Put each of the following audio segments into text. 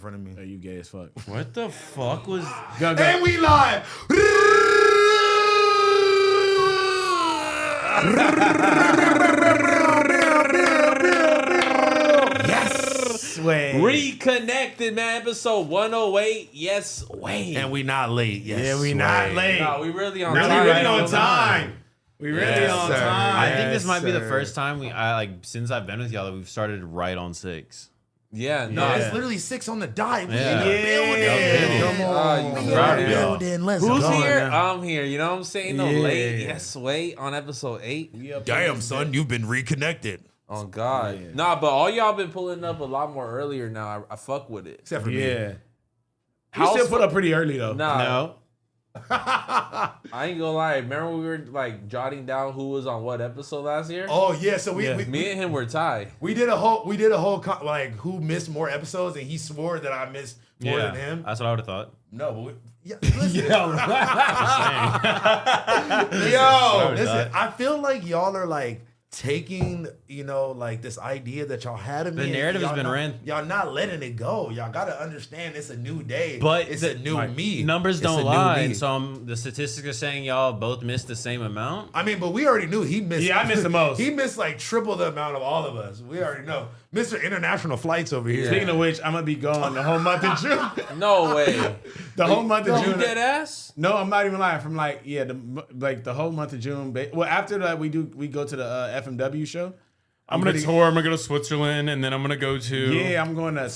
front of me. You gay as fuck. What the fuck was? Go. And we live. Yes, way. Reconnected, man. Episode 108. Yes, way. And we not late. Yes, Yeah, we not way. late. No, we really on No, time. we really on time. We really Yes, on sir. time. I think this might be the sir. first time since I've been with y'all that we've started right on 6. Yeah, No, Yeah. it's literally 6 on the dot. We Yeah. in the building. Come on. We I'm in proud the of y'all. building. Let's Who's go. here? I'm here. You know what I'm saying? No, Yeah. late. Yes, wait. On episode 8. Damn, son, you've been reconnected. Oh, God. Yeah. Nah, but all y'all been pulling up a lot more earlier now. I fuck with it. Except for me. Yeah. You House still put up pretty early though. Nah, No. I ain't gonna lie. Remember we were like jotting down who was on what episode last year? Oh yeah, so we Yeah. Me and him were tied. we did a whole like who missed more episodes, and he swore that I missed more than him. That's what I would have thought. No, but yeah, listen, Yo, listen. I feel like y'all are like taking, like this idea that y'all had of me. The and narrative has y'all been not- ran. Y'all not letting it go. Y'all gotta understand it's a new day. But it's a new me. Numbers It's a don't new lie. me. And so the statistics are saying y'all both missed the same amount. I mean, but we already knew he missed. Yeah, I missed the most. He missed like triple the amount of all of us. We already know. Mr. International Flights over here. Speaking of which, I'm gonna be gone the whole month of June. No way. The whole month of You June. dead ass? No, I'm not even lying. From the whole month of June. Well, after that we go to the FMW show. I'm gonna tour. I'm gonna go to Switzerland, and then I'm gonna go to. Yeah, I'm going to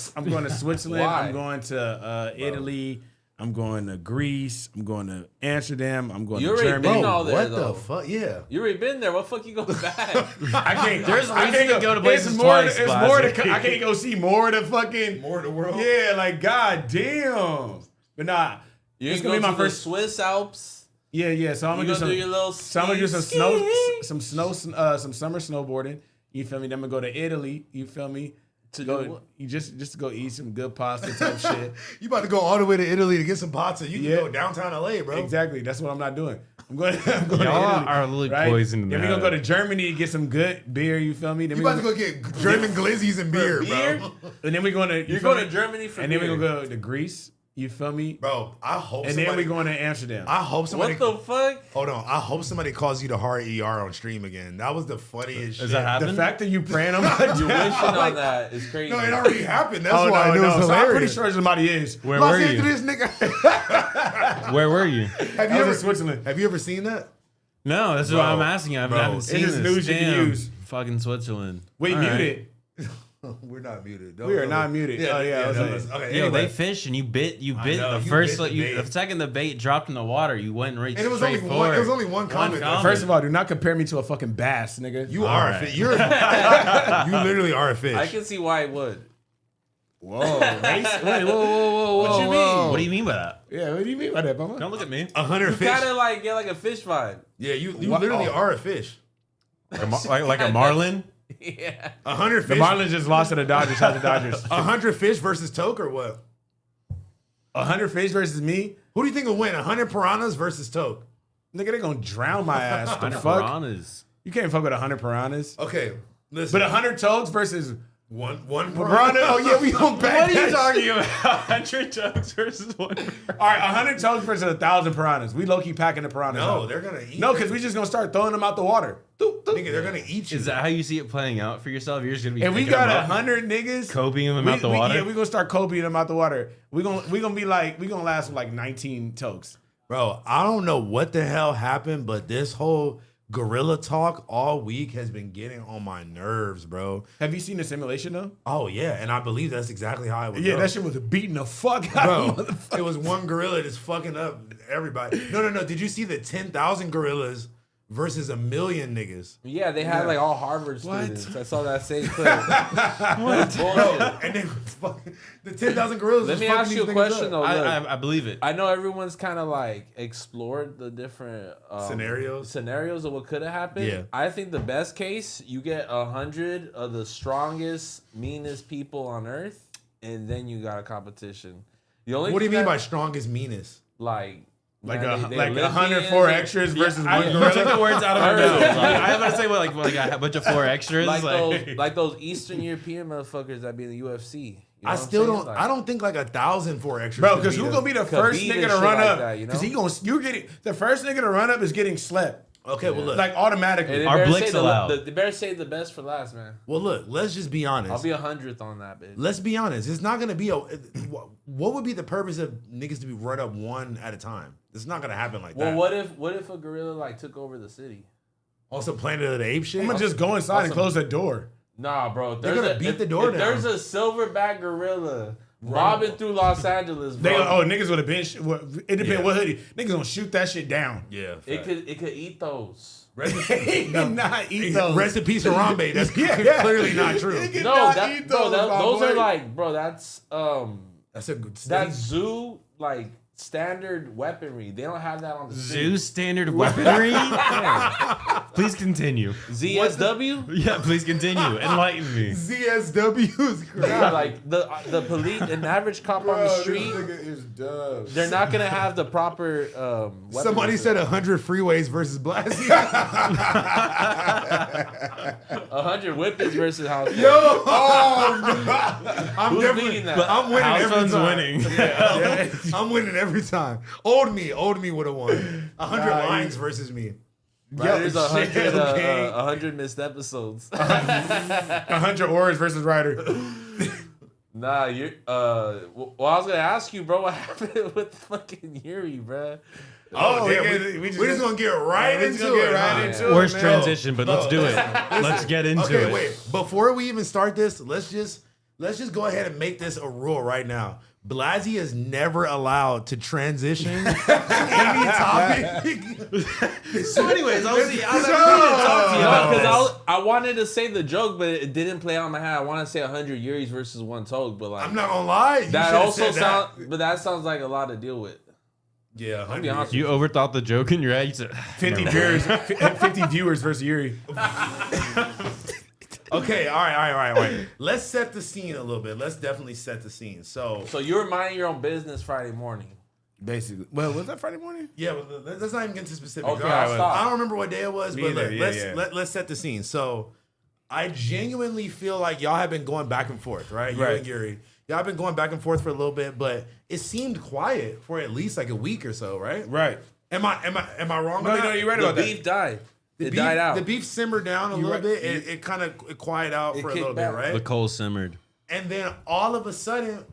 Switzerland. Why? I'm going to Italy. I'm going to Greece. I'm going to Amsterdam. I'm going You to already Germany. been all there, What though. the fuck? Yeah. You already been there. What fuck you going back? I can't. There's I reason can't to go to it's places more, twice, It's more Blazzy. to. I can't go see more of the fucking. More of the world. Yeah, like god damn. But nah, You it's can gonna go be my to the first. Swiss Alps. Yeah. So I'm You gonna gonna do do your little So I'm gonna do some ski. some summer snowboarding. You feel me? Then I'm gonna go to Italy. You feel me? To do go, what? you just to go eat some good pasta type shit. You about to go all the way to Italy to get some pizza. You can Yeah. go downtown LA, bro. Exactly. That's what I'm not doing. I'm going to Italy. Y'all are literally right? poisoned. Then we gonna go to Germany to get some good beer. You feel me? Then You we about to go get German glizzies and beer, Beer? bro. and then we going to You're going to Germany for and then we beer. gonna go to Greece. You feel me? Bro, I hope And somebody. then we going to Amsterdam. I hope somebody. What the fuck? Hold on. I hope somebody calls you the hard ER on stream again. That was the funniest shit. Does that happen? the fact that you praying on my You wishing on that is crazy. No, it already happened. That's Oh why no, it was no. So hilarious. I'm pretty sure somebody is. Where Los were you? Angeles, nigga. Where were you? Have I you was ever in Switzerland. Have you ever seen that? No, that's Bro, what I'm asking. I bro, haven't it seen is this. news you can Damn. use. Fucking Switzerland. Wait, All right. muted. We're not muted. We are not muted. Oh, yeah, I was like- okay. Yo, anyway. they fish and you bit know, the you first bit the bait. the second the bait dropped in the water, you went right And it was straight only forward. one. It was only one comment. comment. First of all, do not compare me to a fucking bass, nigga. You All are a right. fish. You literally are a fish. I can see why it would. Whoa. Wait, whoa. What you mean? What do you mean by that? Yeah, what do you mean by that, Mama? Don't look at me. 100 You fish. gotta like get like a fish vibe. Yeah, you What? literally Oh. are a fish. Like a marlin? Yeah. 100 The fish. Marlins just lost to the Dodgers. How's the Dodgers? 100 fish versus Toke or what? 100 fish versus me? Who do you think will win? 100 piranhas versus Toke? Nigga, they gonna drown my ass. The 100 fuck? piranhas. You can't fuck with 100 piranhas. Okay, listen. But 100 toads versus one piranha? piranha. Oh yeah, we gonna back What are you that talking shit. about? 100 tugs versus one. All right, 100 toads versus 1,000 piranhas. We low key packing the piranhas. No, out. they're gonna eat. No, because we just gonna start throwing them out the water. Doop, doop. Nigga, they're gonna eat you. Is that how you see it playing out for yourself? You're just gonna be. If we picking got them up, 100 niggas, Kobeing them out the water. Yeah, we gonna start Kobeing them out the water. We gonna be like, we gonna last with like 19 tokes. Bro, I don't know what the hell happened, but this whole gorilla talk all week has been getting on my nerves, bro. Have you seen the simulation though? Oh yeah, and I believe that's exactly how it would Yeah, go. that shit was beating the fuck out of Bro, motherfuckers. it was one gorilla just fucking up everybody. No. Did you see the 10,000 gorillas versus 1 million niggas? Yeah, they had like all Harvard students. I saw that same clip. What? Bro, and they was fucking, the 10,000 gorillas Let was me fucking ask you a these niggas question up. though. Look, I believe it. I know everyone's kind of like explored the different scenarios of what could have happened. Yeah. I think the best case, you get 100 of the strongest, meanest people on Earth, and then you got a competition. The only What do you thing mean that- by strongest meanest? like? Like man, they 104 Olympians, extras versus I one gorilla. took the words out of my I mouth. heard it. I was about to say like a bunch of 4 extras. like those Eastern European motherfuckers that be in the UFC. know I what I'm still saying? don't. Like, I don't think like 1,000 for extra. Bro, should because be who's a- gonna be the Khabib first and nigga shit to run like up? that, you know? Because you're getting the first nigga to run up is getting slept. Okay, well look. Like automatically. And they Our better Blick's say the- allowed. They better say the best for last, man. Well, look. Let's just be honest. I'll be 100th on that, bitch. Let's be honest. It's not gonna be a. What would be the purpose of niggas to be run up one at a time? It's not gonna happen like Well, that. what if a gorilla like took over the city? Also, Planet of the Apes shit. I'm gonna just go inside and Awesome. close the door. Nah, bro. They're gonna beat the door if down. There's a silverback gorilla mobbing through Los Angeles, They bro. niggas would have been. It depends Yeah. what hoodie. Niggas gonna shoot that shit down. Yeah. It could eat those. He cannot eat those. Rest in peace, Harambe. That's Yeah. clearly not true. He No, cannot that, eat bro, those, my those are boy. like, bro. That's That's a good. that's zoo like standard weaponry. They don't have that on the Zoo street. standard weaponry. Please continue. ZSW. Yeah, please continue. Enlighten me. ZSW is crazy. Yeah, like the police, an average cop on the street, is dumb. they're not gonna have the proper. Weaponry Somebody for said that. 100 freeways versus Blazzy. 100 whippets versus house. Yo, oh, no. I'm Who's definitely. beating that? I'm winning House every phone's time. winning. I'm winning every time. Old me would have won. 100 lines versus me. There's Yo, 100, shit, okay. 100 missed episodes. 100 oars versus Ryder. Nah, you. Well, I was gonna ask you, bro, what happened with fucking Yuri, bro? Oh, damn. nigga, We're just going to get right we just into gonna get it. right huh? into it. Worst man. transition, but let's do it. Let's get into Okay, it. wait. Before we even start this, let's just go ahead and make this a rule right now. Blazzy is never allowed to transition any topic. So, anyways, I was talk to you about Because I wanted to say the joke, but it didn't play on my head. I want to say 100 Yuris versus one Toad, but like I'm not gonna lie. You that should've also said that. sounds, but that sounds like a lot to deal with. Yeah, I'll be honest. You overthought the joke in your head. You said 50 viewers, 50 viewers versus Yuri. Okay, all right. Let's set the scene a little bit. Let's definitely set the scene. So So you were minding your own business Friday morning. Basically. Well, was that Friday morning? yeah, but let's not even get into specifics. Okay, All right, I'll stop. I don't remember what day it was, Me but either, look, yeah. let's set the scene. So I genuinely feel like y'all have been going back and forth, right? You Right. and Yuri. Y'all have been going back and forth for a little bit, but it seemed quiet for at least like a week or so, right? Right. Am I wrong? No, on that? no, you're right The about beef died. The It beef, died out. The beef simmered down a little right. bit. It kind of quieted out It for a kicked little back. bit, right? the coal simmered. And then all of a sudden,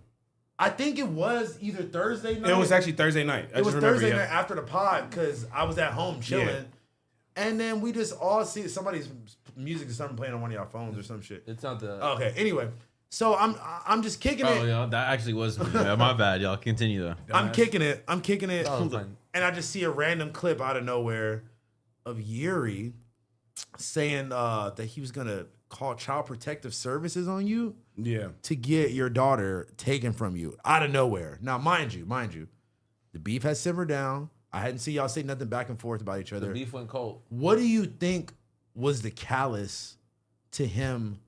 I think it was either Thursday night. It was actually Thursday night. I It was just remember, Thursday yeah. night after the pod because I was at home chilling. Yeah. And then we just all see somebody's music or something playing on one of y'all phones or some shit. It's not the. Okay, anyway. So I'm just kicking Oh, it. yeah, that actually was me. Yeah, my bad, y'all. Continue though. I'm kicking it. That was fine. And I just see a random clip out of nowhere of Yuri saying that he was gonna call Child Protective Services on you Yeah. to get your daughter taken from you out of nowhere. Now, mind you, the beef has simmered down. I hadn't seen y'all say nothing back and forth about each The other. beef went cold. What do you think was the callous to him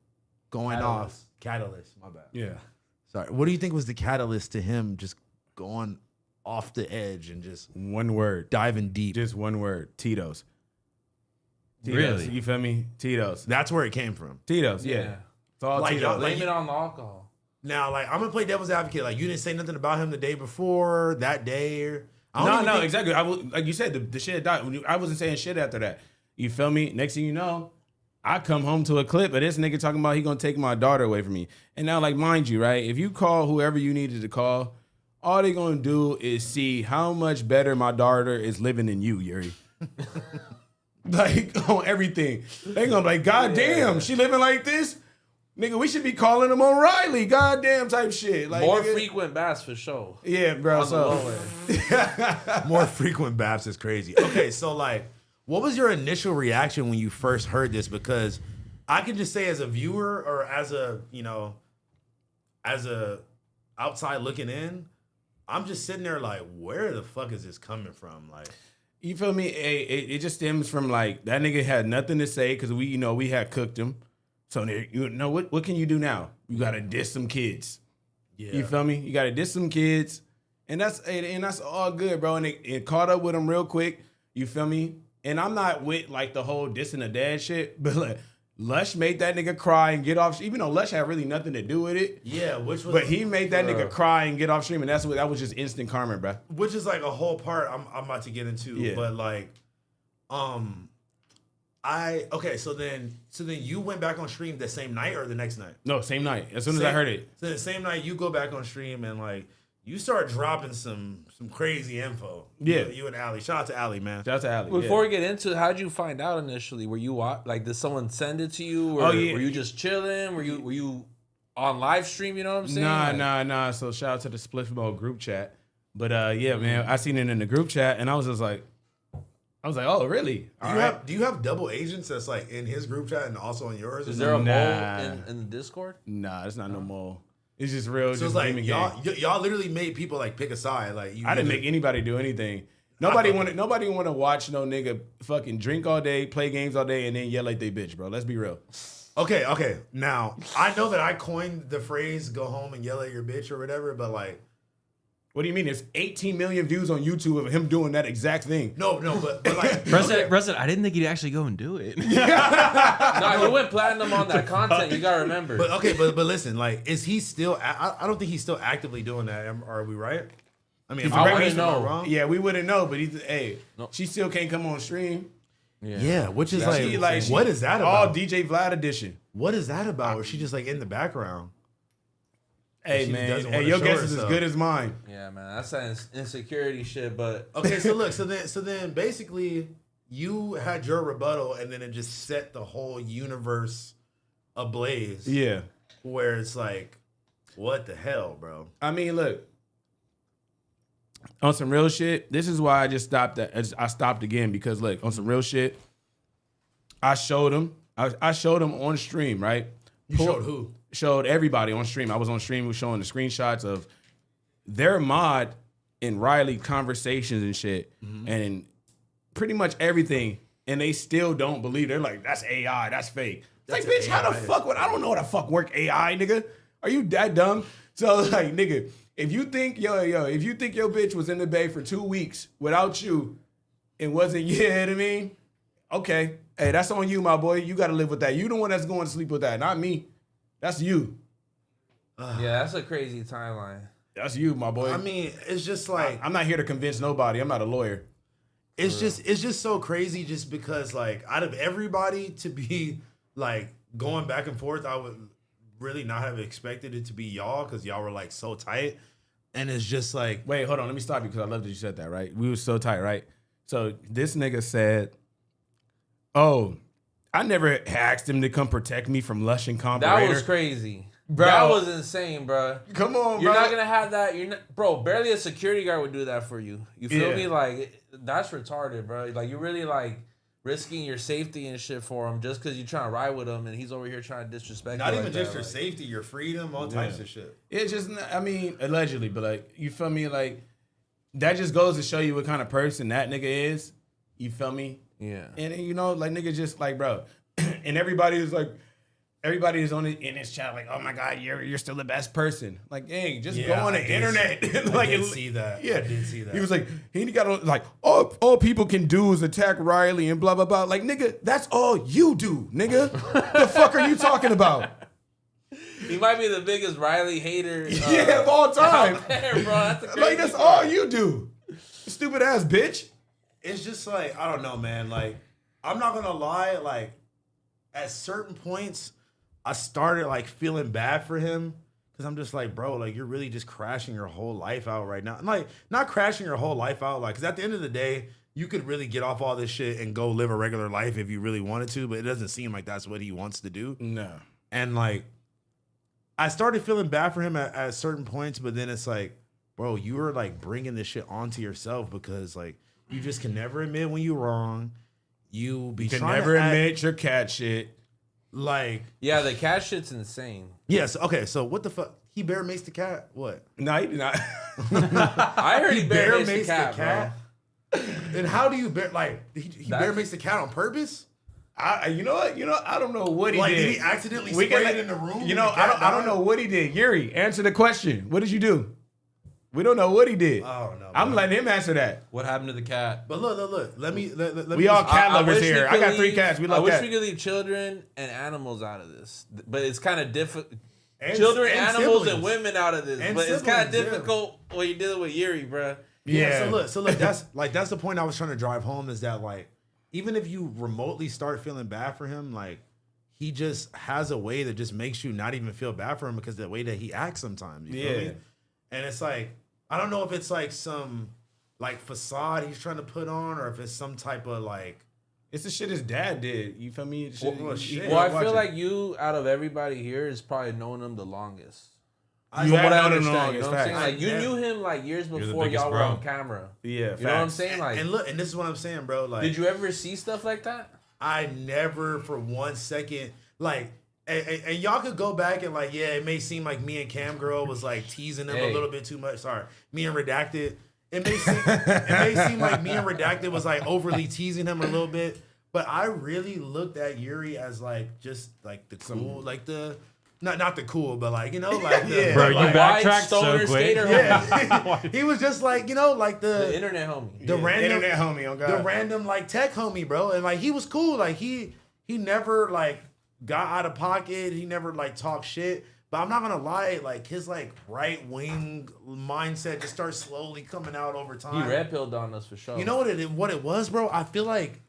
going off? Catalyst, my bad. Yeah. Sorry. What do you think was the catalyst to him just going off the edge and just One word. diving deep? Just one word. Tito's. Really? You feel me? Tito's. That's where it came from. Tito's, yeah. Yeah. It's all Like, Tito's. y'all- Blame it on the alcohol. Now, like, I'm gonna play devil's advocate. Like, you didn't say nothing about him the day before, that day, or I don't even No, think- exactly. I was, like you said, the shit died. I wasn't saying shit after that. You feel me? Next thing you know, I come home to a clip of this nigga talking about he gonna take my daughter away from me. And now, like, mind you, right? If you call whoever you needed to call, all they gonna do is see how much better my daughter is living than you, Yuri. Like, on everything. They gonna be like, God damn, she living like this? Nigga, we should be calling him O'Reilly. God damn type shit. Like, More nigga, frequent bass for sure. Yeah, bro. On the low So end. More frequent baps is crazy. Okay, so like, what was your initial reaction when you first heard this? Because I can just say as a viewer or as a, as a outside looking in, I'm just sitting there like, where the fuck is this coming from? Like, you feel me? It just stems from like that nigga had nothing to say because we had cooked him. So what can you do now? You gotta diss some kids. yeah. You feel me? You gotta diss some kids, and that's all good, bro. And it caught up with him real quick. You feel me? And I'm not with like the whole dissing the dad shit, but like Lush made that nigga cry and get off, even though Lush had really nothing to do with it. Yeah, which was. But he made that nigga cry and get off stream, and that was just instant karma, bro. Which is like a whole part I'm about to get into. Yeah. But like, so then you went back on stream the same night or the next night? No, same night. As soon as I heard it. So the same night you go back on stream and like you start dropping some crazy info. Yeah. You and Ali. Shout out to Ali, man. Shout out to Ali. Before we get into it, how'd you find out initially? Were you like, did someone send it to you? Or Oh, yeah. were you just chilling? Were you on live stream? You know what I'm saying? Nah. So shout out to the Spliffmodetv group chat. But yeah, man, I seen it in the group chat and I was just like, oh, really? Do you have double agents that's like in his group chat and also in yours? Is there a Nah. mole in the Discord? Nah, it's not no mole. It's just real. So just it's like gaming y'all game. literally made people like pick a side. Like I didn't make anybody do anything. Nobody want to watch no nigga fucking drink all day, play games all day, and then yell like they bitch, bro. Let's be real. Okay. Now I know that I coined the phrase "go home and yell at your bitch" or whatever, but like, What do you mean? There's 18 million views on YouTube of him doing that exact thing. no, but like, President, I didn't think he'd actually go and do it. No, you went platinum on that content. You gotta remember. but listen, like, is he still? I don't think he's still actively doing that. Are we right? I mean, if I I'm wouldn't right, am I know. wrong? Yeah, we wouldn't know, but hey, No. she still can't come on stream. Yeah, which is She, what is that all about? DJ Vlad edition. What is that about? Or she just like in the background? Hey She man, doesn't hey, wanna your show guess is as herself. good as mine. Yeah, man, that's that insecurity shit. But Okay, so look, so then basically you had your rebuttal, and then it just set the whole universe ablaze. Yeah, Where it's like, what the hell, bro? I mean, look, on some real shit. This is why I just stopped. I stopped again because look, on some real shit, I showed him. I showed him on stream, right? You showed who? Showed everybody on stream. I was on stream. Was showing the screenshots of their mod and Riley conversations and shit, and pretty much everything. And they still don't believe. They're like, "That's AI. That's fake." It's like, bitch, how the fuck would I don't know how to fuck work AI, nigga? Are you that dumb? So like, nigga, if you think if you think your bitch was in the bay for 2 weeks without you, and wasn't, you know what I mean? Okay, hey, that's on you, my boy. You got to live with that. You the one that's going to sleep with that, not me. That's you. yeah, that's a crazy timeline. That's you, my boy. I mean, it's just like I'm not here to convince nobody. I'm not a lawyer. it's just so crazy just because like out of everybody to be like going back and forth, I would really not have expected it to be y'all because y'all were like so tight. And it's just like, Wait, hold on. Let me stop you because I love that you said that, right? We were so tight, right? So this nigga said, oh, I never asked him to come protect me from Lush and Comparator. That was crazy. Bro. That was insane, bro. Come on, You're bro. not gonna have that. You're not, bro. Barely a security guard would do that for you. You feel Yeah. me? Like that's retarded, bro. Like you're really like risking your safety and shit for him just because you're trying to ride with him and he's over here trying to disrespect. not you even like just that. your Like, safety, your freedom, all types of shit. It's just, I mean, allegedly, but like, you feel me? Like, that just goes to show you what kind of person that nigga is. You feel me? Yeah. And you know, like, nigga just like, bro. And everybody is on it in his chat, like, oh my God, you're still the best person. Like, dang, just go on the internet. Like, I did see that. Yeah. I did see that. He was like, he got on, like, all people can do is attack Riley and blah, blah, blah. Like, nigga, that's all you do, nigga. The fuck are you talking about? He might be the biggest Riley hater. Yeah, of all time. out there, bro. That's the crazy Like, that's part. all you do. Stupid ass bitch. It's just like, I don't know, man. Like, I'm not gonna lie, like, at certain points, I started like feeling bad for him. Cause I'm just like, bro, like you're really just crashing your whole life out right now. Like, not crashing your whole life out, like, cause at the end of the day, you could really get off all this shit and go live a regular life if you really wanted to, but it doesn't seem like that's what he wants to do. No. And like, I started feeling bad for him at certain points, but then it's like, bro, you were like bringing this shit onto yourself because like you just can never admit when you're wrong. You be You can trying never to act admit your cat shit. like, Yeah, the cat shit's insane. yes, okay. So what the fuck? He bear maced the cat. What? No, he did not. I heard he bear bare maced maced the cat, bro. And how do you bear like he bear makes the cat on purpose? You know what? I don't know what he Like, did. did he accidentally We spray can- it in the room? You know, I don't know what he did. Yuri, answer the question. What did you do? We don't know what he did. I don't know. I'm bro. letting him answer that. What happened to the cat? But look. Let me. We all cat I lovers wish we here. I could got 3 leave- cats. We I love wish cats. we could leave children and animals out of this, but it's kind of difficult. And- Children, and animals, siblings. and women out of this, And but it's kind of siblings, yeah. difficult when you're dealing with Yuri, bruh. Yeah. So look. That's the point I was trying to drive home is that like, even if you remotely start feeling bad for him, like, he just has a way that just makes you not even feel bad for him because of the way that he acts sometimes. You feel me? And it's like, I don't know if it's like some like facade he's trying to put on, or if it's some type of like. It's the shit his dad did. You feel me? Shit. Well, I feel like you, out of everybody here, is probably known him the longest. You From have what I known him the understand, you know longest, what I'm saying? facts. Like, you Yeah. knew him like years the before biggest y'all were bro. on camera. Yeah, You know what I'm facts. saying? Like, And look, and this is what I'm saying, bro. Like, did you ever see stuff like that? I never for 1 second like. And y'all could go back and like, yeah, it may seem like me and Cam Girl was like teasing him a Hey. little bit too much. Sorry, me and Redacted. It may seem like me and Redacted was like overly teasing him a little bit, but I really looked at Yuri as like just like the cool, like the not the cool, but like like the Bro, you like, backtracked so stoner quick. skater yeah. He was just like like The internet homie. the random internet homie, on God. the random like tech homie, bro, and like he was cool. Like he never like got out of pocket. He never like talked shit. But I'm not gonna lie, like his like right wing mindset just starts slowly coming out over He time. red pilled on us for sure. You know what it was, bro? I feel like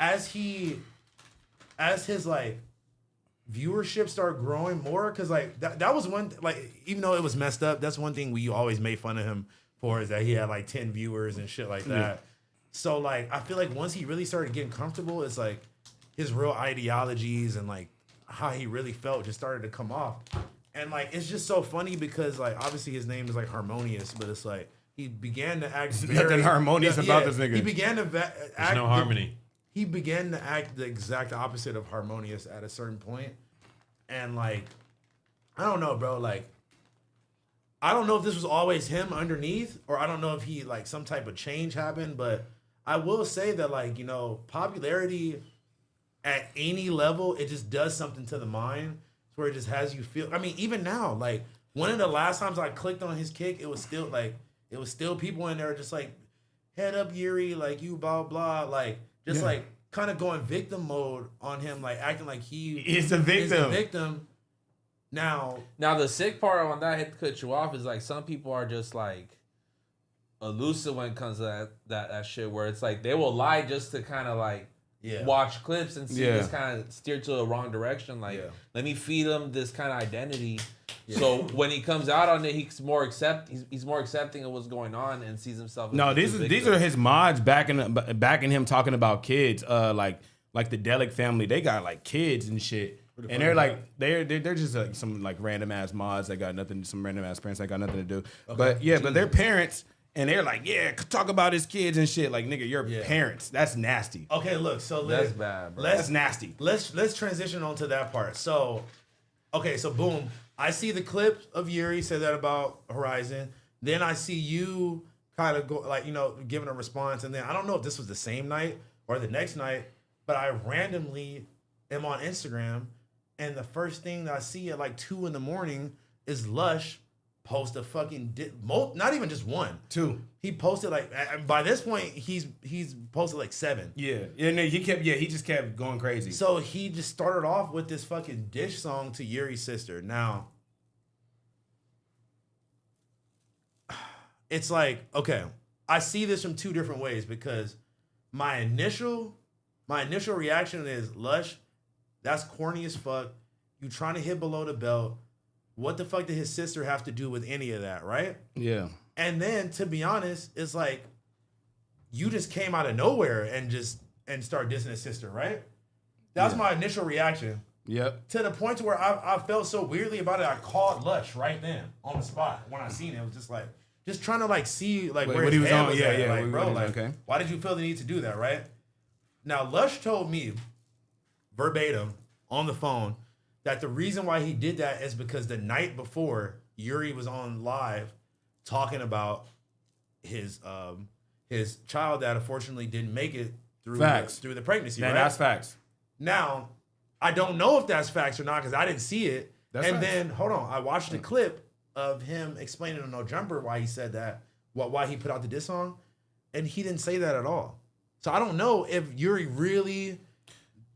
as his like viewership started growing more, because like that was one like, even though it was messed up, that's one thing we always made fun of him for, is that he had like 10 viewers and shit like that. Yeah. So like I feel like once he really started getting comfortable, it's like his real ideologies and like how he really felt just started to come off. And like it's just so funny because like obviously his name is like Harmonious, but it's like he began to act very nothing harmonious about this nigga. He began to There's act no harmony. He began to act the exact opposite of harmonious at a certain point. And like, I don't know, bro. Like, I don't know if this was always him underneath, or I don't know if he like some type of change happened, but I will say that like, popularity at any level, it just does something to the mind where it just has you feel. I mean, even now, like one of the last times I clicked on his kick, it was still people in there just like, head up Yuri, like you blah blah, like just like kind of going victim mode on him, like acting like he He's a victim. is a victim. Now the sick part on that, I hate to cut you off, is like some people are just like elusive when it comes to that shit, where it's like they will lie just to kind of like watch clips and see this kind of steer to the wrong direction. Like, let me feed him this kind of identity. So when he comes out on it, he's more accepting of what's going on and sees himself. No, as a these victim. are his mods backing him talking about kids. Like the Delic family, they got like kids and shit. And they're like they're just like some like random ass mods that got nothing, some random ass parents that got nothing to do. But but they're parents. And they're like, talk about his kids and shit. Like, nigga, you're parents. That's nasty. okay, look, so That's bad, bro. That's nasty. Let's transition on to that part. So, okay, so boom, I see the clip of Yuri said that about Horizon. Then I see you kind of go like, giving a response, and then I don't know if this was the same night or the next night, but I randomly am on Instagram, and the first thing that I see at like 2 a.m. is Lush post a fucking not even just one, 2. He posted like, by this point he's posted like 7. And then he just kept going crazy. So he just started off with this fucking dish song to Yuri's sister. Now, it's like, okay, I see this from 2 different ways, because my initial reaction is, Lush, that's corny as fuck. You trying to hit below the belt. What the fuck did his sister have to do with any of that, right? Yeah. And then, to be honest, it's like, you just came out of nowhere and started dissing his sister, right? That was my initial reaction. Yep. To the point to where I felt so weirdly about it, I called Lush right then on the spot when I seen it. It was just like, just trying to like see like where what his he was head on. was Yeah, at. yeah. Like, bro, like, okay. why did you feel the need to do that, right? Now, Lush told me verbatim on the phone that the reason why he did that is because the night before, Yuri was on live talking about his child that unfortunately didn't make it through the pregnancy. Man, right? that's facts. Now, I don't know if that's facts or not because I didn't see it. That's and facts. then, hold on, I watched the clip of him explaining on No Jumper why he said that, why he put out the diss song, and he didn't say that at all. So I don't know if Yuri really.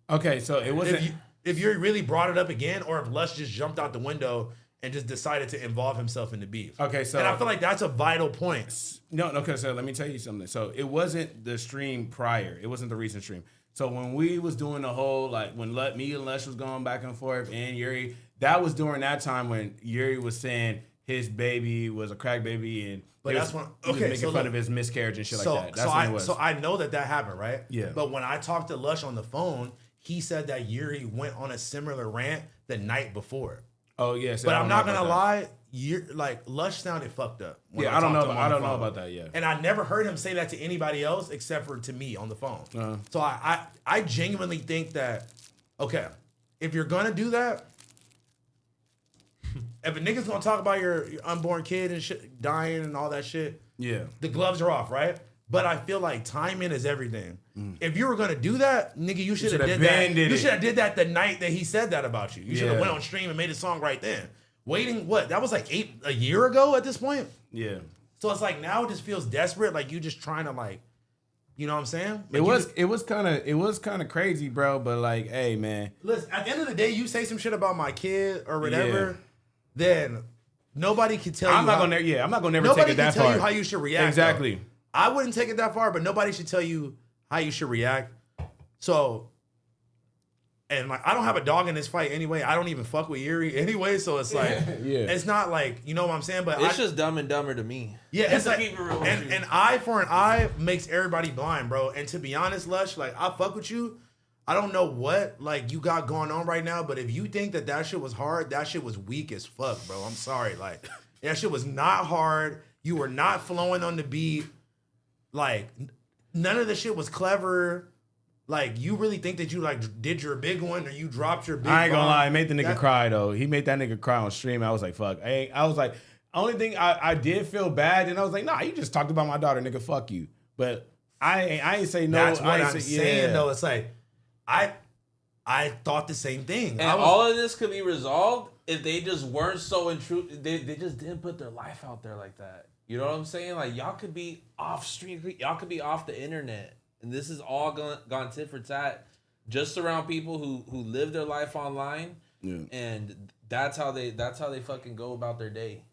Okay, so it wasn't. If Yuri really brought it up again, or if Lush just jumped out the window and just decided to involve himself in the beef. Okay, so and I feel like that's a vital point. No, okay, so let me tell you something. So it wasn't the stream prior. It wasn't the recent stream. So when we was doing the whole, like, when me and Lush was going back and forth, and Yuri, that was during that time when Yuri was saying his baby was a crack baby, and but that's when he was making fun of his miscarriage and shit like that. That's when it was. So I know that happened, right? Yeah. But when I talked to Lush on the phone, he said that Yuri went on a similar rant the night before. Oh yes, but I'm not gonna lie, Lush sounded fucked up. Yeah, I don't know about that. Yeah, and I never heard him say that to anybody else except for to me on the phone. So I genuinely think that, okay, if you're gonna do that, if a nigga's gonna talk about your unborn kid and shit dying and all that shit, yeah, the gloves are off, right? But I feel like timing is everything. If you were gonna do that, nigga, you should have did that. You should have did that the night that he said that about you. You should have went on stream and made a song right then. Waiting, what? That was like a year ago at this point. Yeah. So it's like now it just feels desperate, like you just trying to like, you know what I'm saying? Like it was kind of crazy, bro. But like, hey, man. Listen, at the end of the day, you say some shit about my kid or whatever, then nobody can tell you. I'm not gonna never take it that far. Nobody can tell you how you should react. Exactly. Though. I wouldn't take it that far, but nobody should tell you how you should react. So, and like, I don't have a dog in this fight anyway. I don't even fuck with Yuri anyway. So it's like, it's not like, you know what I'm saying? But it's just Dumb and Dumber to me. Yeah, it's like, an eye for an eye makes everybody blind, bro. And to be honest, Lush, like, I fuck with you. I don't know what like you got going on right now, but if you think that shit was hard, that shit was weak as fuck, bro. I'm sorry. Like, that shit was not hard. You were not flowing on the beat. Like, none of the shit was clever. Like, you really think that you like did your big one or you dropped your big I ain't gonna bomb? lie, it made the nigga cry though. He made that nigga cry on stream. I was like, fuck. I was like, only thing I did feel bad, and I was like, nah, you just talked about my daughter, nigga, fuck you. But I ain't say no. That's what I'm saying though. It's like I thought the same thing. And all of this could be resolved if they just weren't so intrusive. They just didn't put their life out there like that. You know what I'm saying? Like, y'all could be off stream, y'all could be off the internet, and this is all gone tit for tat, just around people who live their life online, and that's how they fucking go about their day.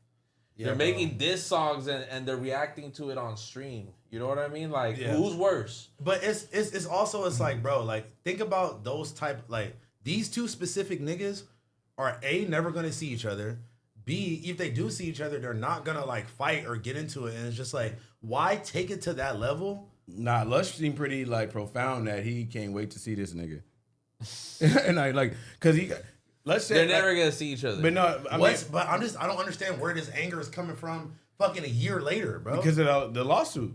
Yeah, they're making diss songs and they're reacting to it on stream. You know what I mean? Like, who's worse? But it's also it's like, bro, like, think about those type, like, these two specific niggas are A, never gonna see each other. B, if they do see each other, they're not gonna like fight or get into it. And it's just like, why take it to that level? Nah, Lush seemed pretty like profound that he can't wait to see this nigga. And I like, cause Lush said they're never gonna see each other. But no, I don't understand where this anger is coming from. Fucking a year later, bro. Because of the lawsuit.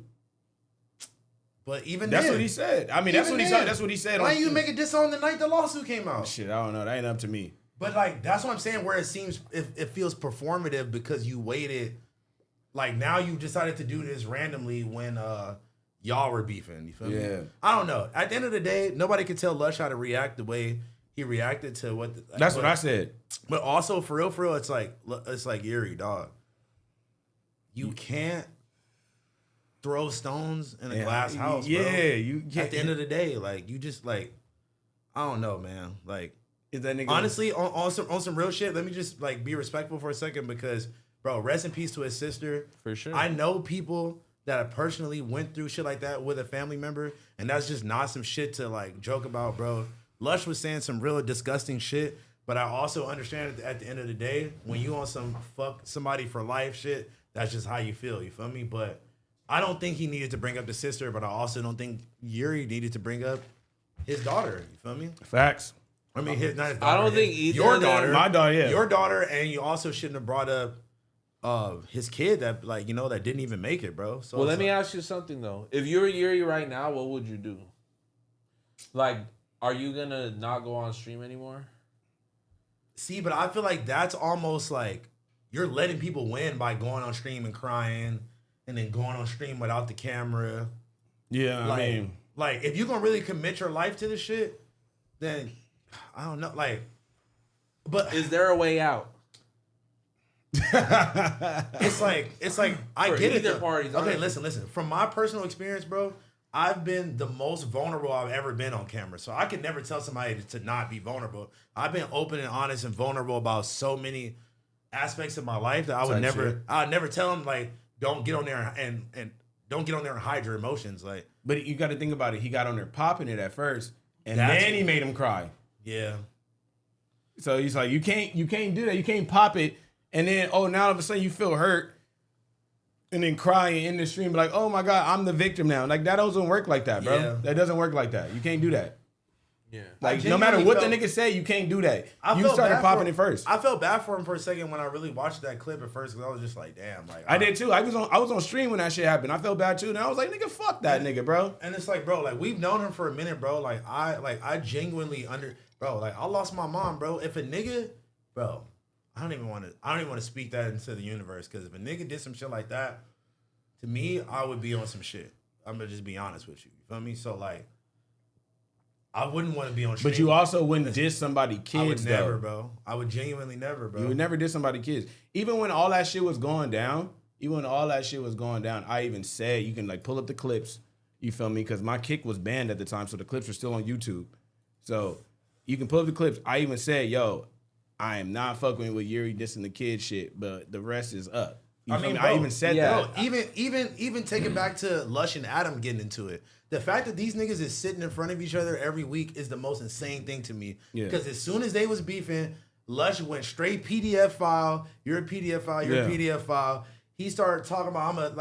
But even that's then, what he said. I mean, that's what he said. Why you make a diss on the night the lawsuit came out? Shit, I don't know. That ain't up to me. But like, that's what I'm saying. Where it seems it feels performative because you waited. Like, now you decided to do this randomly when y'all were beefing. You feel me? I don't know. At the end of the day, nobody can tell Lush how to react the way he reacted to what. That's what I said. But also, for real, it's like Yuri, dog. You can't throw stones in a glass house. Bro. You can't. At the end of the day, like, you just like, I don't know, man. Like, is that nigga honestly on some real shit? Let me just like be respectful for a second because, bro, rest in peace to his sister. For sure. I know people that have personally went through shit like that with a family member, and that's just not some shit to like joke about, bro. Lush was saying some real disgusting shit, but I also understand at the end of the day, when you on some fuck somebody for life shit, that's just how you feel. You feel me? But I don't think he needed to bring up the sister, but I also don't think Yuri needed to bring up his daughter. You feel me? Facts. I mean, not his daughter. I don't think either. Your daughter, my daughter, yeah. Your daughter, and you also shouldn't have brought up his kid that, like, you know, that didn't even make it, bro. So well, let me ask you something though. If you're Yuri right now, what would you do? Like, are you gonna not go on stream anymore? See, but I feel like that's almost like you're letting people win by going on stream and crying, and then going on stream without the camera. Yeah, like, I mean, like, if you're gonna really commit your life to this shit, then I don't know, like, but is there a way out? It's like I For get it. either parties, Okay, honestly. listen. From my personal experience, bro, I've been the most vulnerable I've ever been on camera. So I could never tell somebody to not be vulnerable. I've been open and honest and vulnerable about so many aspects of my life that I would never tell them like don't get on there and don't get on there and hide your emotions. Like, But you got to think about it. He got on there popping it at first, and That's- then he made him cry. yeah. So he's like, you can't do that. You can't pop it, and then now all of a sudden you feel hurt, and then cry and end the stream, be like, oh my god, I'm the victim now. Like that doesn't work like that, bro. Yeah. That doesn't work like that. You can't do that. Yeah. Like I no matter genuinely what the felt- nigga say, you can't do that. I You felt started bad popping for- it first. I felt bad for him for a second when I really watched that clip at first because I was just like, damn. Like I did too. I was on stream when that shit happened. I felt bad too. And I was like, nigga, fuck that nigga, bro. And it's like, bro, like we've known him for a minute, bro. I genuinely bro, like I lost my mom, bro. If a nigga, bro, I don't even want to speak that into the universe because if a nigga did some shit like that, to me, I would be on some shit. I'm gonna just be honest with you. You feel me? So like, I wouldn't want to be on stream. But you also wouldn't diss somebody kids, I would never, though. bro. I would genuinely never, bro. You would never diss somebody kids. Even when all that shit was going down, I even said, you can like pull up the clips, you feel me? Because my kick was banned at the time, so the clips are still on YouTube. So you can pull up the clips. I even said, yo, I am not fucking with Yuri dissing the kid shit, but the rest is up. You feel me? bro, I even said yeah. that. Bro, even take it back to Lush and Adam getting into it. The fact that these niggas is sitting in front of each other every week is the most insane thing to me. Yeah. Because as soon as they was beefing, Lush went straight PDF file. You're a PDF file. You're a PDF file. He started talking about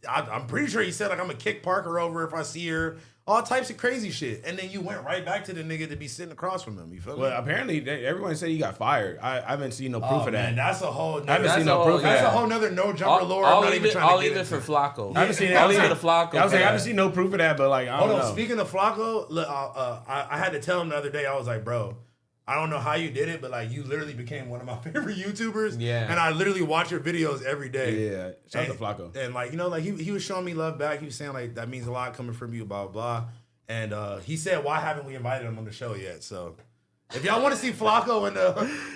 I'm pretty sure he said like I'm gonna kick Parker over if I see her. All types of crazy shit. And then you went right back to the nigga to be sitting across from him. You feel me? Well, apparently everyone said he got fired. I haven't seen no proof of that. Man, that's a whole. I haven't seen no proof of That's that. a whole nother no jumper lore. I'm I'll not leave even it. trying to I'll get leave it into. for Flacco. I haven't seen I'll that. leave it to Flacco. I was like, I haven't seen no proof of that, but like, I Hold don't on. know. Speaking of Flacco, look, I had to tell him the other day. I was like, bro, I don't know how you did it, but like you literally became one of my favorite YouTubers. Yeah. And I literally watch your videos every day. Yeah, shout out to Flacco. And like, you know, like he was showing me love back. He was saying like that means a lot coming from you, blah blah. And he said, why haven't we invited him on the show yet? So if y'all want to see Flacco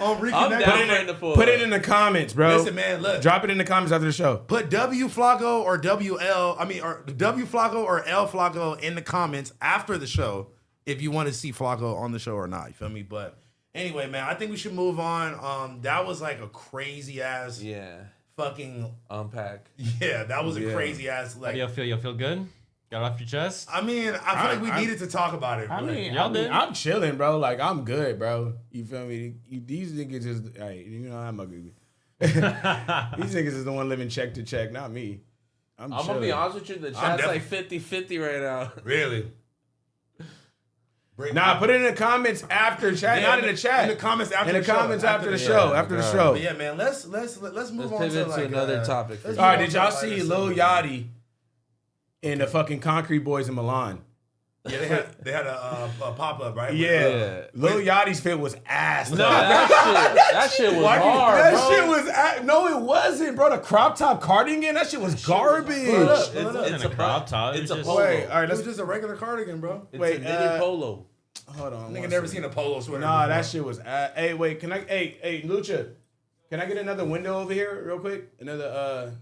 on Reconnected, I'm down for the pool. Put it in the comments, bro. listen, man, look. Drop it in the comments after the show. Put W Flacco or W Flacco or L Flacco in the comments after the show if you want to see Flacco on the show or not. You feel me? But anyway, man, I think we should move on. That was like a crazy ass fucking unpack. Yeah, that was a crazy ass How like do y'all feel? Y'all feel good? Got it off your chest? I mean, I feel like we needed to talk about it. I but- mean, Y'all did. I'm chilling, bro. Like, I'm good, bro. You feel me? These niggas just, hey, you know, I'm ugly. These niggas is the one living check to check, not me. I'm going to be honest with you. The chat's like 50-50 right now. Really? Nah, put it in the comments after chat, Yeah, not in the chat. in the comments after in the the show. comments after the After show. the- After the show. But yeah, man, let's move Let's on pivot to like another topic. let's All right, move did on y'all to, see like, Lil some- Yachty and the fucking Concrete Boys in Milan? Yeah, they had a pop up, right? Yeah. Lil Yachty's fit was ass. No, though. that shit was hard, That bro. shit was no, it wasn't, bro. The crop top cardigan, that shit was garbage. Pull it up. It wasn't a crop top. It It's was a just polo. Wait, all right, It was let's just a regular cardigan, bro. It's wait, a knitted polo. hold on. Nigga one never second. seen a polo sweater. Nah, before. that shit was. Hey, wait, can I? Hey, Lucha, can I get another window over here, real quick? Another,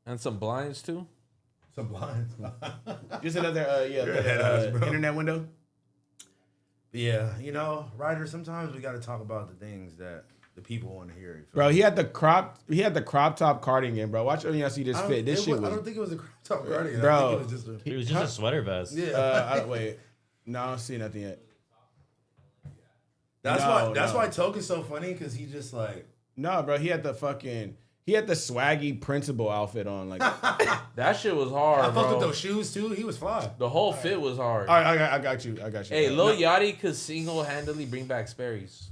And some blinds, too. Some blinds. just another, ahead of us, bro. internet window. Yeah, you know, Ryder, sometimes we got to talk about the things that the people want to hear. You feel Bro, me? he had the crop top cardigan, bro. Watch when y'all see this I don't- fit. This it shit was, I was. don't think it was a crop top cardigan. Bro. I think it was just a. It was just a sweater vest. Yeah. Wait, no, I don't see nothing yet. That's no. why Token's so funny because he just like. No, bro, he had the swaggy principal outfit on. Like, all That shit was hard, I fucked bro. with those shoes too. He was fly. The whole fit was hard. right, I got you. Hey, Lil Yachty could single-handedly bring back Sperry's.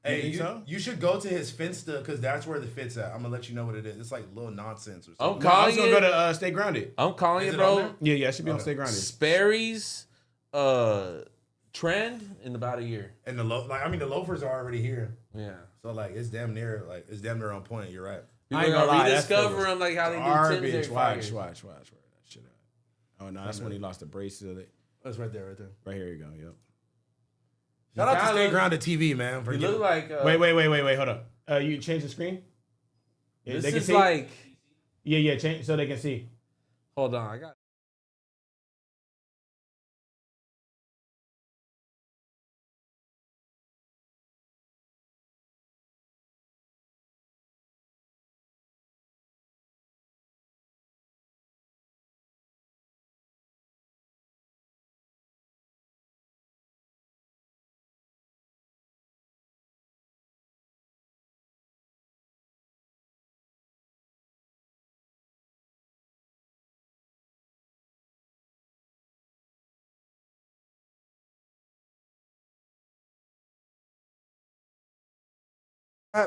Hey, think so? you should go to his Finsta because that's where the fit's at. I'm gonna let you know what it is. It's like little nonsense or something. I'm No, I was calling gonna it. go to Stay Grounded. I'm calling Is it, it on bro. there? Yeah, it should be on Stay Grounded. Sperry's trend in about a year. And the the loafers are already here. Yeah. So like it's damn near on point. You're right. You're I ain't gonna gonna lie, that rediscover fit them like how they do Garbage. Tim's. Watch that shit out. Oh no, that's when he lost the braces. That's right there. Right here you go. Yep. Shout out to kinda Stay look- Grounded TV, man. For You getting- look like Wait. Hold up. You changed the screen? This They can is see? like. Yeah, change so they can see. Hold on, I got.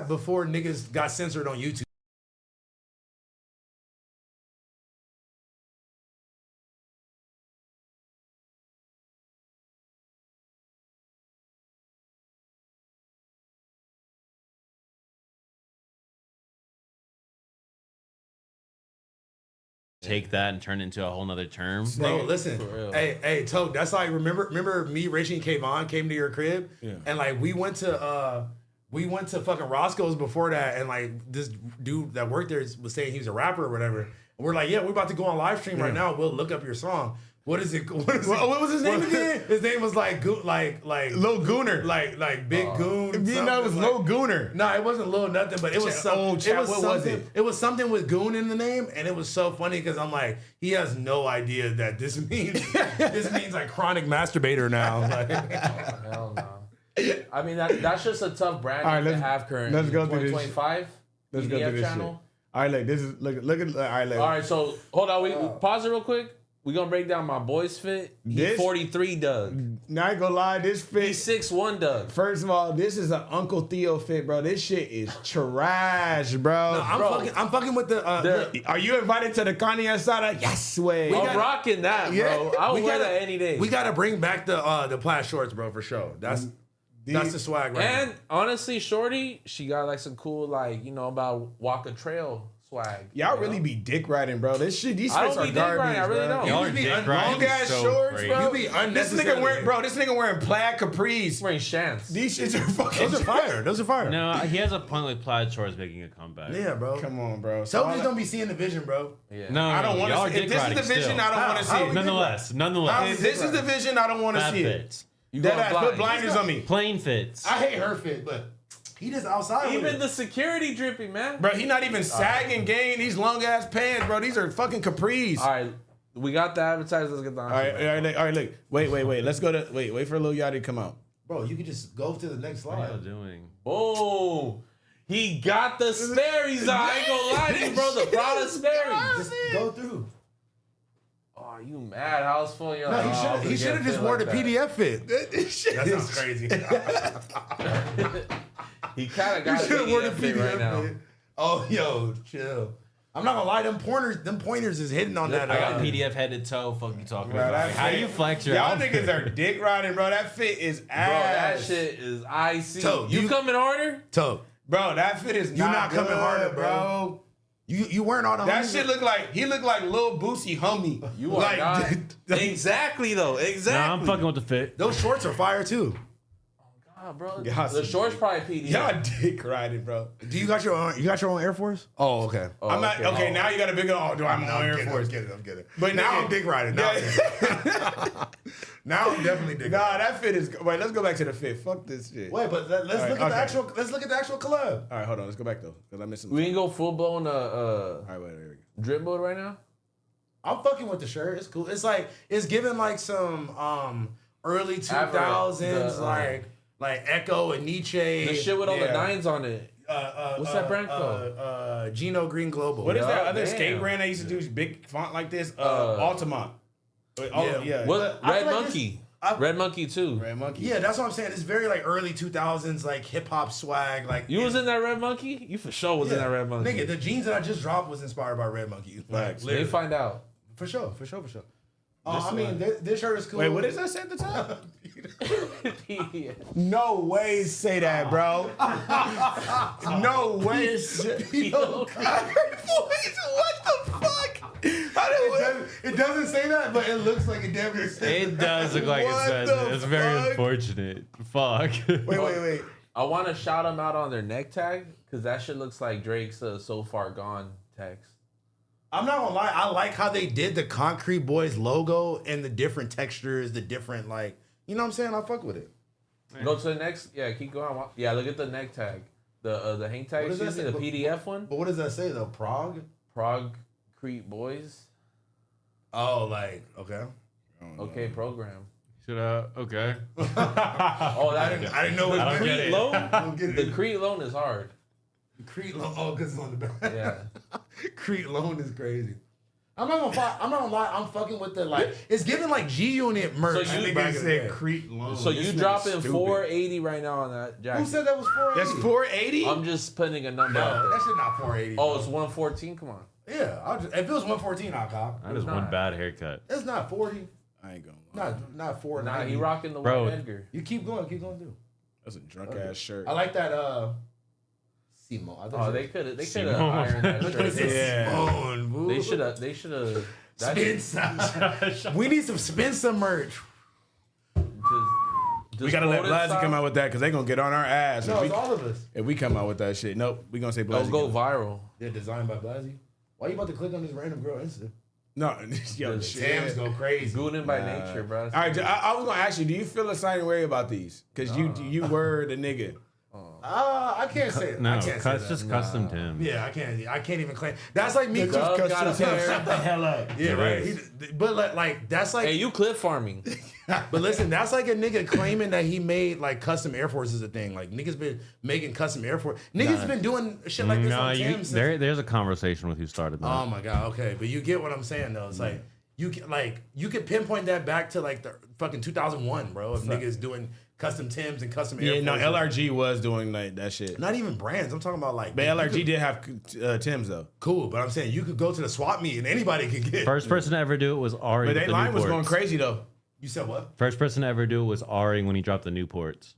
Before niggas got censored on YouTube. Take that and turn it into a whole nother term. Bro, listen. Hey, Toke, that's like remember me, Richie, and Kayvon came to your crib? Yeah. And like we went to fucking Roscoe's before that, and like this dude that worked there was saying he was a rapper or whatever. And we're like, yeah, we're about to go on live stream right now. We'll look up your song. What is it? What was his name again? His name was like Lil Gooner. like Big Goon. You know, it was Lil Gooner. No, it wasn't Lil nothing, but it was something. What was it? It was something with Goon in the name, and it was so funny because I'm like, he has no idea that this means like chronic masturbator now. Like, Hell no. I mean, that's just a tough brand to have currently. Let's go through this. 2025. Let's go through this shit. All right, look, this is look at. All right, look. All right, so hold on. We pause it real quick. We gonna break down my boy's fit. He's 43, Doug. Not gonna lie, this fit. He's 6'1", Doug. First of all, this is an Uncle Theo fit, bro. This shit is trash, bro. No, I'm fucking with the. Are you invited to the Kanye Asada? Yes, way. I'm rocking that, bro. I would wear that any day. We gotta bring back the plaid shorts, bro, for sure. That's the swag, right? And honestly, Shorty, she got like some cool, like, you know, about walk a trail swag. Y'all really be dick riding, bro. These fits are garbage, I really don't. Y'all are dick riding long ass so shorts, great. bro. You be unnecessary. This nigga wearing plaid capris. He's wearing shants. These shits are fucking. Those are fire. Those are fire. No, he has a point with plaid shorts making a comeback. Yeah, bro. Come on, bro. So just don't be seeing the vision, bro. Yeah. No, I don't want to see. If this is the vision, I don't want to see it. Nonetheless. If this is the vision, I don't want to Bad see it. fits. You That going ass, blind. put blinders on me. Plain fits. I hate her fit, but he just outside. Even with the security dripping, man. Bro, he not even sagging, gang. These long ass pants, bro. These are fucking capris. All right, we got the advertisers. Let's get the All right, look. Wait. Let's go to wait for Lil Yachty to come out. Bro, you can just go to the next What are slide. you doing? Boom. He got the Sperry's. I ain't gonna lie to you, bro. The Prada Sperry's. Just go through. Oh, you mad? I was fooling you. No, he should have just wore the PDF fit. That sounds crazy. He kind of got You should have worn the PDF fit PDF right now. fit. Oh, yo, chill. I'm not gonna lie, them pointers is hitting on that. I got PDF head to toe. Fuck you talking Bro, about? that How do fit- you flex your Y'all outfit? niggas are dick riding, bro. That fit is ass. Bro, that shit is icy. So, you coming harder? Toe. Bro, that fit is not coming good, harder, bro. You wearing all the That homies? shit look like he looked like Lil Boosie homie. You are not. Exactly, though. Exactly. Nah, I'm fucking with the fit. Those shorts are fire too. God, bro. Y'all The shorts probably PDF. Y'all dick riding, bro. Do you got your own Air Force? Oh, okay. Oh, I'm not okay. Now you got a big. Oh, do I'm on Air Force? I'm getting it. But Now nigga- I'm dick riding. Now, now I'm definitely dick riding. Nah, that fit is. Wait, let's go back to the fit. Fuck this shit. Wait, but let's right, look at the okay. actual. Let's look at the actual collab. All right, hold on. Let's go back though, because I'm missing. We ain't go full blown All right, wait, here we go. drip mode right now. I'm fucking with the shirt. It's cool. It's like it's giving like some early 2000s like Echo and Nietzsche. The shit with all the Yeah. nines on it. What's that brand called? Gino Green Global. What is that Yeah, other damn. skate brand that used to do big font like this? Altamont. Yeah. What? I Red feel like Monkey. I- Red Monkey too. Red Monkey. Yeah, that's what I'm saying. It's very like early 2000s like hip hop swag. Like You was in that Red Monkey? You for sure was in that Red Monkey. Nigga, the jeans that I just dropped was inspired by Red Monkey. Like, Facts. They literally. find out. For sure. I mean, this shirt is cool. Wait, what is that say at the top? Yeah. No way say that, bro. No way. What the fuck? It doesn't say that, but it looks like it definitely says It does look like it What says the it. It's very fuck? unfortunate. Fuck. Wait. I want to shout them out on their neck tag because that shit looks like Drake's "So Far Gone" text. I'm not gonna lie, I like how they did the Concrete Boys logo and the different textures, the different like, you know what I'm saying? I fuck with it. Go to the next. Yeah, keep going. Yeah, look at the neck tag. The hang tag. What does that Excuse me, say? the PDF one. But what does that say though? Prague? Crete Boys. Oh, like okay. Okay, program. Okay. Oh, I didn't know it was Crete I don't loan. get it. The Crete loan is hard. Crete loan. Oh, because it's on the back. Yeah. Crete loan is crazy. I'm not gonna lie. I'm fucking with the like. It's giving like G Unit merch. So you- I think Back back in the said day. Crete loan. So This you nigga's dropping stupid. 480 right now on that jacket? Who said that was 480? That's 480. I'm just putting a number out No, there. that shit not 480. Oh, bro. it's 114. Come on. Yeah. If it was 114, I'll cop. That is not. one bad haircut. It's not 40. I ain't gonna lie. Not 4. Nah, he rocking the Bro. white Edgar. You keep going through. That's a drunk ass shirt. I like that. Simo. I Oh, they could have Simone. ironed that Look at shirt. this Yeah. Simone, boo. They should have. Spencer. We need some Spencer merch. We gotta let Blazzy come out with that because they gonna get on our ass No, if, it's we, all of us. if we come out with that shit. Nope, we gonna say They'll Blazzy. go viral. They're designed by Blazzy. Why you about to click on this random girl Insta? No, yo, The shit. Tams go crazy. Goonin by nature, bro. All right, I was gonna ask you, do you feel a certain way about these? Because you were the nigga. I can't say it. No, I can't say it's that. just custom Tim. Yeah, I can't even claim. That's like me. Dub got a pair. Shut the hell up. Yeah, It right. is. But like that's like. Hey, you clip farming. But listen, that's like a nigga claiming that he made like custom Air Forces a thing. Like niggas been making custom Air Force. Niggas been doing shit like this on Tim since. there's a conversation with who started that. Oh my god. Okay, but you get what I'm saying though. It's like you could pinpoint that back to like the fucking 2001, bro. Of niggas doing custom Tims and custom Air Yeah, no, Forces. LRG was doing like that shit. Not even brands. I'm talking about like. But you LRG could- did have Tim's though. Cool, but I'm saying you could go to the swap meet and anybody can get. First person to ever do it was Ari. But with they the line was Newports. going crazy though. You said what? First person to ever do it was Ari when he dropped the Newports.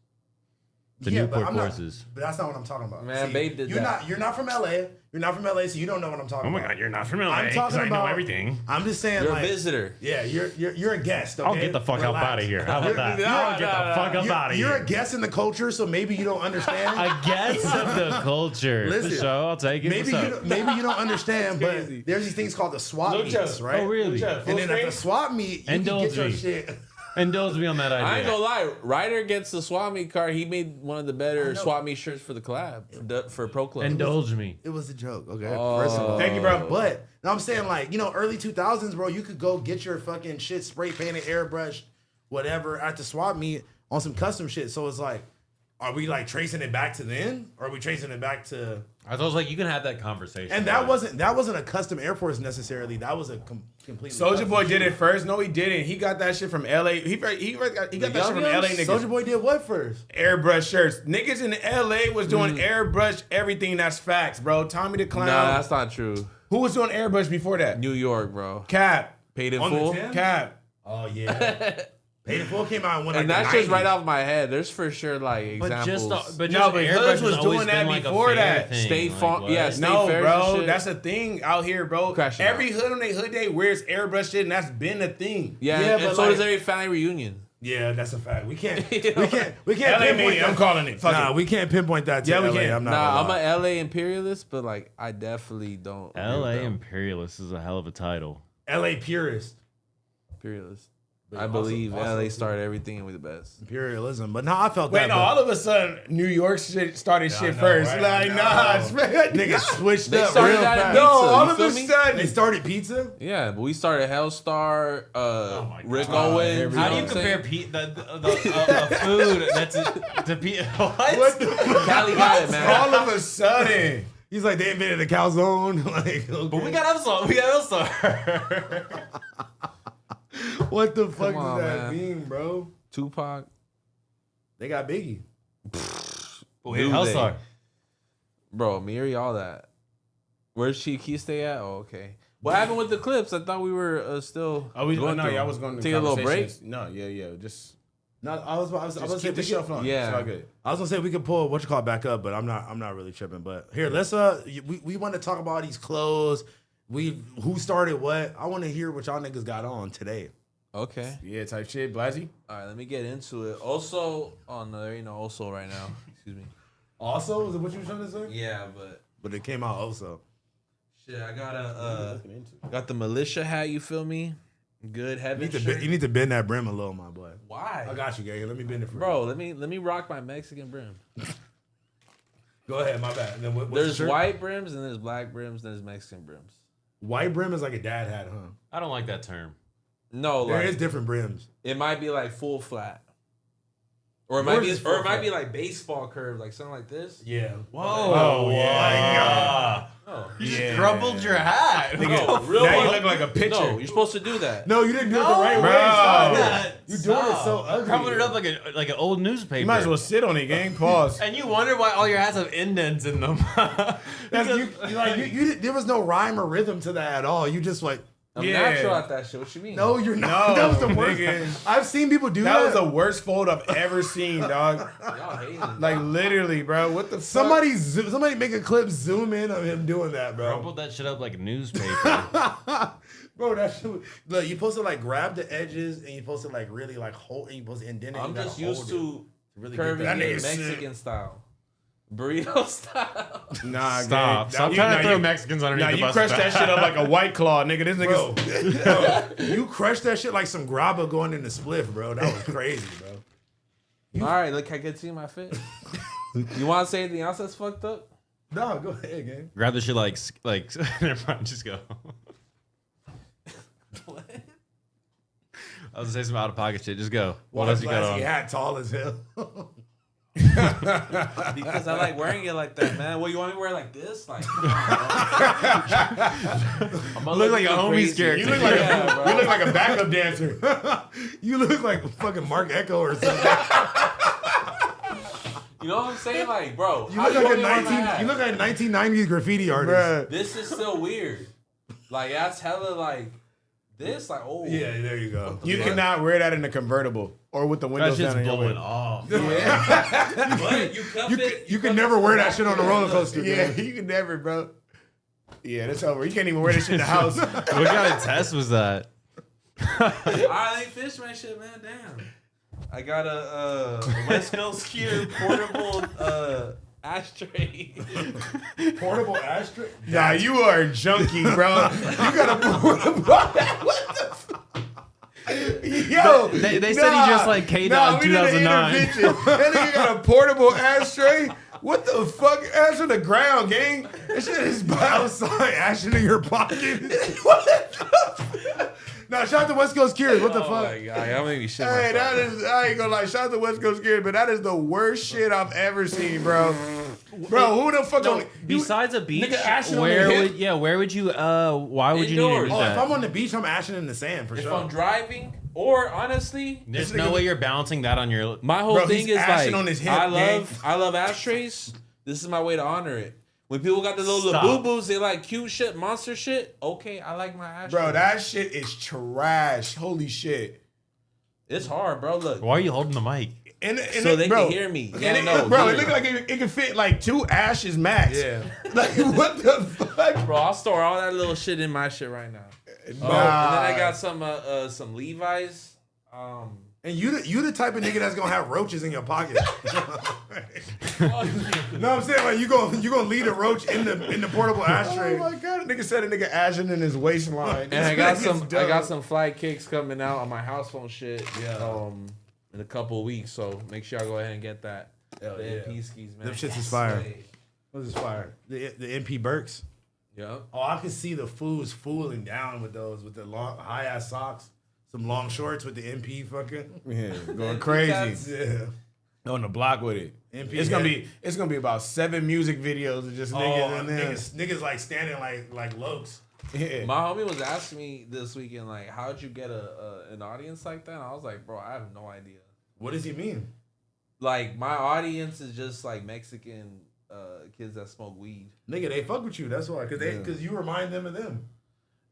The Yeah, but Newport I'm not- forces. But that's not what I'm talking about. Man, Babe did you're that. You're not from LA. You're not from LA, so you don't know what I'm talking Oh my about. god, you're not from LA. I'm 'cause talking I know about everything. I'm just saying, You're a like, visitor. yeah, you're a guest. Okay? I'll get the fuck up Relax. out of here. How about that? No, I'll get the fuck up out of You're here. a guest in the culture, so maybe you don't understand. I guess of the culture. Listen, The show, I'll take it. maybe What's up? maybe you don't understand, but there's these things called the swap Lucha. meets, right? Oh, really? And then at the swap meet, you can Indulge get your me. shit. Indulge me on that idea. I ain't gonna lie. Ryder gets the swap meet card. He made one of the better swap meet shirts for the collab for Pro Club. Indulge me. It was a joke, okay? Oh. First of all. Thank you, bro. But now I'm saying, like, early 2000s, bro, you could go get your fucking shit spray painted, airbrushed, whatever, at the swap meet on some custom shit. So it's like, are we like tracing it back to then? Or are we tracing it back to? I was like, you can have that conversation. And that wasn't a custom Air Force necessarily. That was a completely. Soldier custom Boy shit. did it first. No, he didn't. He got that shit from LA. He got that shit from LA niggas. Soldier Boy did what first? Airbrush shirts. Niggas in LA was doing airbrush everything. That's facts, bro. Tommy the Clown. Nah, that's not true. Who was doing airbrush before that? New York, bro. Cap. Paid in On the full. 10? Cap. Oh yeah. Paid in Full came out when And like that's the just right 90s. off my head. There's for sure like But examples. just, but No, just but airbrush Hoods has was always doing been that like a before fair that. thing. State Like, Farm- what? yeah, State No, fairs and bro. shit. That's a thing out here, bro. Crashing Every hood on their hood day wears airbrush shit, and that's been a thing. yeah, Yeah, and but so like- does every family reunion. Yeah, that's a fact. We can't. You know? We can't LA pinpoint Mania, that. I'm calling it. Fuck Nah, it. we can't pinpoint that. To Yeah, we LA. can. I'm not. Nah, gonna I'm lie. a LA imperialist, but like I definitely don't. agree with LA them. Imperialist is a hell of a title. LA purist. imperialist. But I also- believe also LA too. started everything and we the best. Imperialism, but no, I felt Wait, that. no, but- all of a sudden, New York shit started shit know, first. right? Like, I nah, know. Niggas switched They up started real that in fast. no, pizza, all you of feel a me? sudden. They started pizza. Yeah, but we started Hellstar, my Rick God. Owens. Here we How go. do you compare the food that's to what? What the? Cali got it, man. All of a sudden. He's like they invented a calzone. Like, okay. But we got Elstar. We got Elstar. what the fuck on, does that man. mean, bro? Tupac. They got Biggie. New Elstar. Day. Bro, Miri, all that. Where's Chief Key stay at? Oh, okay. What happened with the clips? I thought we were still. Oh, we going no, through yeah, I them. was going to take a little break. No, yeah, just No, I was gonna say keep the we shit could, flowing. Yeah. It's all good. I was gonna say we could pull what you call it back up, but I'm not really tripping. But here, let's we want to talk about all these clothes. Who started what? I want to hear what y'all niggas got on today. Okay. Yeah, type shit. Blazzy. All right, let me get into it. Also, oh no, there ain't no also right now. Excuse me. Also, is it what you were trying to say? Yeah, But it came out also. shit, I got the militia hat. You feel me? Good heaven. You need to bend that brim a little, my boy. Why? I got you, Gary. Let me bend it for Bro, you. let me rock my Mexican brim. Go ahead, my bad. Then what's There's the shirt? white brims and there's black brims and there's Mexican brims. White brim is like a dad hat, huh? I don't like that term. No, There like is different brims. it might be like full flat. Or it Yours might be is full flat. like baseball curve, like something like this. Yeah. Whoa. Oh, yeah. Oh. You just crumbled your hat. No, real Now you one. look like a pitcher. No, you're supposed to do that. No, you didn't do it the right bro. way. Stop That. it. You're doing it so ugly. Crumbling it up like an old newspaper. You might as well sit on it, gang. Pause. And you wonder why all your hats have indents in them. There was no rhyme or rhythm to that at all. You just like, I'm Yeah. natural at that shit. What you mean? no, you're not. No, That was the worst. nigga. I've seen people do That that. was the worst fold I've ever seen, dog. Y'all hating. Like literally, bro. What the fuck? Somebody make a clip, zoom in on him doing that, bro. Crumpled that shit up like a newspaper. Bro, that shit. Look, you supposed to like grab the edges and you supposed to like really like hold. And you supposed to indent it. I'm You gotta just used hold to really curving get it that. Mexican style. Burrito style. Nah, Stop. gang. Stop You- trying nah, to throw you- Mexicans underneath Nah, the you bus. crushed that shit up like a White Claw, nigga. This Bro, nigga's... you crushed that shit like some grabba going in the spliff, bro. That was crazy, bro. All right, look, I can see my fit. You want to say anything else that's fucked up? No, go ahead, gang. Grab the shit like never mind, just go. What? I was gonna say some out of pocket shit. Just go. What Why else you got Blazzy on? hat tall as hell. Because I like wearing it like that, man. What, you want me to wear like this? Like, come on, bro. Look like a homie's crazy. character. You look like Yeah, bro. you look like a backup dancer. You look like fucking Mark Echo or something. You know what I'm saying? Like, bro, You how look like want a me to wear my hat? 1990s graffiti artist. Bruh. This is still weird. Like, that's hella like this. Like, oh, Yeah, there you go. You cannot wear that in a convertible or with the That windows shit's down. in your blowing window. off. But you cuff it. You can never wear that shit on a roller coaster. Yeah, man. you can never, bro. Yeah, that's over. You can't even wear this shit in the house. What kind of test was that? I ain't fish my shit, man. Damn. I got a West Coast Gear portable ashtray. Portable ashtray. Nah, you are a junkie, bro. You gotta what the fuck? Yo, They said he just like K'd out in we need an 2009. intervention. That nigga got a portable ashtray. What the fuck? Ash on the ground, gang. That shit is Outside, ashing in your pocket. What the fuck? Now, shout out to West Coast Curious. What the Oh fuck? my god, y'all make me shit Hey, myself. that is, I ain't gonna lie, shout out to West Coast Gear, but that is the worst shit I've ever seen, bro. Bro, who the fuck on Besides a beach, nigga ashing on where the would hip? where would you why would you need to Indoors. do Oh, that? if I'm on the beach, I'm ashing in the sand for If sure. I'm driving, or honestly, There's no way you're balancing that on your. my whole Bro, thing he's is ashing like on his hip, I gang. love ashtrays. This is my way to honor it. When people got the little Stop. boo-boos, they like cute shit, monster shit. Okay, I like my ashtray. Bro, that shit is trash. Holy shit. It's hard, bro. Look, Why are you holding the mic? And so they bro, can hear me. and Yeah, it, no, bro, here. it look like it can fit like 2 ashes max. Yeah. Like, what the fuck? Bro, I'll store all that little shit in my shit right now. Oh, and then I got some Levi's. And you the type of nigga that's gonna have roaches in your pocket. No, I'm saying like you gonna leave a roach in the portable ashtray. Oh my god, nigga said a nigga ashing in his waistline. And I got This some nigga's I got dumb. some flight kicks coming out on my house phone shit. Yeah. In a couple of weeks, so make sure y'all go ahead and get that. Hell The yeah. MP skis, man. Them shits is fire. What's this fire? The MP Burks. Yep. Oh, I can see the fools fooling down with those with the long high ass socks, some long shorts with the MP fucking. Yeah, going MP crazy. tats. Yeah. On the block with it. MP, It's gonna be about 7 music videos of just niggas in there. niggas like standing like lokes. Yeah. My homie was asking me this weekend, like, how'd you get an audience like that? And I was like, bro, I have no idea. What does he mean? Like, my audience is just like Mexican kids that smoke weed. Nigga, they fuck with you. That's why, cause you remind them of them.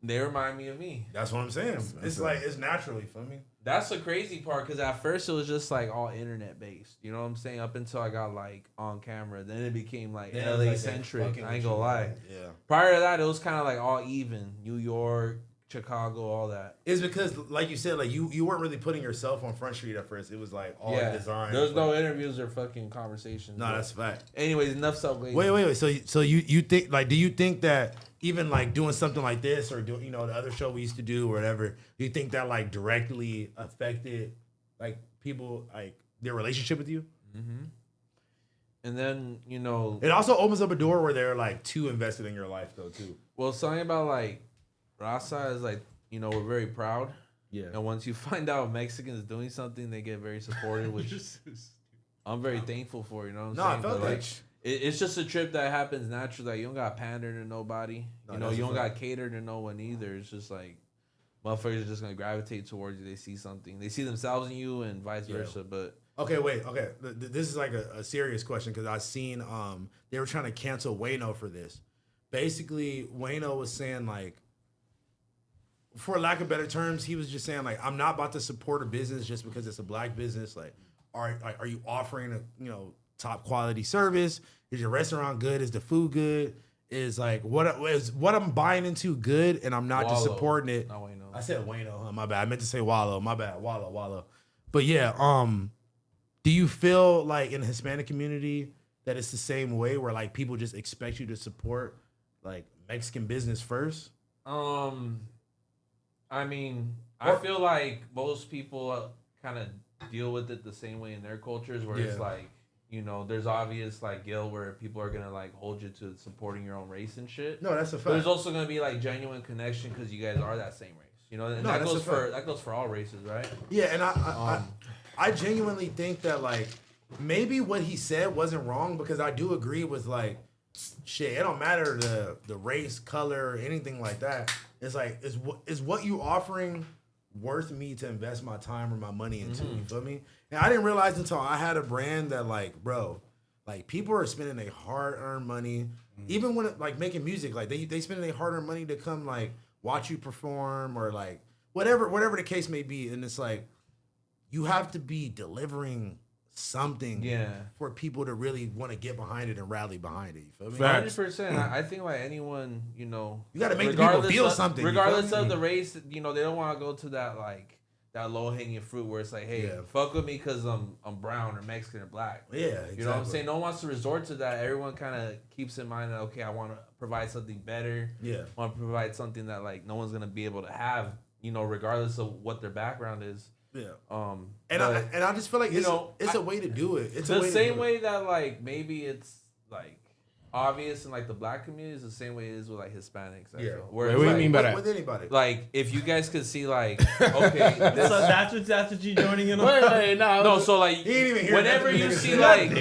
They remind me of me. That's what I'm saying. It's like it's natural. You feel me? That's the crazy part, because at first it was just like all internet based. You know what I'm saying? Up until I got like on camera, then it became like LA centric. I ain't gonna lie. Yeah. Prior to that, it was kind of like all even. New York, Chicago, all that. It's because, like you said, like you weren't really putting yourself on Front Street at first. It was like all design. There's no interviews or fucking conversations. No, that's a fact. Anyways, enough self-glazing. Wait. So you think, like, do you think that even like doing something like this or doing, the other show we used to do or whatever, do you think that like directly affected like people, like their relationship with you? Mm-hmm. And then, it also opens up a door where they're like too invested in your life though too. Well, something about like Raza is like, we're very proud. Yeah. And once you find out Mexicans doing something, they get very supportive, which I'm very thankful for, you know what I'm saying? I felt but, that. like, it's just a trip that happens naturally. Like, you don't got pander to nobody. You don't got cater to no one either. It's just like motherfuckers are just gonna gravitate towards you. They see something. They see themselves in you and vice versa. But okay, wait. Okay, this is like a serious question because I seen they were trying to cancel Wayno for this. Basically, Wayno was saying like, for lack of better terms, he was just saying like, I'm not about to support a business just because it's a black business. Like, are you offering a top quality service? Is your restaurant good? Is the food good? Is like what I'm buying into good, and I'm not just supporting it. Not Wayno. I said Wayno, huh? My bad. I meant to say Wallow. My bad. Wallow. But yeah, do you feel like in the Hispanic community that it's the same way where like people just expect you to support like Mexican business first? I mean, I feel like most people kind of deal with it the same way in their cultures, where it's like, there's obvious like guilt where people are gonna like hold you to supporting your own race and shit. No, that's a fact. But there's also gonna be like genuine connection because you guys are that same race, and that goes for all races, right? Yeah, and I genuinely think that like maybe what he said wasn't wrong because I do agree with like, shit, it don't matter the race, color, or anything like that. It's like, is what you offering worth me to invest my time or my money into? You feel me? And I didn't realize until I had a brand that like, bro, like people are spending their hard-earned money, even when like making music, like they spending their hard-earned money to come like watch you perform or like whatever the case may be. And it's like, you have to be delivering something for people to really want to get behind it and rally behind it. You feel me? 100%. I think like anyone, you got to make the people feel something. Regardless of the race, they don't want to go to that like that low hanging fruit where it's like, hey, fuck with me because I'm brown or Mexican or black. Yeah, exactly. You know what I'm saying? No one wants to resort to that. Everyone kind of keeps in mind that, okay, I want to provide something better. Yeah, I want to provide something that like no one's gonna be able to have. Regardless of what their background is. Yeah. I just feel like it's a way to do it. It's the same way that like maybe it's like obvious in like the black community is the same way it is with like Hispanics. I feel. What do you mean by that? With anybody. Like if you guys could see like okay, so that's what you joining in on. No, so like he ain't even hear whenever nothing. You see like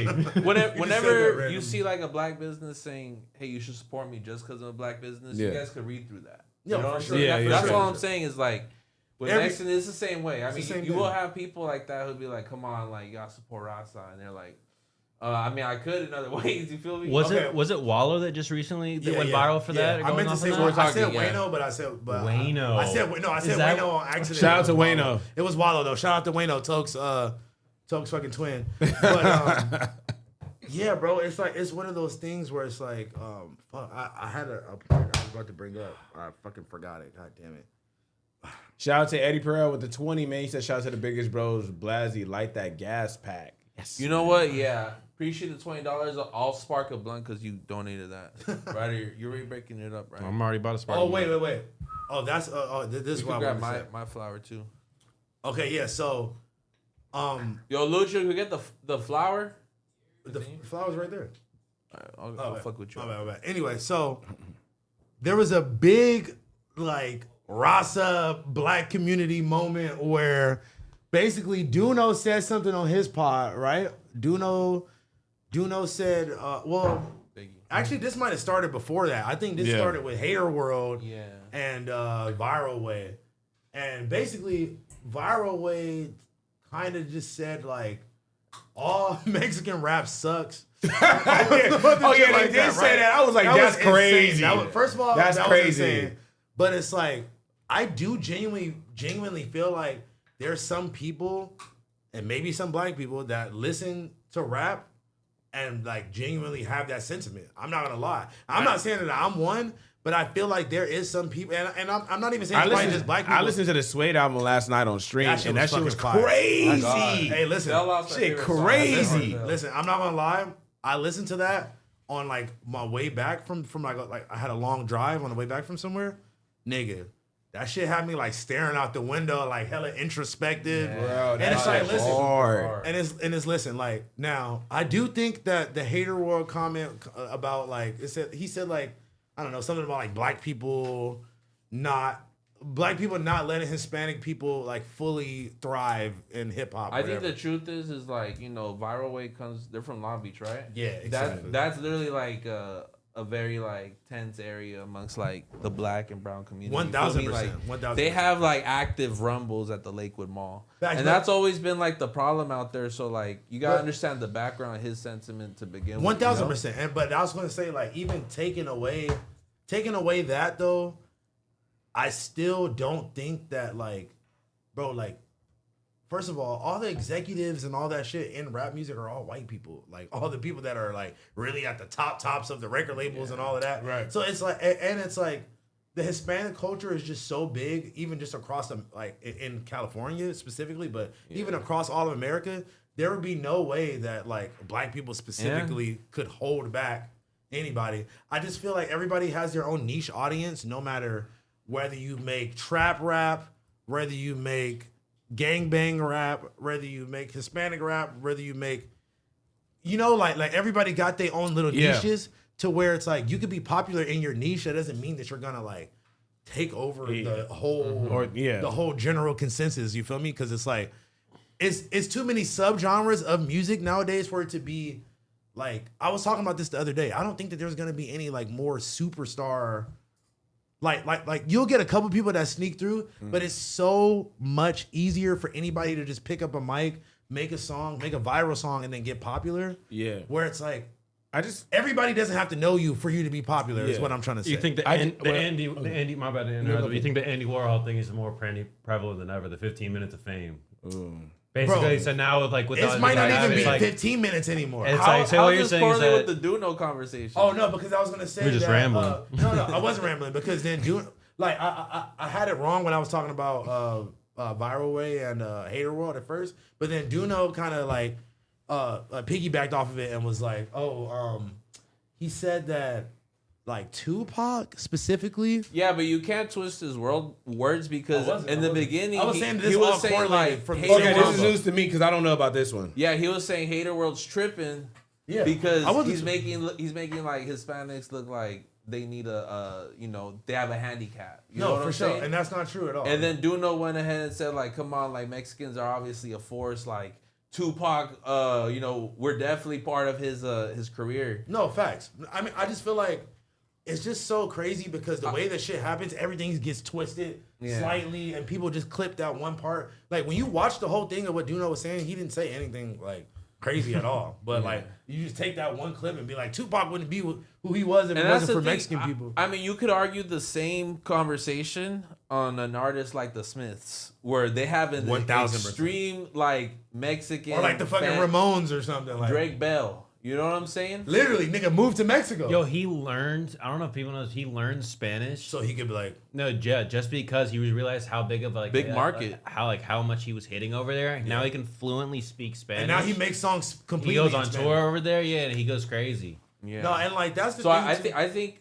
whenever you see like a black business saying, hey, you should support me just because I'm a black business, you guys could read through that. You know what I'm saying? That's all I'm saying is like. With Mexican, it's the same way. I mean, you will have people like that who'll be like, come on, like, you gotta support Raza. And they're like, I mean, I could in other ways. You feel me? Was it Wallow that just recently went viral for that? I meant to say I said Wayno, but I said Wayno. I said Wayno on accident. Shout out to Wayno. It was Wallow though. Shout out to Wayno, Toke's fucking twin. But yeah, bro, it's like it's one of those things where it's like, fuck, I had a point I was about to bring up. I fucking forgot it. God damn it. Shout out to Eddie Perel with the 20, man. He said, shout out to the biggest bros, Blazzy, light that gas pack. Yes. You know what? Yeah. Appreciate the $20. I'll spark a blunt because you donated that. Right? You're already breaking it up, right? I'm already about to spark. Oh, wait. Oh, that's, this is why I grab want to my flower too. Okay, yeah, so, yo, Lucha, we get the flower? The flower's right there. All right, I'll fuck with you. My bad. Anyway, so, there was a big, like, Raza black community moment where basically Duno said something on his pod, right? Duno said, actually this might have started before that. I think this started with Hater World and Viral Way. And basically Viral Way kind of just said like, all Mexican rap sucks. They did say that. I was like, that's crazy. First of all, that's crazy. Insane. But it's like, I do genuinely feel like there's some people, and maybe some black people, that listen to rap and like genuinely have that sentiment. I'm not gonna lie. I'm not saying that I'm one, But I feel like there is some people, and I'm not even saying it's probably just black people. I listened to the Suede album last night on stream, and that shit was fucking fire. crazy. Hey, listen, shit crazy. Listen, I'm not gonna lie. I listened to that on like my way back from like I had a long drive on the way back from somewhere. Nigga, that shit had me like staring out the window, like hella introspective. Bro, and it's like, listen, hard. and it's listen, like now I do think that the hater world comment about like he said like, I don't know, something about like black people not letting Hispanic people like fully thrive in hip hop. I think the truth is like, you know, Viral Way they're from Long Beach, right? Yeah, exactly. That's literally like a very like tense area amongst like the black and brown community. 1,000%. Like 1,000%. they have like active rumbles at the Lakewood Mall, and that's always been like the problem out there. So like you gotta understand the background of his sentiment to begin with. 1,000%. And but I was gonna say like even taking away that though, I still don't think that like, bro, like. First of all the executives and all that shit in rap music are all white people. Like all the people that are like really at the tops of the record labels and all of that. Right. So it's like, and it's like the Hispanic culture is just so big, even just across the, like in California specifically, but even across all of America, there would be no way that like black people specifically could hold back anybody. I just feel like everybody has their own niche audience, no matter whether you make trap rap, whether you make gangbang rap, whether you make Hispanic rap, whether you make, you know, like everybody got their own little niches to where it's like you could be popular in your niche. That doesn't mean that you're gonna like take over the whole general consensus. You feel me? Because it's like it's too many subgenres of music nowadays for it to be like. I was talking about this the other day. I don't think that there's gonna be any like more superstar. Like you'll get a couple people that sneak through, but it's so much easier for anybody to just pick up a mic, make a song, make a viral song, and then get popular. Yeah. Where it's like, everybody doesn't have to know you for you to be popular. Is what I'm trying to say. You think the Andy? My bad. You think the Andy Warhol thing is more prevalent than ever? The 15 minutes of fame. Basically, bro, so now with it might not even be 15 minutes anymore. It's like, so what you're saying is that with the Duno conversation. Oh no, because I was gonna say we're just rambling. No, I wasn't rambling because then like I had it wrong when I was talking about Viral Way and Hater World at first, but then Duno kind of like piggybacked off of it and was like, he said that. Like Tupac specifically? Yeah, but you can't twist his words because in the beginning, I was saying this he was saying like, this is news to me because I don't know about this one. Yeah, he was saying Hater World's tripping because he's making like Hispanics look like they need they have a handicap. You know what I'm saying? And that's not true at all. And then Duno went ahead and said like, come on, like Mexicans are obviously a force, like Tupac, we're definitely part of his career. No, facts. I mean, I just feel like it's just so crazy because the way that shit happens, everything gets twisted slightly, and people just clip that one part. Like when you watch the whole thing of what Duno was saying, he didn't say anything like crazy at all. But like you just take that one clip and be like, Tupac wouldn't be who he was if it wasn't for Mexican people. I mean, you could argue the same conversation on an artist like the Smiths, where they have an 1,000% extreme like Mexican or like the fucking Ramones or something like Drake Bell. You know what I'm saying? Literally, nigga moved to Mexico. Yo, he learned. I don't know if people know this. He learned Spanish so he could be like, no, just because he realized how big of big market, how much he was hitting over there. Now he can fluently speak Spanish. And now he makes songs completely. He goes on tour over there, and he goes crazy. Yeah. No, and like that's the so thing. I think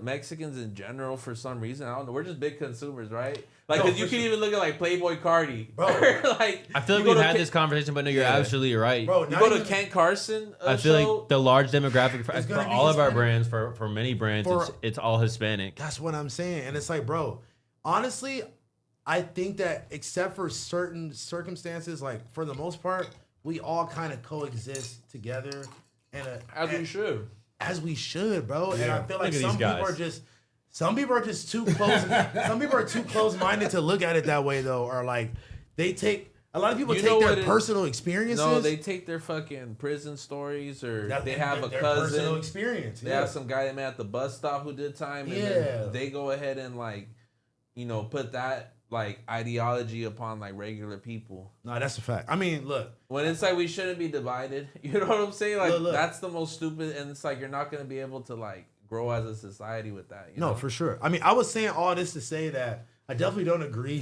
Mexicans in general, for some reason, I don't know, we're just big consumers, right? Like, because you can even look at like Playboy Cardi, bro. Like, I feel like we've had this conversation, but no, you're absolutely right, bro. You go to Kent Carson. I feel like the large demographic for all of our brands, for many brands, it's all Hispanic. That's what I'm saying, and it's like, bro, honestly, I think that except for certain circumstances, like for the most part, we all kind of coexist together. As we should, bro. Yeah. And I feel like some people are just too close. Some people are too close-minded to look at it that way, though. Or like they take a lot of people take their personal experiences. No, they take their fucking prison stories, or they have a cousin. Personal experience. They have some guy they met at the bus stop who did time, and then they go ahead and like, put that like ideology upon like regular people. No, that's a fact. I mean, look. When it's like we shouldn't be divided. You know what I'm saying? Like look. That's the most stupid, and it's like you're not gonna be able to like grow as a society with that. You No, know? for sure. I mean, I was saying all this to say that I definitely don't agree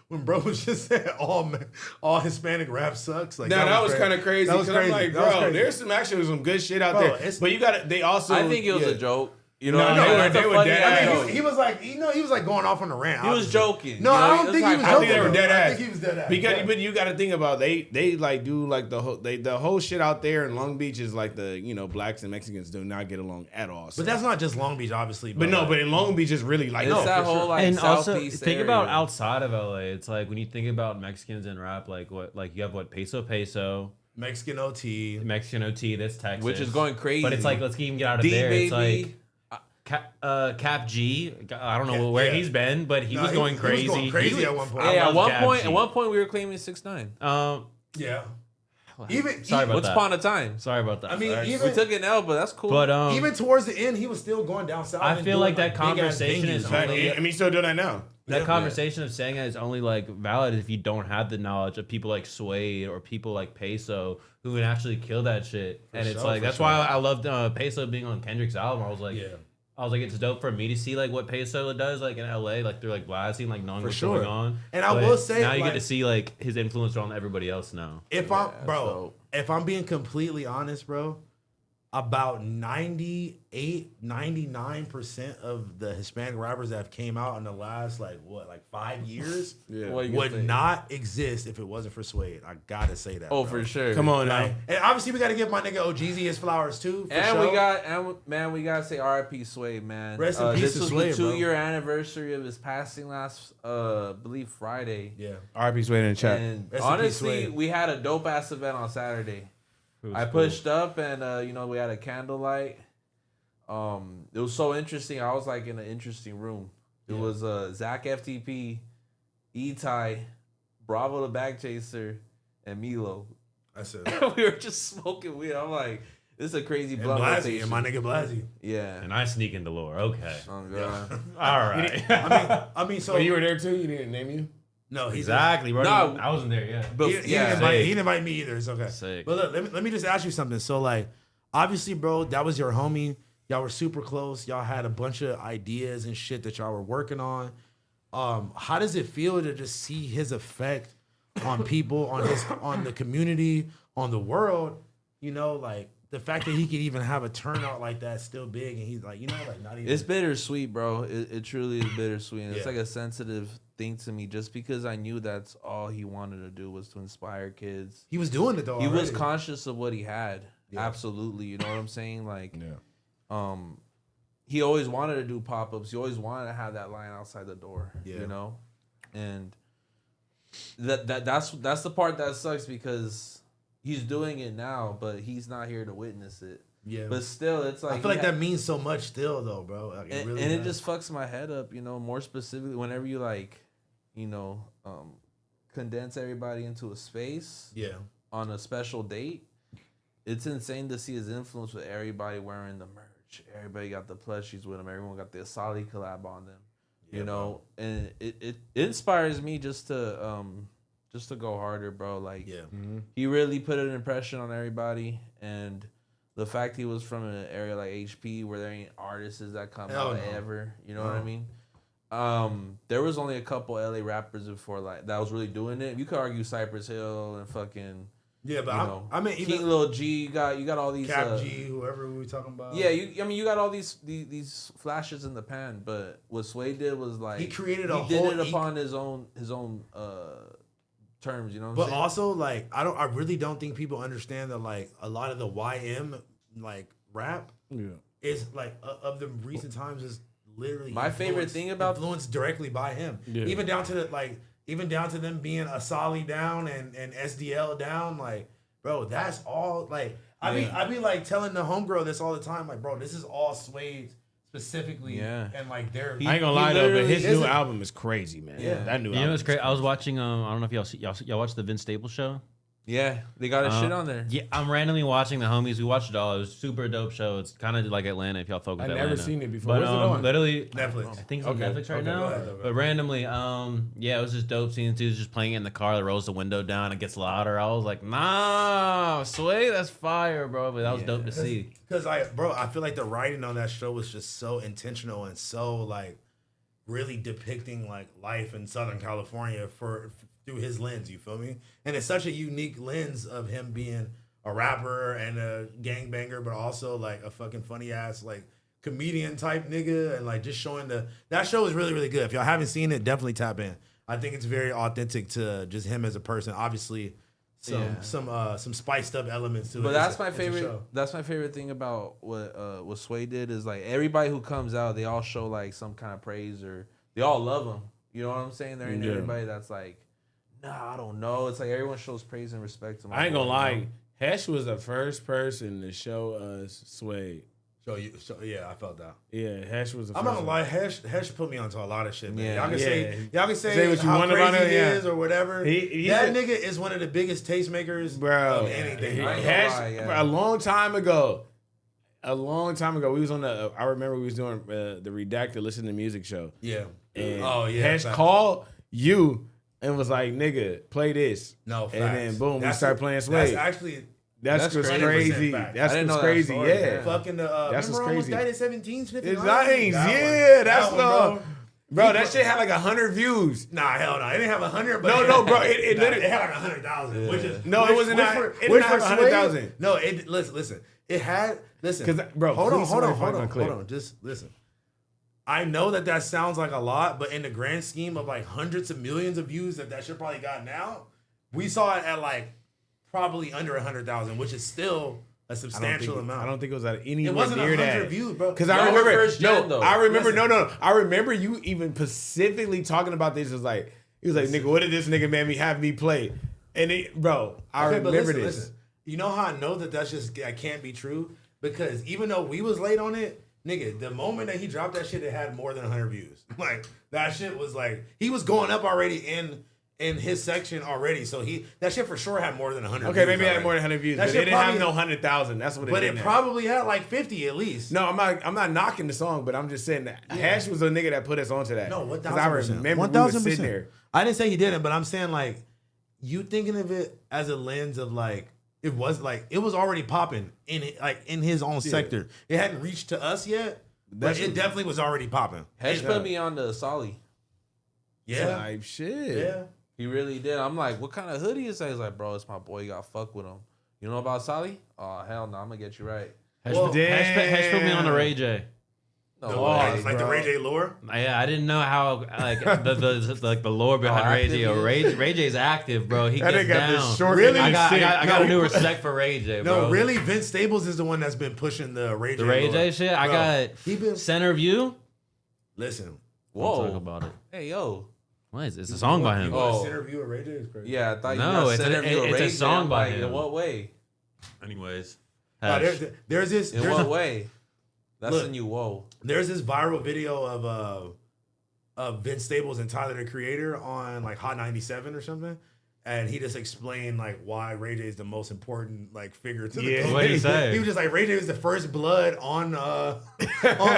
when bro was just saying all Hispanic rap sucks. Like that was kind of crazy. That was crazy. I'm like, bro, there's some good shit out there. But you got to, they also. I think it was a joke. You know, they were dead ass. He was like, he was like going off on a rant. He was joking. No, you know, I don't think he was joking. I think they were dead ass. I think he was dead ass. Because but you got to think about they like do like the whole shit out there in Long Beach is like blacks and Mexicans do not get along at all. So. But that's not just Long Beach, obviously. But in Long Beach is really like it's that whole like and also Southeast think area. about outside of LA. It's like when you think about Mexicans in rap, like you have Peso, Mexican OT, that's Texas, which is going crazy. But it's like let's even get out of D there. baby. It's like. Cap G, I don't know where he's been, but he was going crazy. He was going crazy at one point. Hey, at one point we were claiming 6ix9ine. Yeah. Sorry about Once that. upon a time. Sorry about that. I mean, we took an L, but that's cool. But even towards the end, he was still going down south. I feel like that conversation is only. I mean, still doing that now. That conversation of saying that is only like valid if you don't have the knowledge of people like Suede or people like Peso who can actually kill that shit. And it's like that's why I loved Peso being on Kendrick's album. I was like, it's dope for me to see like what Peso does like in LA, like through like Blazzy and like knowing what's going on. And I will say now you get to see like his influence on everybody else now. If I'm being completely honest, bro, about 99% of the Hispanic rappers that have came out in the last 5 years would not exist if it wasn't for Suede. I gotta say that. Oh, bro. For sure. Come on now. And obviously we gotta give my nigga OGZ his flowers too. And we gotta say R.I.P. Suede, man. Rest in peace to Suede, This was the 2-year anniversary of his passing last, believe Friday. Yeah. R.I.P. Suede in the chat. And honestly, we had a dope ass event on Saturday. I pushed up and we had a candlelight. It was so interesting. I was like in an interesting room. It was Zach FTP, E-Ty, Bravo the Bag Chaser, and Milo. That's it. We were just smoking weed. I'm like, this is a crazy blunt Blazzy, rotation. and my nigga Blazzy. Yeah. And I sneak into lore. Okay. Oh, God. All right. I mean, so you were there too. You didn't name you. No, exactly. Bro. No, I wasn't there yet. But he didn't invite me either. It's okay. Sick. But look, let me just ask you something. So obviously, bro, that was your homie. Y'all were super close. Y'all had a bunch of ideas and shit that y'all were working on. How does it feel to just see his effect on people, on the community, on the world? The fact that he could even have a turnout like that still big, and he's not even. It's bittersweet, bro. It truly is bittersweet. And it's like a sensitive thing to me, just because I knew that's all he wanted to do was to inspire kids. He was doing it though. He was conscious of what he had. Yeah. Absolutely, you know what I'm saying? He always wanted to do pop-ups. He always wanted to have that line outside the door. Yeah. You know, and that's the part that sucks, because he's doing it now, but he's not here to witness it. Yeah. But still, it's like, I feel like that means so much still, though, bro. It just fucks my head up, more specifically whenever you condense everybody into a space. Yeah. On a special date. It's insane to see his influence with everybody wearing the merch. Everybody got the plushies with him. Everyone got the Asali collab on them. Yeah, bro. And it inspires me just to go harder, bro. He really put an impression on everybody, and the fact he was from an area like HP where there ain't artists that come out ever, you know what I mean? There was only a couple LA rappers before that was really doing it. You could argue Cypress Hill and fucking I mean even King Lil G. You got all these Cap G, whoever we talking about. Yeah, you got all these flashes in the pan, but what Suede did was he did it upon his own terms, you know what I'm saying? Also, I really don't think people understand that a lot of the YM rap is of the recent times is literally my favorite thing about influenced directly by him. Yeah. Even down to them being Asali down and SDL down, bro, that's all I be telling the homegirl this all the time, bro, this is all Suede specifically, and they're. I ain't gonna lie though, but his new album is crazy, man. Yeah, that new album. You know what's great? I was watching. I don't know if y'all watched the Vince Staples show. Yeah, they got his shit on there. Yeah, I'm randomly watching the homies. We watched it all. It was a super dope show. It's kind of like Atlanta if y'all fuck with I've Atlanta. never seen it before. But Where's it on? literally, Netflix. I think it's on Netflix right now. Go ahead. But randomly, yeah, it was just dope seeing dudes just playing it in the car that rolls the window down. It gets louder. I was like, nah, Suede, that's fire, bro. But that was dope to see. Because I feel like the writing on that show was just so intentional and so like really depicting like life in Southern California through his lens. You feel me? And it's such a unique lens of him being a rapper and a gangbanger, but also like a fucking funny ass like comedian type nigga, and like just showing that show is really really good. If y'all haven't seen it, definitely tap in. I think it's very authentic to just him as a person. Obviously, some spiced up elements to it. But that's my favorite. That's my favorite thing about what Suede did is like everybody who comes out, they all show like some kind of praise or they all love him. You know what I'm saying? There ain't everybody that's like, nah, I don't know. It's like everyone shows praise and respect to him. I ain't gonna lie. Hesh was the first person to show us Suede. So yeah, I felt that. Yeah, Hesh was the I'm first not gonna lie, Hesh put me onto a lot of shit, man. Yeah. Y'all can say what you how want crazy about it, he is or whatever. That nigga is one of the biggest tastemakers of anything. Hesh, a long time ago, we was on I remember we was doing the Redacted Listen to Music show. Yeah. And Hesh called you and was like, nigga, play this. No, facts. And then boom, we started playing Suede. That's crazy. That's what's crazy. Yeah. Fucking that's what's crazy. Died at 17, It's lines. Yeah, that's the bro. That shit had like 100 views. Nah, hell no. It didn't have 100. But no, bro. It literally had like 100,000. Which is it wasn't. It didn't have 100,000. No, listen. It had because bro. Hold on. Just listen. I know that sounds like a lot, but in the grand scheme of like hundreds of millions of views that shit probably got now, we saw it at like probably under 100,000, which is still a substantial amount. I don't think it was at anywhere It wasn't near 100 that. views, bro. Because I remember you even specifically talking about this. He was like, nigga, what did this nigga man have me play? And I remember this. Listen. You know how I know that can't be true? Because even though we was late on it, nigga, the moment that he dropped that shit, it had more than 100 views. Like that shit was like he was going up already in his section already. So that shit for sure had more than 100 views. Okay, maybe it had more than 100 views. But it didn't have no 100,000. That's what it did. But it probably had like 50 at least. No, I'm not knocking the song, but I'm just saying that Hash was a nigga that put us onto that. No, 1,000%. I remember we was sitting there. I didn't say he didn't, but I'm saying like you thinking of it as a lens of like it was already popping in his own sector. It hadn't reached to us yet, but it definitely was already popping. Hesh put me on the Solly. Yeah. Type shit. Yeah. He really did. I'm like, what kind of hoodie is that? He's like, bro, it's my boy. You gotta fuck with him. You know about Solly? Oh, hell no. I'm gonna get you right. Hesh put me on the Ray J. Like the Ray J lore? Yeah, I didn't know how like the lore behind Ray J. Ray J's active, bro. He gets down. Really? I got a new respect for Ray J, bro. No, really, Vince Staples is the one that's been pushing the Ray J. The Ray J shit. I got Center View. Listen. Whoa. Talk about it. Hey, yo. What is it? It's a song by him. Center View of Ray J is crazy. Yeah, I thought it's a song by him. In what way? Anyways. There's this. In what way? That's a new whoa. There's this viral video of Vince Staples and Tyler the Creator on like Hot 97 or something, and he just explained like why Ray J is the most important like figure to the what did he say? He was just like Ray J was the first blood on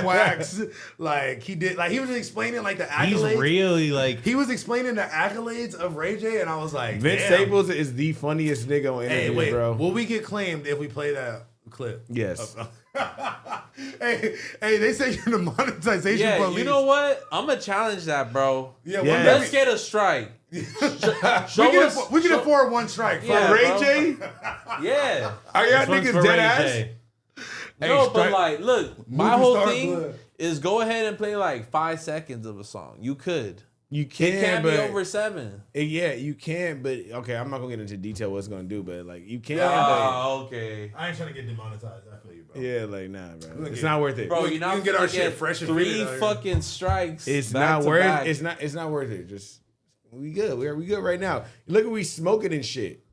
wax. Like he was just explaining like the accolades. He's really like he was explaining the accolades of Ray J, and I was like, Vince Staples is the funniest nigga on internet, bro. Will we get claimed if we play that clip? Yes. hey, they say you're the monetization police. You know what? I'm gonna challenge that, bro. Yeah, let's get a strike. We can afford one strike for Ray J. Yeah, are y'all niggas dead ass? No, but like, look, my whole thing is go ahead and play like 5 seconds of a song. You could. You can, it can't be over 7. Yeah, you can, but okay, I'm not gonna get into detail what it's gonna do, but like you can. Okay. I ain't trying to get demonetized. I feel you, bro. Yeah, like nah, bro. It's not worth it, bro. You're not gonna get our shit fresh and 3 fucking strikes. It's not worth. It's not worth it. Just we good. We good right now. Look at we smoking and shit.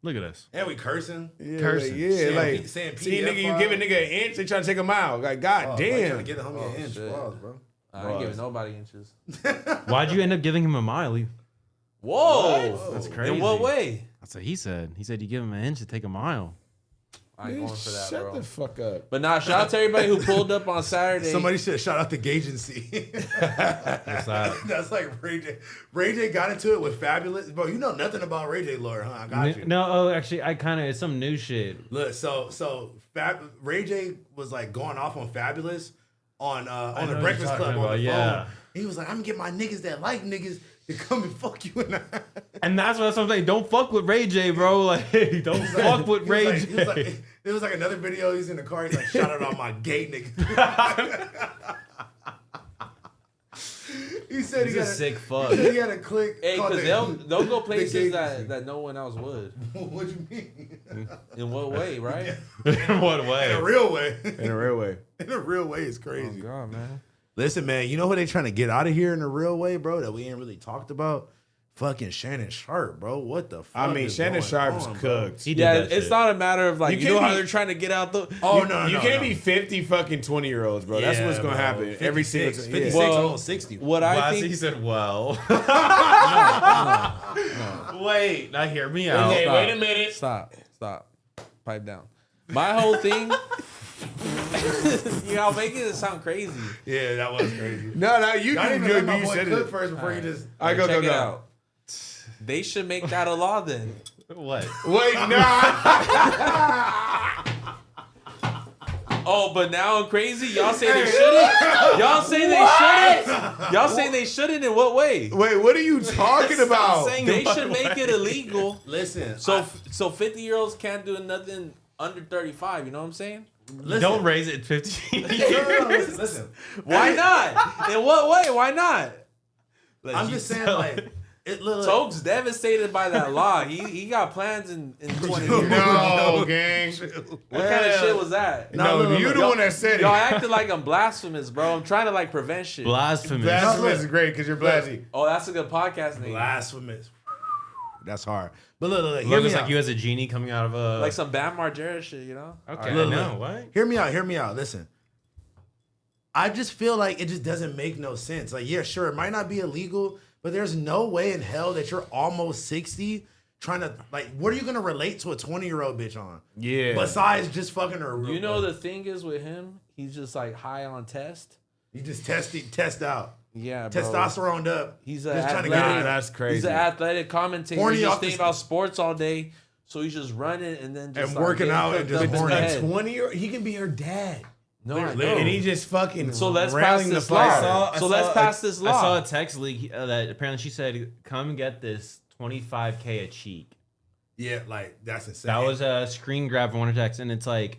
Look at us. And we cursing. Yeah, cursing. Like saying see, nigga, you give a nigga an inch, they trying to take him out. Like, god damn. Trying to get a homie an inch. Pause, bro. I ain't giving nobody inches. Why'd you end up giving him a Miley? Whoa. That's crazy. In what way? That's what he said. He said you give him an inch to take a mile. I ain't going for that, Shut bro. the fuck up. But nah, shout out to everybody who pulled up on Saturday. Somebody should shout out the Gagency. What's that? That's like Ray J. Ray J got into it with Fabulous. Bro, you know nothing about Ray J lore, huh? I got you. No, actually, I kind of, it's some new shit. Look, so Ray J was like going off on Fabulous on the Breakfast Club on the phone. He was like, I'm gonna get my niggas that like niggas to come and fuck you in the ass. And that's what I'm saying. Don't fuck with Ray J, bro. Like, don't fuck with Ray J. It was like another video. He's in the car. He's like, shout out all my gay niggas. He said He's he a got sick fuck. He had a click. Hey, because they'll go places Gagency. that no one else would. What you mean? In what way, right? In what way? In a real way. In a real way. In a real way, it's crazy. Oh God, man. Listen, man, you know who they trying to get out of here in a real way, bro, that we ain't really talked about? Fucking Shannon Sharp, bro. What the fuck? I mean, is Shannon going Sharp's on, bro? cooked. He did Yeah, that it's shit. not a matter of like, You you know can't how be- they're trying to get out the. Oh, You can't be 50 fucking 20-year-olds, bro. That's Yeah, what's going to bro. happen. Every single 56, time. 56, Well, almost 60. What I He think. said, well. Wait, now hear me out. Okay, Stop. wait a minute. Stop. Pipe down. My whole thing. Y'all making it sound crazy. Yeah, that was crazy. No, you Y'all can didn't do even it, let my you boy said cook it. first before you just... I go, Check go, it go. out. They should make that a law then. What? Wait, nah. Oh, but now I'm crazy. Y'all say they shouldn't. Y'all say they shouldn't. Y'all say they shouldn't. In what way? Wait, what are you talking about? They should make it illegal. Listen, So 50-year-olds can't do nothing under 35. You know what I'm saying? listen. Don't raise it 15. No, listen. Why not? In what way? Why not? I'm just saying, like, it look. Toke's devastated by that law. He got plans in 20 years. No, gang. What kind of shit was that? No, look, you look, the one that said Y'all it. acting like I'm blasphemous, bro. I'm trying to like prevent shit. Blasphemous. Blasphemous is great because you're Blazzy. Oh, that's a good podcast name. Blasphemous. That's hard. But look, hear Look, me it's out. like you as a genie coming out of a. Like some Bam Margera shit, you know? Okay, Look, no, look. what? Hear me out. Listen. I just feel like it just doesn't make no sense. Like, yeah, sure, it might not be illegal, but there's no way in hell that you're almost 60 trying to, like, what are you going to relate to a 20-year-old bitch on? Yeah. Besides just fucking her. You know the thing is with him, he's just like high on test. You just test out. Yeah, bro. Testosterone up. He's just a trying to athletic. get it. That's crazy. He's an athletic commentator. Horny He's off just thinking the- about sports all day. So he's just running and then just And like, working getting out and cooked just up in horny. the A head. 20-year-old, he can be her dad. No, I And know. he just fucking So let's pass railing the this fire. law. So let's pass this law. I saw a text leak that apparently she said, "Come get this $25K a cheek." Yeah, like, that's insane. That was a screen grab from one of her texts, and it's like,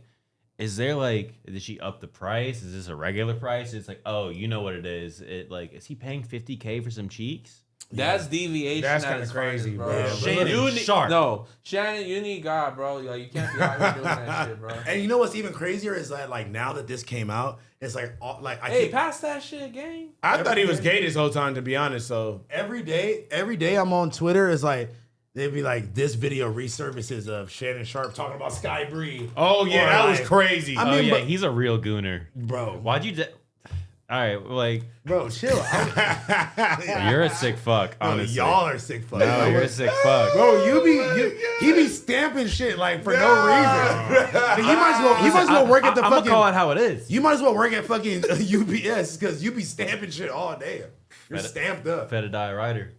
is there like, did she up the price? Is this a regular price? It's like, oh, you know what it is. It like, is he paying $50K for some cheeks? That's deviation. That's at kinda its crazy, finest, bro. Yeah, Shannon You need- Sharp. No, Shannon, you need God, bro. Like, you can't be out here doing that shit, bro. And you know what's even crazier is that, like, now that this came out, it's like, I Hey, keep, pass that shit, gang. I thought he was gay this whole time, to be honest. So every day I'm on Twitter, it's like, they'd be like, this video resurfaces of Shannon Sharp talking about Sky Bree. oh yeah, Or, that was like, crazy. I Oh mean, yeah, but- he's a real gooner. Bro, Why'd you? All right, like bro, chill. you're a sick fuck. Bro, Honestly, y'all are sick fucks. No, you're a sick fuck. Bro, he be stamping shit like for no reason. You might as well work at the I'm gonna fucking. call it how it is. You might as well work at fucking UPS because you be stamping shit all day. You're stamped up. Fed a die rider.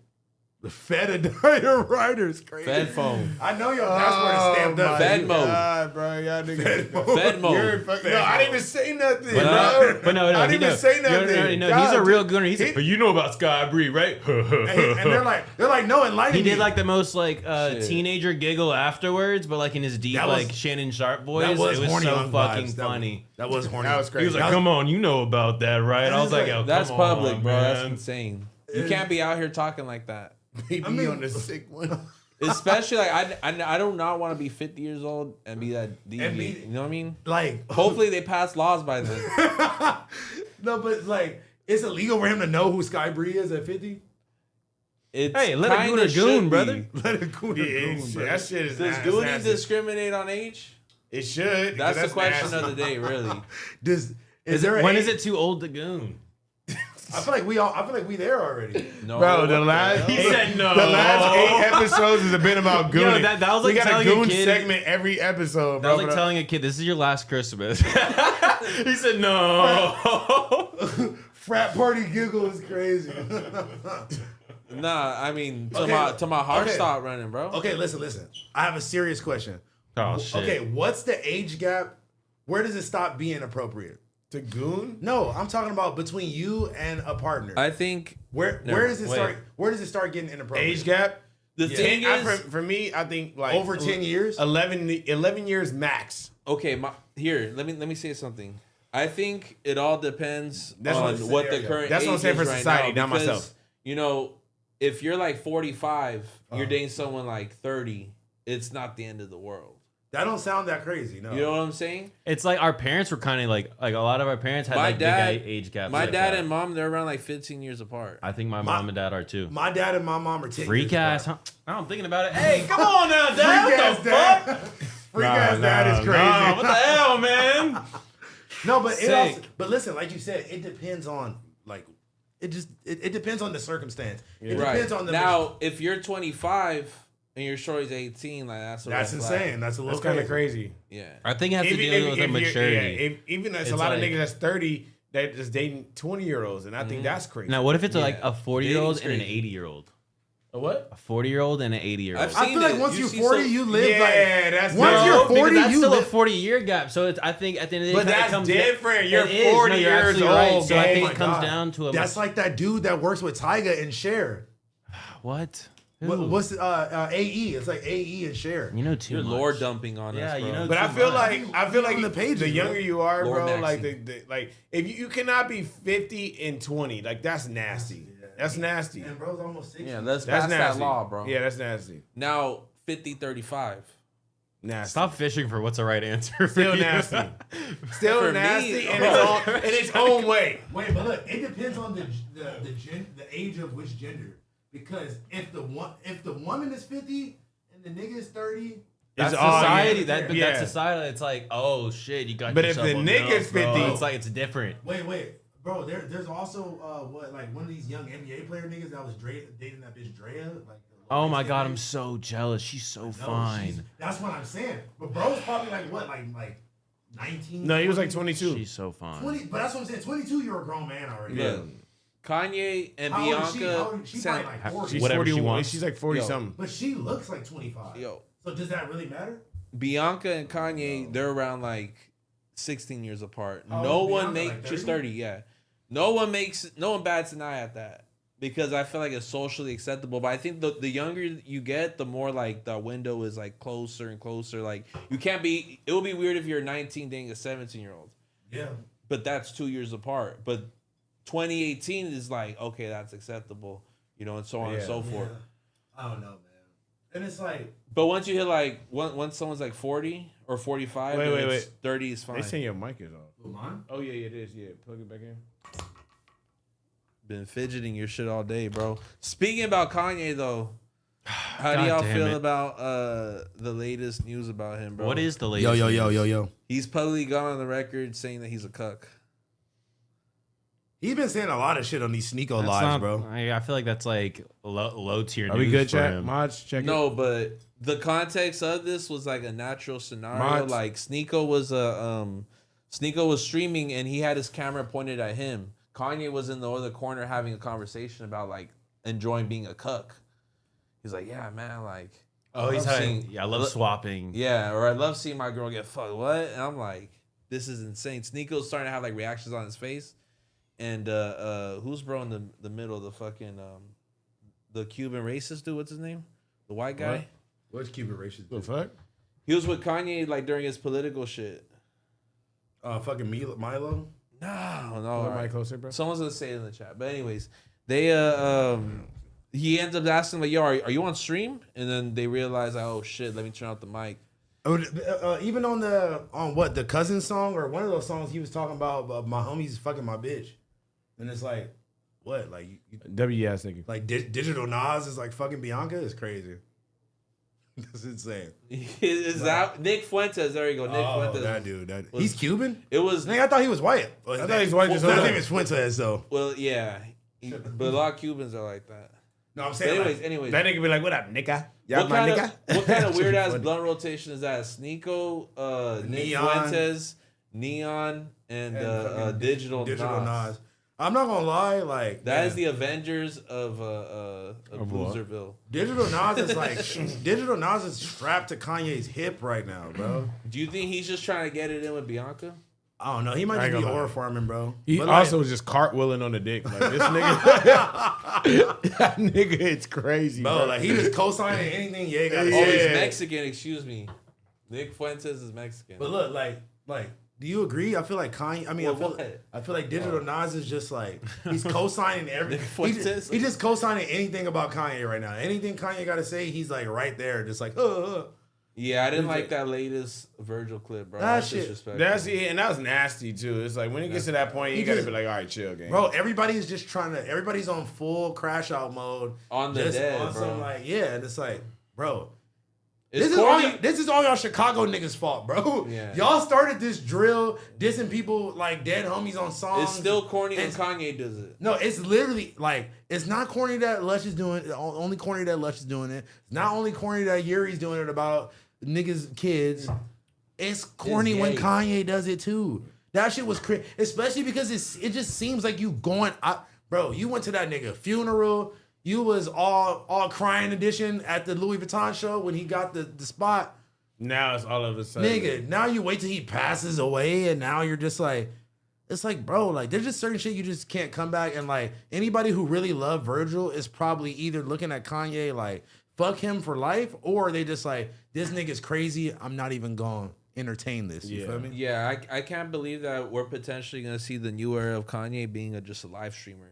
The Fed writers crazy. Fed phone. I know your password is stamped up. Fed mode. God, bro, y'all niggas. Fed mode. You're fucking, no, I didn't even say nothing, But bro. no, I didn't even say nothing. No, God, he's a real dude. gooner. He's but you know about Sky Bree, right? And they're like, no, enlighten He me. did like the most like Shit. teenager giggle afterwards, but like in his deep That was- like Shannon Sharp voice, that was it was horny so on fucking vibes. funny. That was horny. That was He crazy. was like, "Come on, you know about that, right?" I was like, "Yo, That's come public, on, bro. That's man." insane. You can't be out here talking like that. Maybe I mean- on the sick one. Especially like I do not want to be 50 years old and be that deviant. be- You know what I mean? Like, Hopefully they pass laws by then. no, but like, it's illegal for him to know who Sky Bree is at 50. It's Hey, let a kinda gooner goon, should brother. be. Let it go Yeah, that shit is Does nasty. gooning discriminate on age? It should. That's the question nasty. of the day, really. Is there When a- is it too old to goon? I feel like we there already. No, Bro, the last He said no. The last 8 episodes has been about gooning. that was we like got a telling a goon kid- segment every episode, That bro. was like telling a kid, "This is your last Christmas." He said no. Frat party giggle is crazy. Nah, I mean, Okay. to my heart Okay. stopped running, bro. Okay, listen. I have a serious question. Oh shit. Okay, what's the age gap? Where does it stop being appropriate? to goon. No, I'm talking about between you and a partner. I think Where does it start? Where does it start getting inappropriate? Age gap. the thing is, for me, I think like Over 10 years? 11 years max. okay, let me say something. I think it all depends That's on what- what the current That's age what I'm saying is for right society, now, not because, myself. You know, if you're like 45, you're dating someone like 30, it's not the end of the world. That don't sound that crazy. No. You know what I'm saying? It's like our parents were kind of like a lot of our parents had My like dad- big age gaps. My like dad that. and mom, they're around like 15 years apart. I think my mom and dad are too. My dad and my mom are 10 Freak years ass, apart. huh? I'm thinking about it. Hey, come on now, Freak dad. ass What the dad. fuck? Freak ass dad is crazy. No, what the hell, man? No, but it also, Sick. but listen, like you said, it depends on like it depends on the circumstance. It Right. depends on the Now, if you're 25 and your shorty's 18, like that's That's red flag. insane. That's a little That's kind of crazy. Yeah. I think it has to deal with their maturity. Even it's a It's lot of like- niggas that's 30 that just dating 20-year-olds, and I think that's crazy. Now, what if it's like Yeah. a 40-year-old Dating's and an crazy. 80-year-old? A what? A 40-year-old and an 80-year-old. I've I seen feel like it. once You you're see 40, some- you live Yeah, like that's once no, you're because 40, that's you still a live. 40-year gap. So I think at the end of the day, But it kinda that's comes different. You're It is. 40 you're years absolutely right. old, So I gang. think Oh it my comes God. down to a That's like that dude that works with Tyga and Cher. what? What's AE? It's like AE and Cher. You know too You're much. lore dumping on Yeah, us, bro. you know But I too feel much. like on the pages, the younger bro. you are, Lord bro, like Maxey. like if you cannot be 50 and 20, like that's nasty. That's nasty. And bro's almost 60. Yeah, let's That's pass that nasty. law, bro. Yeah, that's nasty. Now, 50-35. Nasty. Stop fishing for what's the right answer. for Still you. nasty. Still For me, nasty in bro. its own way. Wait, but look, it depends on the age of which gender. Because if the woman is 50 and the nigga is 30, That's It's all- society. yeah. That, but Yeah. that's society. It's like, oh shit, you got. But if yourself the a nigga's milf, bro. 50 it's like it's different. wait, bro. There's also one of these young NBA player niggas that was dating that bitch Drea. Like, Oh my god, I'm so jealous. She's so No, fine. that's what I'm saying. But bro's probably like 19. No, he was like 20? 22. She's so fine. 20, but that's what I'm saying. 22, you're a grown man already. Look, Kanye and How old is she? How Bianca. old- She's sound- probably like 40. She's Whatever she 41. wants. She's like 40 Yo. something. But she looks like 25. Yo, So does that really matter? Bianca and Kanye, they're around like 16 years apart. How No old is one Bianca, makes. like She's 30, yeah. No one bats an eye at that because I feel like it's socially acceptable. But I think the younger you get, the more like the window is like closer and closer. Like you can't be. It would be weird if you're 19 dating a 17-year-old, Yeah. but that's 2 years apart. But 2018 is like okay, that's acceptable, you know, and so on and Yeah. so forth. I don't know, man. And it's like, But once you hit like once someone's like 40 or 45, Wait, then wait, it's 30 is fine. They saying your mic is off. who, mine? Oh, yeah, it is. Yeah, plug it back in. Been fidgeting your shit all day, bro. Speaking about Kanye though, how do God y'all damn feel it. about the latest news about him, bro? What is the latest? Yo. He's publicly gone on the record saying that he's a cuck. He's been saying a lot of shit on these Sneeko That's lives, not- bro. I feel like that's like low tier. Are we news good, for chat? him. Mods, check No, but the context of this was like a natural scenario. Mods. Like Sneeko was streaming and he had his camera pointed at him. Kanye was in the other corner having a conversation about like enjoying being a cuck. He's like, yeah, man, like Oh, he's love having. seeing- Yeah, I love swapping. yeah, or I love seeing my girl get fucked. What? And I'm like, this is insane. Sneako's starting to have like reactions on his face. And who's bro in the middle? The fucking the Cuban racist dude. What's his name? The white guy. What? What's Cuban racist? The fuck? He was with Kanye like during his political shit. Fucking Milo? No. Put All the right. mic closer, bro. Someone's gonna say it in the chat. But anyways, they he ends up asking like, "Yo, are you on stream?" And then they realize, like, "Oh shit, let me turn off the mic." Even on the cousin song or one of those songs, he was talking about my homies fucking my bitch, and it's like, what, like, W ass nigga. like Digital Nas is like fucking Bianca is crazy. That's insane. Is that Nick Fuentes? There you go. Nick Fuentes. That dude. He's Cuban? It was. I thought he was white. I thought he was white. His name is Fuentes, so. Well, yeah. But a lot of Cubans are like that. No, I'm saying. But anyways. That nigga be like, what up, nigga? What kind of weird ass blunt rotation is that? Sneeko, Nick Neon. Fuentes, Neon, and Digital Nas. I'm not gonna lie, like that is the Avengers of Loserville. Digital Nas is like Digital Nas is strapped to Kanye's hip right now, bro. Do you think he's just trying to get it in with Bianca? I don't know. He might just be aura farming, bro. He but also was just cartwheeling on the dick. Like this nigga, that nigga, it's crazy, bro. Like he was co-signing anything. Yeah, Oh, he's Mexican. Excuse me. Nick Fuentes is Mexican. But look, like, do you agree? I feel like Kanye. I mean, I feel like Digital Nas is just like he's co-signing everything. He's just co-signing anything about Kanye right now. Anything Kanye got to say, he's like right there, just like. Yeah, I didn't like that latest Virgil clip, bro. That shit. Disrespectful. And that was nasty too. It's like when it gets to that point, you gotta be like, all right, chill, gang. Bro, everybody's just everybody's on full crash out mode. On the dead, bro. Some, like, yeah, and it's like, bro. This is all y'all Chicago niggas' fault, bro. Yeah. Y'all started this drill, dissing people like dead homies on songs. It's still corny when Kanye does it. No, it's literally like it's not corny that Lush is doing it. Only corny that Lush is doing it. It's not only corny that Yuri's doing it about niggas' kids. It's corny when Kanye does it too. That shit was crazy, especially because it just seems like you going up, bro. You went to that nigga funeral. You was all crying edition at the Louis Vuitton show when he got the spot. Now it's all of a sudden. Nigga, now you wait till he passes away and now you're just like, it's like, bro, like there's just certain shit you just can't come back. And like anybody who really loved Virgil is probably either looking at Kanye like, fuck him for life, or they just like, this nigga's crazy. I'm not even going to entertain this. You feel me? Yeah, I can't believe that we're potentially going to see the new era of Kanye being just a live streamer.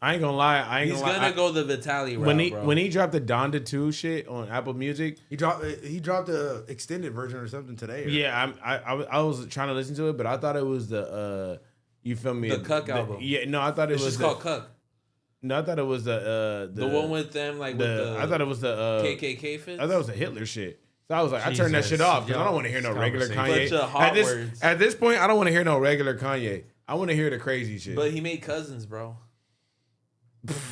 I ain't gonna lie. He's gonna go the Vitaly route, when he dropped the Donda 2 shit on Apple Music. He dropped the extended version or something today. Yeah, I was trying to listen to it, but I thought it was the you feel me? The Cuck album. Yeah, no, I thought it was just called Cuck. No, I thought it was the one with them like with the I thought it was the KKK fits. I thought it was the Hitler shit. So I was like, I turned that shit off because I don't want to hear no regular Kanye. At this point, I don't want to hear no regular Kanye. I want to hear the crazy shit. But he made Cousins, bro.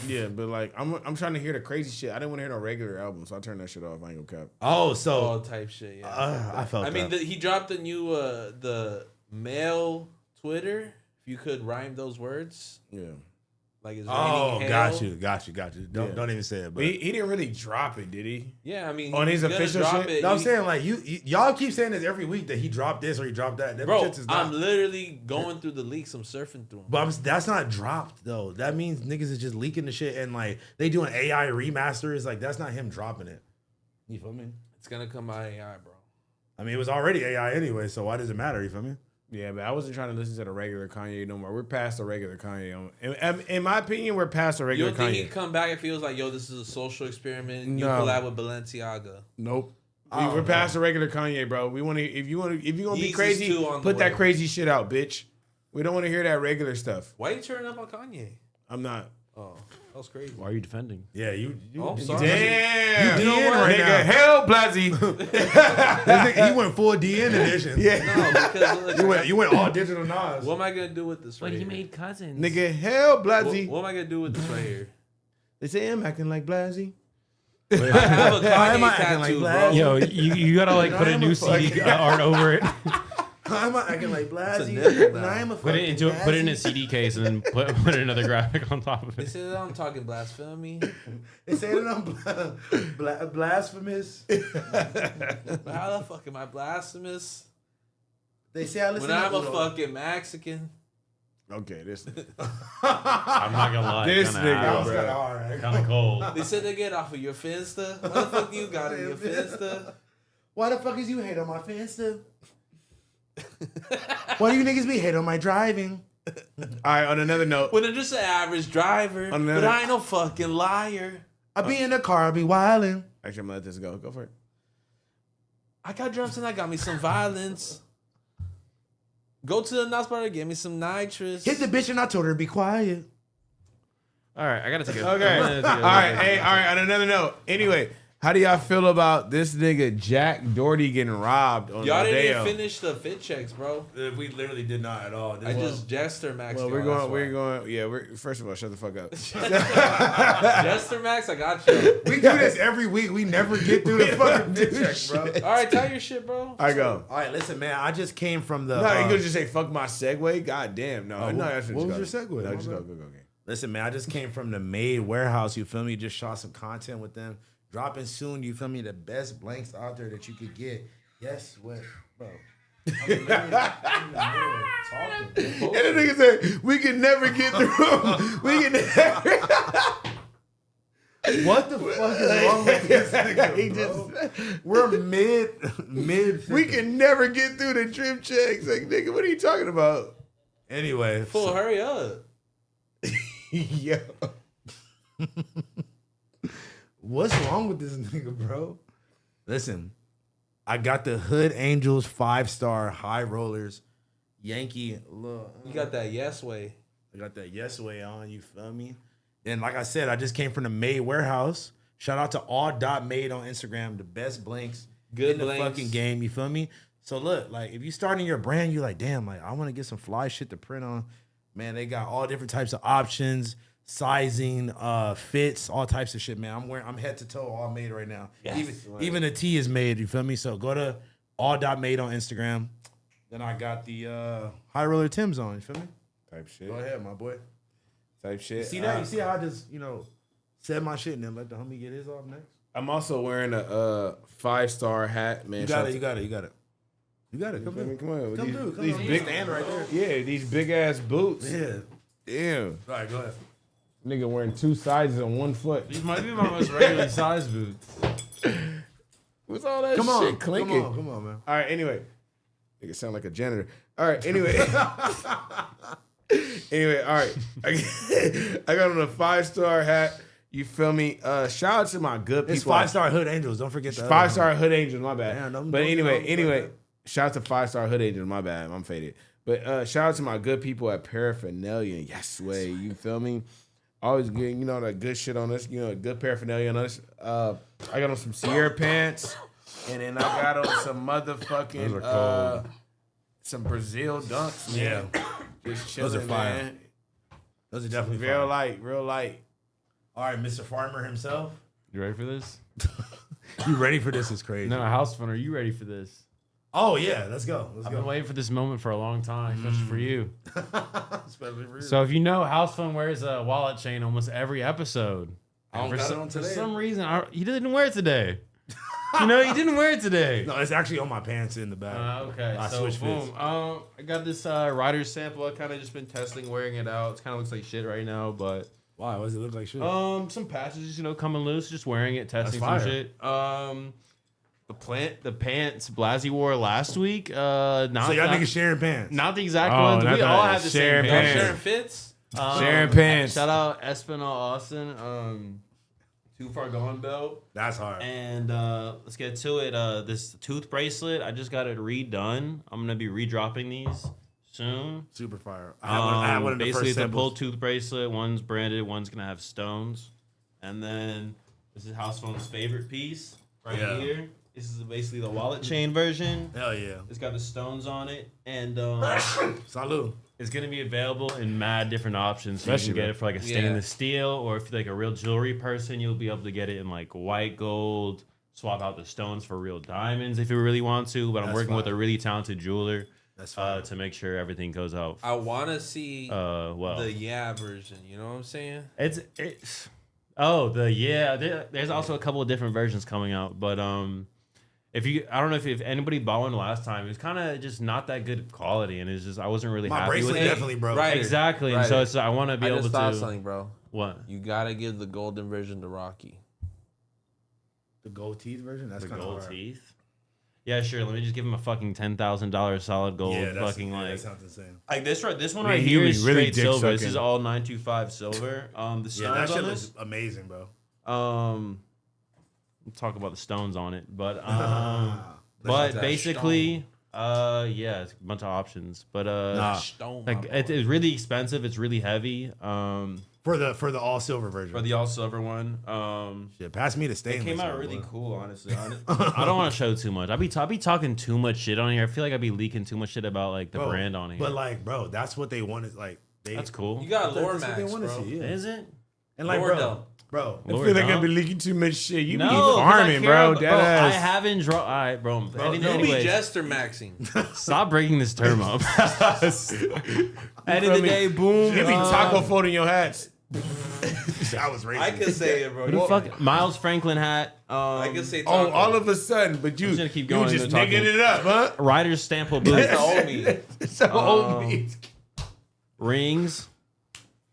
Yeah, but like I'm trying to hear the crazy shit. I didn't want to hear no regular album, so I turned that shit off. I ain't gonna cap. Oh, so all type shit. Yeah, I felt. I mean, he dropped the new the male Twitter. If you could rhyme those words. Yeah. Like it's got you. Don't even say it. But he didn't really drop it, did he? Yeah, I mean, on his official shit. No, I'm saying like y'all keep saying this every week that he dropped this or he dropped that. Bro, I'm literally going through the leaks. I'm surfing through them. But that's not dropped though. That means niggas is just leaking the shit and like they doing AI remasters. Like that's not him dropping it. You feel me? It's gonna come out AI, bro. I mean, it was already AI anyway, so why does it matter? You feel me? Yeah, but I wasn't trying to listen to the regular Kanye no more. We're past the regular Kanye. In my opinion, we're past the regular Kanye. You don't think he'd come back and feels like, yo, this is a social experiment? You collab with Balenciaga. Nope. We're past the regular Kanye, bro. We want to. If you're gonna be crazy, put that crazy shit out, bitch. We don't want to hear that regular stuff. Why are you turning up on Kanye? I'm not. Oh, that was crazy. Why are you defending? Yeah, you sorry. Damn. You DN right now. Hell, Blazzy. He went full DN edition. Yeah. No, because you went all Digital Nas. What am I gonna do with this right here? He made Cousins. Nigga, hell, Blazzy. What am I gonna do with this right here? They say I'm acting like Blazzy. I have a Kanye tattoo, bro. Yo, you gotta like put a new CD art over it. I'm acting like Blazzy. Put it in a CD case and then put another graphic on top of They it. say that I'm talking blasphemy. They say that I'm blasphemous. But how the fuck am I blasphemous? They say I listen when I'm a fucking Mexican. Okay, this. I'm not gonna lie. This nigga, bro. Kind of cold. They said they get off of your Finsta. What the fuck you got in your Finsta? Why the fuck is you hate on my Finsta? Why do you niggas be hate on my driving? All right, on another note. When I'm just an average driver, but I ain't no fucking liar. I be in the car, I be wildin'. Actually, I'm gonna let this go. Go for it. I got drums and I got me some violence. Go to the Nas bar and get me some nitrous. Hit the bitch and I told her to be quiet. All right, I gotta take it. Okay. All right. Hey, all right. On another note. Anyway, How do y'all feel about this nigga Jack Doherty getting robbed on Y'all didn't Rodeo? even finish the fit checks, bro. We literally did not at all. I just Jester Max. Well, we're going. Yeah, first of all, shut the fuck up. Jester Max, I got you. We do this every week. We never get through the fucking fit check, bro. All right, tell your shit, bro. I go. All right, listen, man. I just came from the. No, you could just say fuck my segue. God damn, no. what was your segue? No, just go. Listen, man. I just came from the Made Warehouse. You feel me? Just shot some content with them. Dropping soon. You feel me? The best blanks out there that you could get. Yes, what, bro? I'm literally talking. And the nigga said, we can never get through. We can never. What the fuck is wrong with this nigga, bro? We're mid. We can never get through the trip checks. Like, nigga, what are you talking about? Anyway. Fool, hurry up. Yo. What's wrong with this nigga, bro? Listen, I got the Hood Angels 5-star high rollers. Yankee. Look, You got that yes way. I got that yes way on, you feel me? And like I said, I just came from the Made Warehouse. Shout out to all.made on Instagram, the best blanks Good in the blanks. fucking game, you feel me? So look, like if you starting your brand, you're like, damn, like I want to get some fly shit to print on. Man, they got all different types of options, sizing, fits, all types of shit, man. I'm head to toe all made right now. Yes. Even the tee is made, you feel me? So go to all.made on Instagram. Then I got the high roller Timbs on, you feel me? Type shit. Go ahead, my boy. Type shit. See that? You see how I just, said my shit and then let the homie get his off next? I'm also wearing a 5-star hat, man. You got it. Come Come through. Come on. Come through. These Come big stand right there. Yeah, these big ass boots. Yeah. Damn. All right, go ahead. Nigga wearing 2 sizes on 1 foot. These might be my most regularly sized boots. What's all that Come on. shit clinking? Come on, man. All right, anyway. Nigga sound like a janitor. All right, anyway. Anyway, all right. I got on a 5-star hat. You feel me? Shout out to my good people. It's 5-star Hood Angels. Don't forget that. 5-star Hood Angels, my bad. Damn, don't but anyway, get that. shout out to 5-star Hood Angels, my bad. I'm faded. But shout out to my good people at Paraphernalia. Yes, way. You feel me? Always getting, that good shit on us. Good paraphernalia on us. I got on some Sierra pants. And then I got on some motherfucking, some Brazil dunks, man. Yeah. Just chilling, Those are fire. man. Those are definitely Real fire. real light. All right, Mr. Farmer himself. You ready for this? You ready for this? Is crazy. No, House Fun, are you ready for this? Oh, yeah. Let's go. I've been waiting for this moment for a long time, especially for you. Especially for you. So if you know, House Fun wears a wallet chain almost every episode. I don't got it on For today. some reason, he didn't wear it today. He didn't wear it today. No, it's actually on my pants in the back. Okay, I so switched boom. fits. I got this rider's sample. I kind of just been testing wearing it out. It kind of looks like shit right now, but Why? What does it look like shit? some patches, coming loose. Just wearing it, testing That's some fire. shit. The pants Blazzy wore last week. Not So y'all not, niggas sharing pants. not the exact Oh, ones. not We that. all have the Sharing same Y'all pants. sharing fits? Sharing pants. Shout out Espinal Austin. Too Far Gone belt. That's hard. And let's get to it. This tooth bracelet, I just got it redone. I'm gonna be redropping these soon. Super fire. I had one of the Basically, first it's a pull samples. tooth bracelet. One's branded. One's gonna have stones. And then this is House Phone's favorite piece right here. This is basically the wallet chain version. Hell yeah. It's got the stones on it, and Salud. it's gonna be available in mad different options. So you Especially, can get it for like a stainless Yeah. steel, or if you're like a real jewelry person, you'll be able to get it in like white gold. Swap out the stones for real diamonds if you really want to. But I'm That's working with fire. a really talented jeweler That's fire. to make sure everything goes out. I want to see Well, the version. You know what I'm saying? it's There's also a couple of different versions coming out, but I don't know if anybody bought one last time. It was kind of just not that good quality, and it's just I wasn't really My happy with bracelet it. definitely broke. Right. Exactly, and Right. so it's I want to be I able just thought to of something, bro. what You gotta give the golden version to Rocky. The gold teeth version? That's the kind of gold hard. teeth. Yeah, sure. Let me just give him a fucking $10,000 solid gold. Yeah, that's, fucking that like sounds insane. this one Man, right he here was is really straight dick silver. This sucking. is all 925 silver. The Yeah, that stones shit on looks this. amazing, bro. We'll talk about the stones on it, but Let's but get that basically Yeah, it's a bunch of options, but like it's really expensive. It's really heavy. For the all silver version. For the all silver one. Shit, pass me the stainless. It came out really cool, honestly. I don't want to show too much. I be talking too much shit on here. I feel like I'd be leaking too much shit about like the brand on here. But like, bro, that's what they want. Is like that's cool. You got lore that's max, what they want to bro. see. Yeah. Is it? And like, bro, I feel like I've been leaking too much shit. You be 'cause farming, bro. I haven't drawn. All right, bro. You be jester maxing. Stop breaking this term up. End of the day, boom. You be taco folding your hats. That was racist. I can say it, bro. What the fuck? Miles Franklin hat. I can say. Oh, all of a sudden, but you just keep going. You just nigga it up, huh? Rider's stample boots. That's the old me. It's the old me. Rings.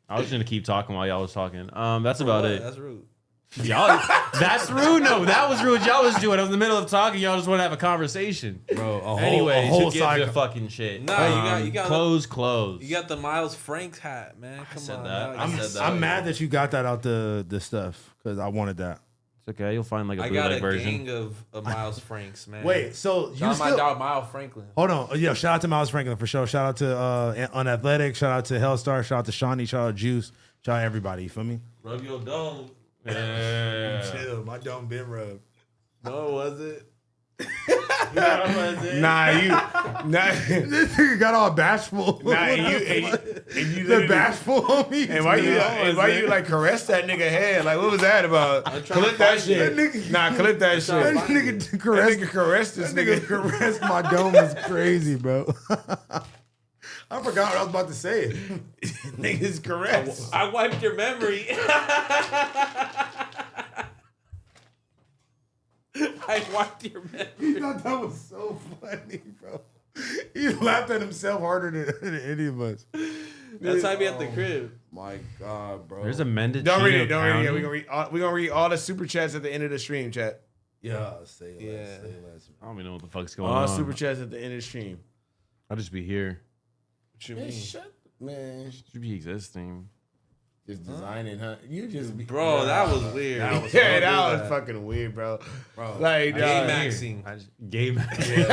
I was gonna keep talking while y'all was talking. That's about it. That's rude. Y'all, that's rude. No, that was rude. Y'all was doing. I was in the middle of talking. Y'all just want to have a conversation, bro. Anyways, whole you get the fucking shit. Nah, you got clothes. You got the Miles Franks hat, man. Come on. I said that. I'm mad that you got that out the stuff because I wanted that. It's okay. You'll find like a bootleg bootleg version. I got a gang of Miles Franks, man. Wait, so you my dog Miles Franklin. Hold on, yeah. Shout out to Miles Franklin for sure. Shout out to Unathletic. Shout out to Hellstar. Shout out to Shawnee. Shout out Juice. Shout out everybody. You feel me? Rub your dome. Yeah. Chill, my dome been rubbed. No, was it? Nah, this nigga got all bashful. Nah, and you the bashful homie. And why you like caress that nigga head? Like, what was that about? Clip that shit. Clip that shit. That nigga caressed this nigga. Caressed my dome is crazy, bro. I forgot what I was about to say. Niggas caress. I wiped your memory. I wiped your memory. You thought that was so funny, bro. He laughed at himself harder than any of us. That's how I be at the crib. My God, bro. There's a mended. Don't read it. Don't read it. We're gonna read all the super chats at the end of the stream, chat. Yeah, say less. I don't even know what the fuck's going on. on. All super chats at the end of the stream. I'll just be here. What you mean? Man, should be existing. Just designing, huh? You just be, bro. That was weird. That was fucking weird, bro. Like gay maxing. Gay maxing.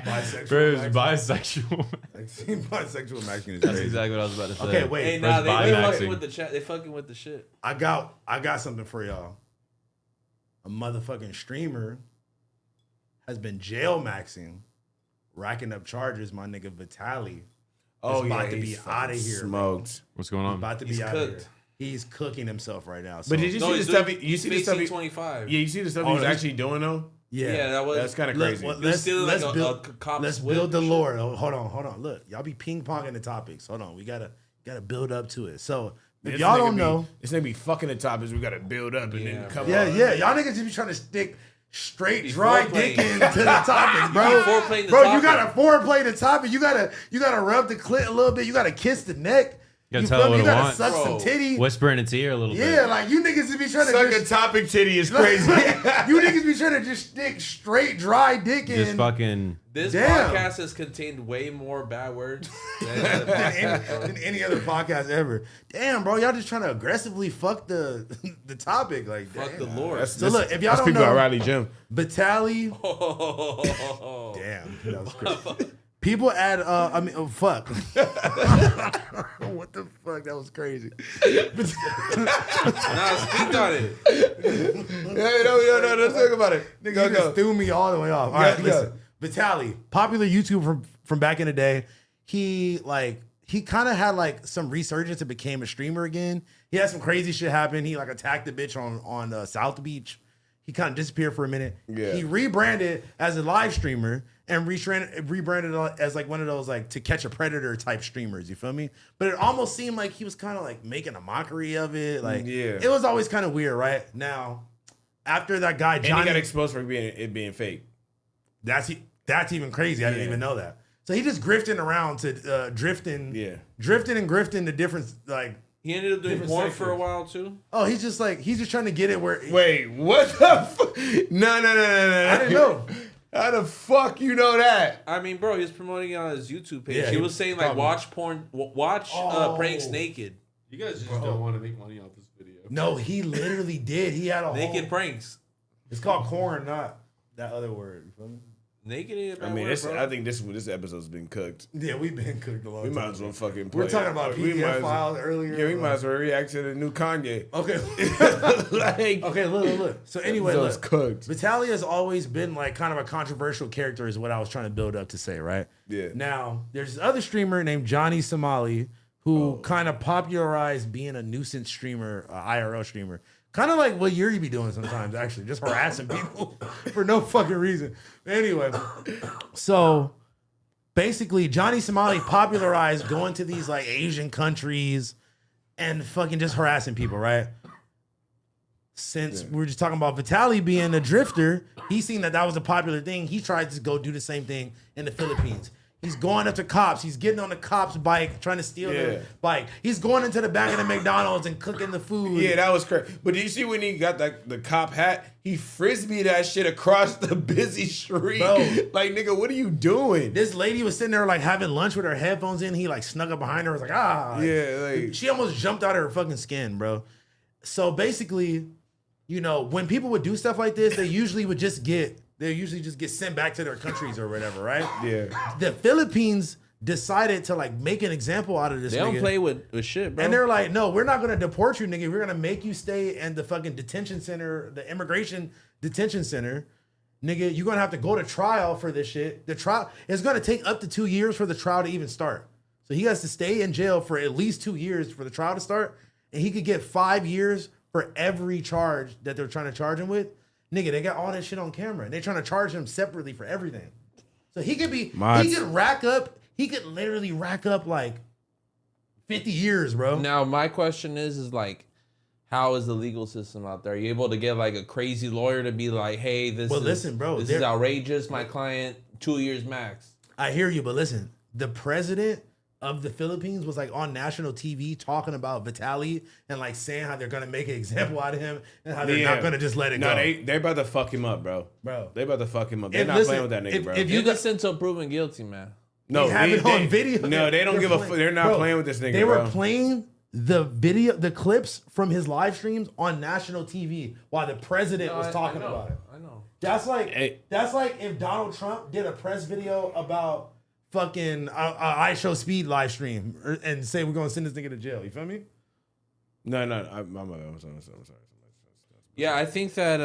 Bisexual. Bro, bisexual. Bisexual maxing is That's crazy. exactly what I was about to say. Okay, wait. Hey, nah, they fucking with the chat. They fucking with the shit. I got something for y'all. A motherfucking streamer has been jail maxing, racking up charges. My nigga Vitaly. About to be out of here. Smoked. Bro. What's going on? About to be out of here. He's cooking himself right now. So. But did you see the stuff? You see the stuff? 25. Yeah, you see the stuff he's actually doing though. Yeah, that's kind of crazy. Let's build the lore. Hold on. Look, y'all be ping ponging the topics. Hold on, we gotta build up to it. So if y'all don't know, it's gonna be fucking the topics. We gotta build up and then come. Yeah. Y'all niggas just be trying to stick straight dry dick into the topic, bro. You gotta foreplay the topic. You gotta rub the clit a little bit. You gotta kiss the neck. You gotta tell her what you gotta wants. suck some titty. Whisper in its ear a little bit. Yeah, like you niggas be trying to suck a topic titty is crazy. You niggas be trying to just stick straight dry dick in. Just fucking. This podcast has contained way more bad words than any other podcast ever. Damn, bro, y'all just trying to aggressively fuck the topic, like fuck the Lord. So look, if y'all don't people know, at Riley Jim. Vitaly. Damn, that was crazy. People add, fuck. What the fuck? That was crazy. Nah, speak on it. No, let's talk about it. Nigga, you just threw me all the way off. All right, listen. Vitaly, popular YouTuber from back in the day. He kind of had like some resurgence and became a streamer again. He had some crazy shit happen. He like attacked the bitch on South Beach. He kind of disappeared for a minute. Yeah. He rebranded as a live streamer and rebranded as like one of those like To Catch a Predator type streamers. You feel me? But it almost seemed like he was kind of like making a mockery of it. Like, it was always kind of weird, right? Now, after that guy Johnny, and he got exposed for being fake. That's even crazy. I didn't even know that. So he just grifting around to drifting and grifting to different like. He ended up doing porn for a while too. Oh, he's just trying to get it where. Wait, what the fuck? No. I didn't know. How the fuck you know that? I mean, bro, he's promoting it on his YouTube page. Yeah, he was saying like, watch porn, watch pranks naked. You guys just don't want to make money off this video. No, he literally did. He had a naked pranks. It's called corn, not that other word. You feel me? Naked. I mean, I think this episode's been cooked. Yeah, we've been cooked a long We time. might as well fucking play. We're talking about PDF files earlier. Yeah, we might as well react to the new Kanye. Okay. Okay, look. So anyway, Episode's cooked. Vitaly has always been like kind of a controversial character is what I was trying to build up to say, right? Yeah. Now, there's this other streamer named Johnny Somali who kind of popularized being a nuisance streamer, IRL streamer. Kind of like what Yuri be doing sometimes, actually, just harassing people for no fucking reason. Anyway, so basically, Johnny Somali popularized going to these like Asian countries and fucking just harassing people, right? Since we were just talking about Vitaly being a drifter, he seen that was a popular thing. He tried to go do the same thing in the Philippines. He's going up to cops. He's getting on the cops' bike, trying to steal their bike. He's going into the back of the McDonald's and cooking the food. Yeah, that was crazy. But did you see when he got the cop hat? He frisbeed that shit across the busy street. Bro. Like, nigga, what are you doing? This lady was sitting there like having lunch with her headphones in. He like snuck up behind her. Was like, Like, she almost jumped out of her fucking skin, bro. So basically, you know, when people would do stuff like this, they usually just get sent back to their countries or whatever, right? Yeah. The Philippines decided to like make an example out of this. They don't play with shit, bro. And they're like, no, we're not gonna deport you, nigga. We're gonna make you stay in the fucking detention center, the immigration detention center. Nigga, you're gonna have to go to trial for this shit. The trial is gonna take up to 2 years for the trial to even start. So he has to stay in jail for at least 2 years for the trial to start. And he could get 5 years for every charge that they're trying to charge him with. Nigga, they got all that shit on camera. They're trying to charge him separately for everything. So he could literally rack up like 50 years, bro. Now, my question is like, how is the legal system out there? Are you able to get like a crazy lawyer to be like, hey, this is outrageous. My client, 2 years max. I hear you, but listen, the president of the Philippines was like on national TV talking about Vitaly and like saying how they're gonna make an example out of him and how they're not gonna just let it go. They're about to fuck him up, bro. They about to fuck him up. They're not playing with that nigga, bro. If you listen to proven guilty, man. No, they have it on video. No, they don't give a fuck. They're not playing with this nigga, They bro. were playing the clips from his live streams on national TV while the president was talking about it. I know. That's like if Donald Trump did a press video about fucking I Show Speed live stream and say we're gonna send this nigga to jail. You feel me? No, I'm sorry. Yeah, I think that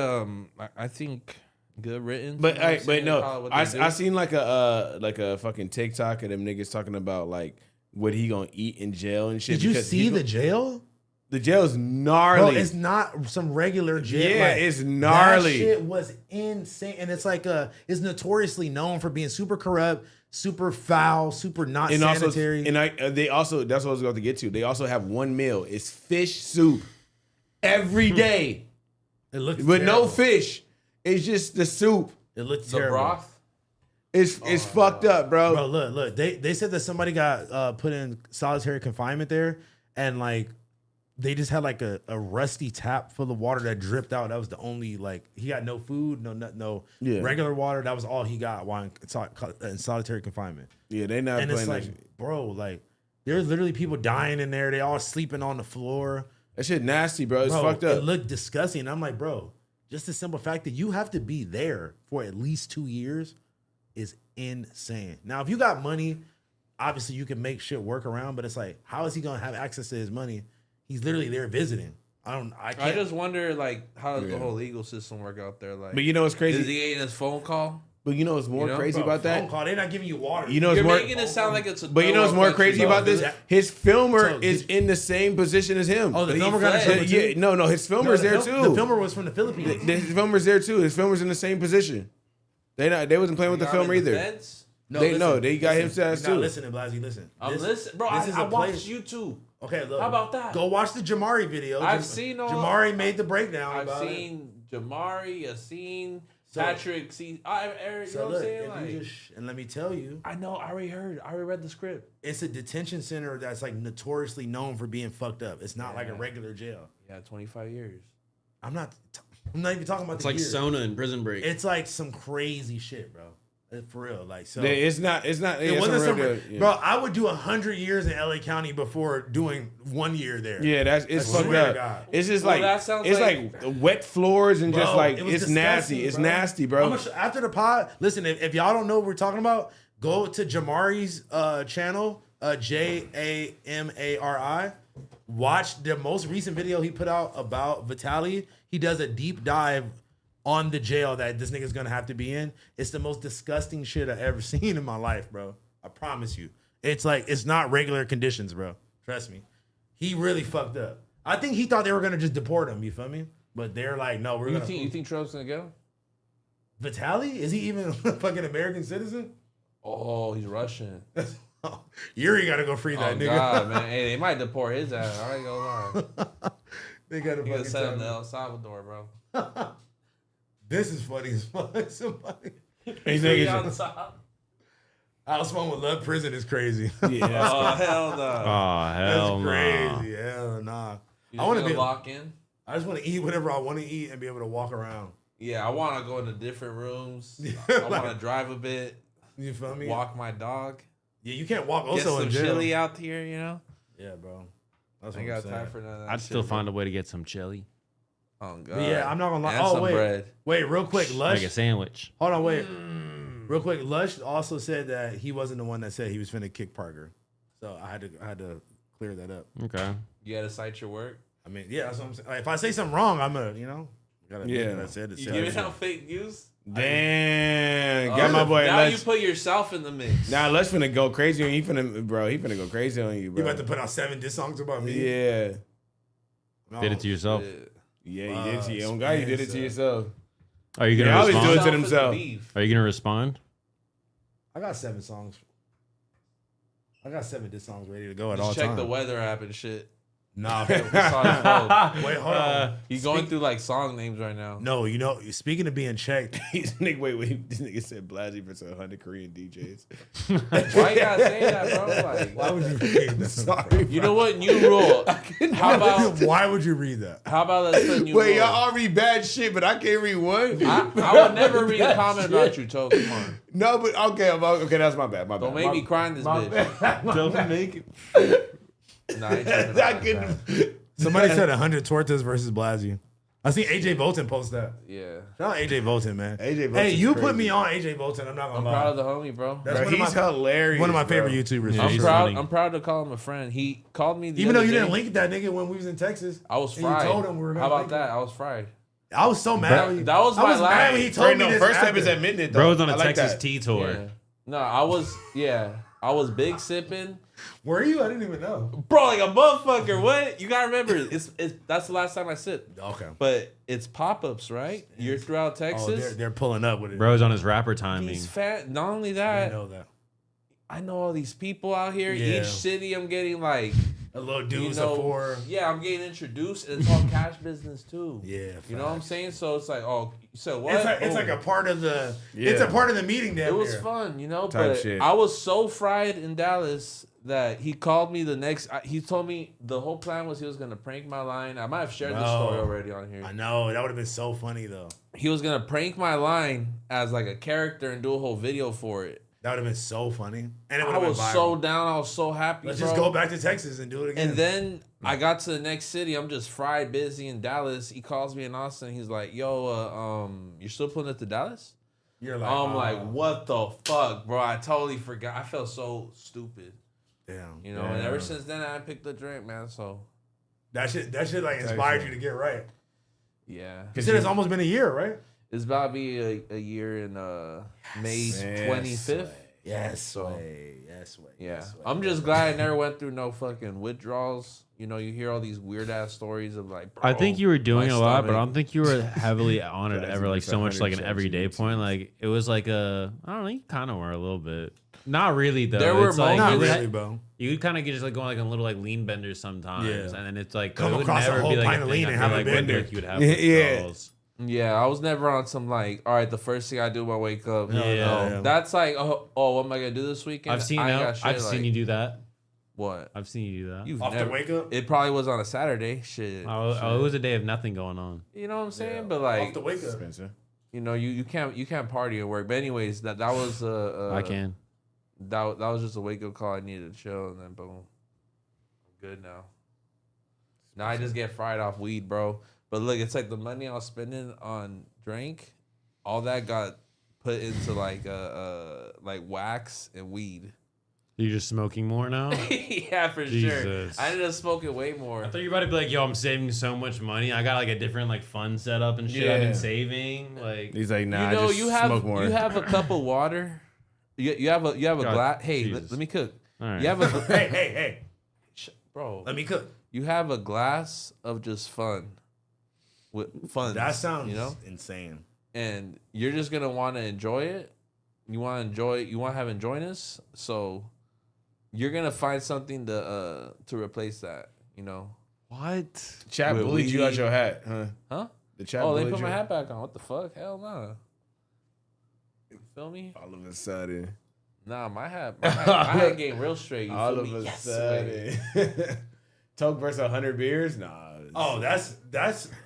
I think good written. But no, I seen like a fucking TikTok of them niggas talking about like what he gonna eat in jail and shit. Did you see the jail? The jail is gnarly. Bro, it's not some regular jail. Yeah, like, it's gnarly. That shit was insane, and it's like it's notoriously known for being super corrupt, super foul, super not sanitary. They also that's what I was about to get to. They also have one meal. It's fish soup every day. It looks with terrible. no fish. It's just the soup. It looks the terrible. Broth. It's fucked up, bro. Bro, look. They said that somebody got put in solitary confinement there, and like they just had like a rusty tap full of water that dripped out. That was the only like he got no food, no regular water. That was all he got while in solitary confinement. Yeah, they not and playing. It's like, bro, like there's literally people dying in there. They all sleeping on the floor. That shit nasty, bro. It's fucked up. It looked disgusting. I'm like, bro, just the simple fact that you have to be there for at least 2 years is insane. Now, if you got money, obviously you can make shit work around, but it's like, how is he gonna have access to his money? He's literally there visiting. I just wonder, like, how does the whole legal system work out there? Like, but you know what's crazy? Is he getting his phone call? But you know what's more crazy about that? Phone call. They're not giving you water. You know, you're making it sound like it's a. But you know what's more crazy about this? His filmer is in the same position as him. Oh, the filmer got a yeah, no, his filmer's there too. The filmer was from the Philippines. His filmer's there too. His filmer's in the same position. They wasn't playing with the filmer either. They got him to us too. Listen, Blazzy, listen. I'm listening, bro. I watched YouTube. Okay, look. How about that? Go watch the Jamari video. I've seen all. Jamari made the breakdown. I've seen Jamari. I've seen Patrick. You know what I'm saying? Like, and let me tell you. I know. I already read the script. It's a detention center that's like notoriously known for being fucked up. It's not like a regular jail. Yeah, 25 years. I'm not even talking about. It's like years. Sona and Prison Break. It's like some crazy shit, bro. For real, like so. It's not. It wasn't some, bro. I would do 100 years in LA County before doing 1 year there. Yeah, it's fucked up. It's just like it's like wet floors and just like it's nasty. It's nasty, bro. After the pod, listen. If y'all don't know what we're talking about, go to Jamari's channel, JAMARI. Watch the most recent video he put out about Vitaly. He does a deep dive on the jail that this nigga's gonna have to be in. It's the most disgusting shit I've ever seen in my life, bro. I promise you. It's like, it's not regular conditions, bro. Trust me. He really fucked up. I think he thought they were gonna just deport him, you feel me? But they're like, no, we're gonna. You think Trump's gonna go? Vitaly? Is he even a fucking American citizen? Oh, he's Russian. Yuri gotta go free that nigga. God, man. Hey, they might deport his ass. I ain't gonna lie. They gotta fucking send him to El Salvador, bro. This is funny as fuck. Somebody. House phone with love prison is crazy. Yeah. Oh hell no. Oh hell no. That's crazy. Hell nah. I want to be lock in. I just want to eat whatever I want to eat and be able to walk around. Yeah, I want to go into different rooms. I want to drive a bit. You feel me? Walk my dog. Yeah, you can't walk. Also, get some in jail. chili out here, you know. Yeah, bro. That's what I got time for none of that. I'd still find a way to get some chili. Oh god. But yeah, I'm not gonna lie. And some bread. Wait, real quick, Lush. Make a sandwich. Hold on, wait. Real quick, Lush also said that he wasn't the one that said he was finna kick Parker, so I had to clear that up. Okay. You gotta cite your work. I mean, yeah, that's what I'm saying. Like, if I say something wrong, I'm gonna, gotta admit that I said it. You giving out fake news? Damn, got my boy. Now Lush. you put yourself in the mix. Now Lush finna go crazy on you. He finna go crazy on you, bro. You about to put out 7 diss songs about me? Yeah. No. Did it to yourself. Yeah, you did it to your own guy. You did it to yourself. Are you gonna always respond? do it to themselves. Are you gonna respond? I got 7 songs. I got 7 diss songs ready to go at Just all check times. the weather app and shit. Nah. Wait, hold on. He's going through like song names right now. No, speaking of being checked. Wait. This nigga said Blazzy for 100 Korean DJs. Why you gotta say that, bro? Like, Why would you read that? Sorry, you know what? New rule. How about? Why would you read that? How about let's put new Wait, rule? y'all all read bad shit, but I can't read one. I would never read a comment about you, Toe. Come on. No, but okay, that's my bad. Don't make me cry in this bitch. Don't make it. Nah, I couldn't. Somebody said 100 tortas versus Blazzy. I seen AJ Bolton post that. Yeah. Shout out AJ Bolton, man. AJ Bolton's hey, you crazy. put me on AJ Bolton. I'm not gonna I'm lie. proud of the homie, bro. That's Bro, he's hilarious. One of my favorite bro. YouTubers. Yeah, I'm he's proud. funny. I'm proud to call him a friend. He called me. Even though you day. didn't link that nigga when we was in Texas. I was and you fried. told him we were gonna How about link that? him. I was fried. I was so mad. when he- That was I my was last. mad when he told me this first step after. is admitting it, though. Bro was on a I like Texas that. T tour. Yeah. No, I was. Yeah, I was big sipping. Were you? I didn't even know. Bro, like a motherfucker. What? You gotta remember, it's that's the last time I sipped. Okay. But it's pop-ups, right? You're throughout Texas. Oh, they're pulling up with it. Bro's on his rapper timing. He's fat. Not only I that, know that. I know all these people out here. Yeah. Each city, I'm getting like, A little dude's you know, a 4. yeah, I'm getting introduced, and it's all cash business too. Yeah. You know what I'm saying? So it's like, oh, so what? It's like a part of the. Yeah. It's a part of the meeting. It Down was there. fun, you know. Type But shit. I was so fried in Dallas that he called me the next. He told me the whole plan was he was gonna prank my line. I might have shared this story already on here. I know that would have been so funny though. He was gonna prank my line as like a character and do a whole video for it. That would have been so funny, and it would I have been was viral. so down. I was so happy. Let's bro. just go back to Texas and do it again. And then I got to the next city. I'm just fried, busy in Dallas. He calls me in Austin. He's like, "Yo, you're still pulling it to Dallas?" You're like, I'm like, "What the fuck, bro?" I totally forgot. I felt so stupid, damn. you know. And ever since then, I picked the drink, man. So That shit like inspired you to get right. yeah, You said it's almost been a year, right? it's about to be a year in May 25th. Yes, way. Yes, way. Yeah, I'm just glad I never went through no fucking withdrawals. You know, you hear all these weird ass stories of like. Bro, I think you were doing my a lot, but I stomach. don't think you were heavily on it Guys, ever, like it's so much like an 100% everyday point. Like it was like I don't know, you kind of were a little bit. Not really though. There were it's like, Not you would really, bro. You would kind of get just like going like on little like lean benders sometimes, Yeah. and then it's like Come it would across a never whole be like pint a of thing lean I and feel have a like bender. Like you would have Yeah. withdrawals. Yeah, I was never on some like, all right, the first thing I do when I wake up. Yeah. That's like, oh, what am I gonna do this weekend? I've seen I ain't that. got shit, I've seen like, you do that. What? I've seen you do that. You've Off never, the wake up? It probably was on a Saturday. Shit. Oh, it was a day of nothing going on. You know what I'm saying? Yeah. But like, Off the wake up. Spencer. you know, you can't party at work. But anyways, that was I can. That was just a wake up call. I needed to chill, and then boom, I'm good now. Now I just get fried off weed, bro. But look, it's like the money I was spending on drink, all that got put into like wax and weed. You're just smoking more now? Yeah, for sure. I ended up smoking way more. I thought you were about to be like, yo, I'm saving so much money. I got like a different like fun setup and shit I've been saving. Like he's like, nah, you know, just smoke more. You have a cup of water. You have a glass. Hey, let me cook. All right. You have a hey, bro. let me cook. You have a glass of just fun. With fun. That sounds, you know, insane. And you're just gonna want to enjoy it. You want to enjoy. You want to have enjoyness. So you're gonna find something to replace that. You know. What? Chat bullied you out your hat, huh? Huh? The chat Oh, they bullied put you? my hat back on. What the fuck? Hell no. You feel me? All of a sudden. Nah, my hat game real straight. You All feel of me? a Yes, sudden. Toke versus 100 beers? Nah. Oh, that's.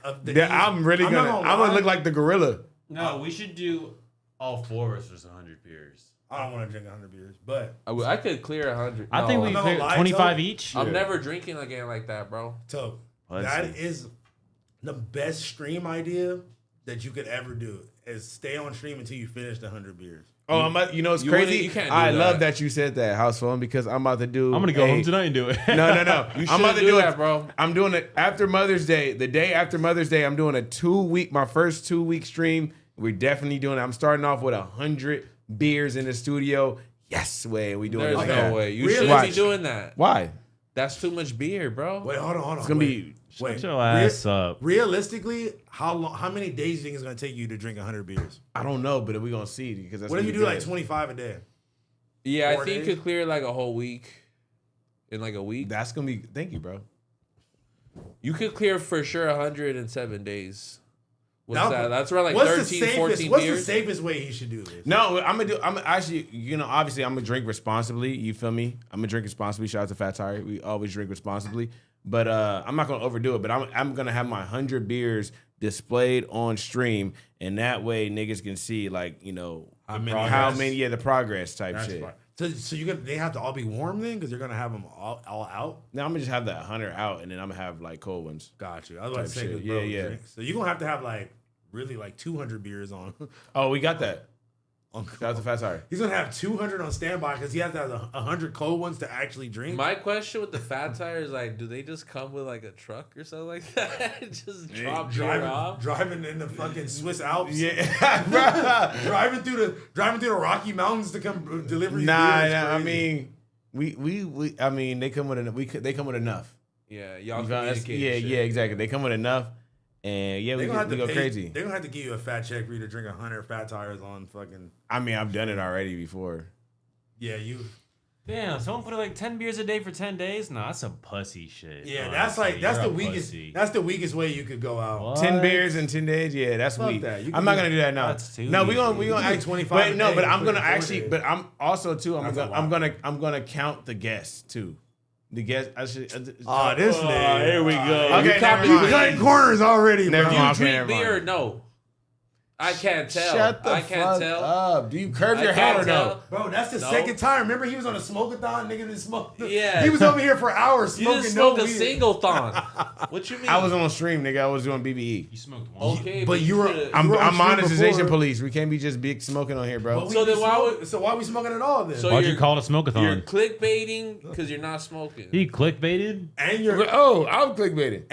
I'm really gonna look like the gorilla. No, we should do all 4 versus 100 beers. I don't want to drink 100 beers, but I could clear 100. I think we I'm not clear gonna lie, 25 Toke. each. I'm never drinking again like that, bro. Toke, Let's that see. is the best stream idea that you could ever do. Is stay on stream until you finish the 100 beers. Oh, it's you crazy. can't do I that. love that you said that, House Phone, because I'm about to do. I'm gonna go home tonight and do it. No. You I'm about to shouldn't do that, it, bro. I'm doing it after Mother's Day. The day after Mother's Day, I'm doing a 2-week, my first 2-week stream. We're definitely doing it. I'm starting off with 100 beers in the studio. Yes, way. We doing There's it like no that. way. You Really? shouldn't be Watch. doing that. Why? That's too much beer, bro. Wait, hold on. It's gonna be. Wait, Shut your ass up. Realistically, how many days do you think it's gonna take you to drink 100 beers? I don't know, but we're gonna see because that's What if gonna you be do like good. 25 a day? Yeah, 4 I think you days? could clear like a whole week. In like a week, That's gonna be. Thank you, bro. you could clear for sure 107 days. What's Now, that? That's around like what's 13, the safest, 14 What's beers. the safest way he should do this? No, I'm actually, obviously I'm gonna drink responsibly. You feel me? I'm gonna drink responsibly. Shout out to Fat Tire. We always drink responsibly. But I'm not gonna overdo it. But I'm gonna have my 100 beers displayed on stream, and that way niggas can see like how many the progress type That's shit. fine. So they have to all be warm then, because you're gonna have them all out. Now I'm gonna just have that 100 out, and then I'm gonna have like cold ones. Got you. I was about to Type say, shit. bro, Yeah. drink. So you're gonna have like really like 200 beers on. Oh, we got that. on Shout out to Fat Tire. He's gonna have 200 on standby because he has to have 100 cold ones to actually drink. My question with the Fat Tire is like, do they just come with like a truck or something like that? Just drop beer off? driving in the fucking Swiss Alps. Yeah. driving through the Rocky Mountains to come deliver you beer. I It's crazy. mean, I mean, they come with they come with enough. Yeah, y'all You got- communicate. yeah, shit. yeah, exactly. They come with enough, and yeah, we go crazy. They're gonna have to give you a fat check for you to drink 100 Fat Tires on fucking. I mean, I've done it already before. Yeah, you. Damn, someone put like 10 beers a day for 10 days? Nah, that's some pussy shit. Yeah, honestly. that's You're the a weakest. pussy. That's the weakest way you could go out. What? 10 beers in 10 days, yeah, that's Fuck weak. that. You can I'm not do- gonna do that now. That's too No, we easy. gonna You can do act 25 But no, a but day, I'm put gonna it 4 actually, days. but I'm also too. That's a lot. I'm gonna count the guests too. The guests. I should. Oh, this nigga. Here we go. You Okay, never You mind. cutting corners already, Never bro. mind. Do you Okay, drink never beer? mind. No. I can't tell. Shut the I can't fuck tell. up. Do you curve I your can't head or no? tell. Bro, that's the No. second time. Remember, he was on a smoke-a-thon. Nigga didn't smoke. Yeah. He was over here for hours You smoking just no smoked a weed. single thon. What you mean? I was on stream, nigga. I was doing BBE. You smoked one. okay, But you were- should've- I'm were on stream monetization before. police. We can't be just big smoking on here, bro. But we So be then why smoking- would- So why we smoking at all then? So Why'd you're- you call it a You're smoke-a-thon? clickbaiting because you're not smoking. He clickbaited? and you're Oh, I'm clickbaiting.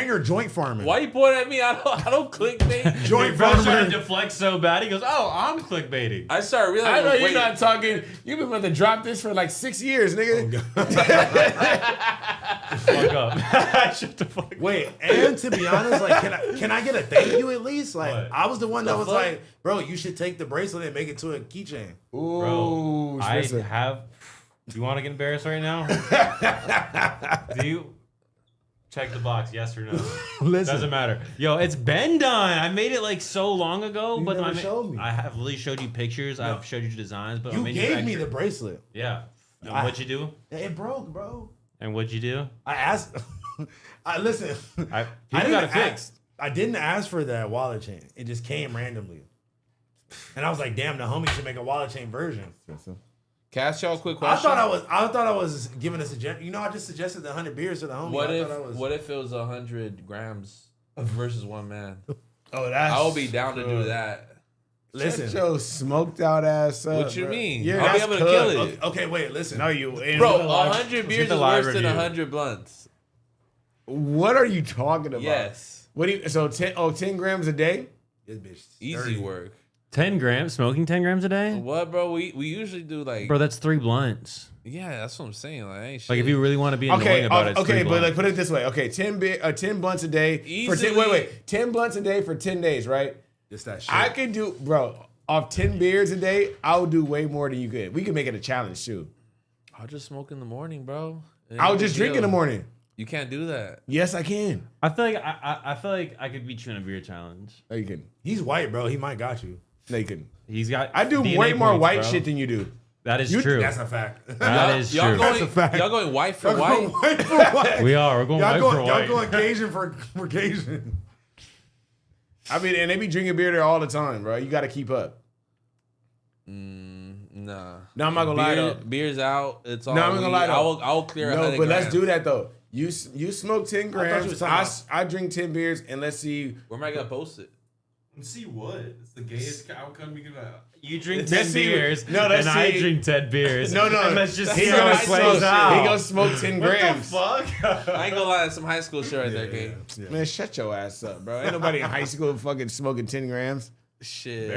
you're joint farming. Why you pointing at me? I don't clickbait. joint Bro's trying to farming? deflect so bad. He goes, "Oh, I'm clickbaiting." I started I realizing. know you're wait, not talking. You've been about to drop this for like 6 years, nigga. Fuck up. Shut the fuck up. Wait, and to be honest, like, can I get a thank you at least? Like, What? I was the one that was fuck? like, bro, you should take the bracelet and make it to a keychain. Ooh, I Spencer. have. Do you want to get embarrassed right now? Do you? Check the box, yes or no. Listen, Doesn't matter. Yo, it's been done. I made it like so long ago, but never I showed me. I have really showed you pictures. I've showed you designs, but you I gave me the bracelet. Yeah. And what'd you do? It broke, bro. And what'd you do? I asked. I listen. I I got it didn't fixed. I didn't ask for that wallet chain. It just came randomly. And I was like, damn, the homie should make a wallet chain version. Can I ask y'all a quick question? I thought I was giving a suggestion. You know, I just suggested the 100 beers to the homie. What if it was 100 grams versus one man? Oh, that's. I will be down to do that. Listen, Shut your smoked out ass up. What you bro. mean? Yeah, I'll be that's able to kill cooked. it. okay, wait, listen. No, you. Bro, 100 beers the is live worse than review. 100 blunts. What are you talking about? Yes. What do you? So 10 grams a day? This bitch Easy 30. work. 10 grams, smoking 10 grams a day? What, bro? We usually do like. Bro, that's 3 blunts. Yeah, that's what I'm saying. Like, ain't shit. Like, if you really want to be annoying about it, it's 3 okay, but blunts. like put it this way. Okay, 10 blunts a day. Easily. 10 blunts a day for 10 days, right? Just that shit. I could do, bro, off 10 beers a day, I would do way more than you could. We could make it a challenge too. I'll just smoke in the morning, bro. I'll just drink in the morning. You can't do that. Yes, I can. I feel like I feel like I could beat you in a beer challenge. No, you can. He's white, bro. He might got you. No, you can. He's got. I do DNA way more points, white bro. shit than you do. That is true. That's a fact. That is Y'all true. going, That's a fact. y'all going white for Y'all white? going white for white. We are. We're going white for white. Y'all going Cajun for Cajun. I mean, and they be drinking beer there all the time, bro. You got to keep up. Nah. No, I'm not gonna lie though. Beer's out. It's all. No, I'm not gonna lie though. I'll clear. No, 100 but let's grams. do that though. You smoke 10 thought you grams. was talking about- I drink 10 beers, and let's see. Where am I gonna post it? See what? It's the gayest outcome you can have. You drink Let's 10 see- beers, no, let's and I see- drink 10 beers. No. And let's just see He how gonna it plays out. He gonna smoke 10 grams. Fuck. I ain't gonna lie, that's some high school shit right there, gang. Man, shut your ass up, bro. Ain't nobody in high school fucking smoking 10 grams. Shit.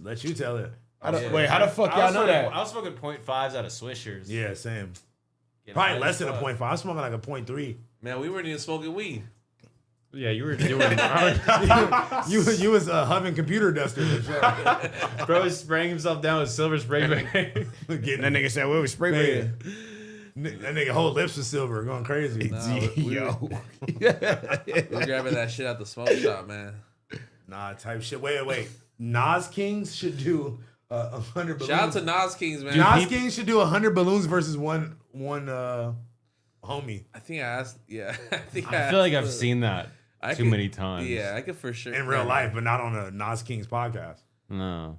Let you tell it. Wait, how the fuck y'all know that? I was smoking 0.5s out of Swishers. Yeah, same. Getting Probably high less as than a fuck. 0.5. I'm smoking like a 0.3. Man, we weren't even smoking weed. Yeah, you were doing. You was huffing computer dusters and shit. Bro was spraying himself down with silver spray paint. Getting That nigga said, we was spray painted. that nigga whole lips was silver, going crazy. Yo. We're grabbing that shit out the smoke shop, man. Nah, type shit. Wait. Nas Kings should do 100 balloons. Shout out to Nas Kings, man. Nas Kings should do 100 balloons versus one homie I think I asked. Yeah, I feel like I've seen that too many times. Yeah, I could for sure. in real life, but not on a Nas Kings podcast. No.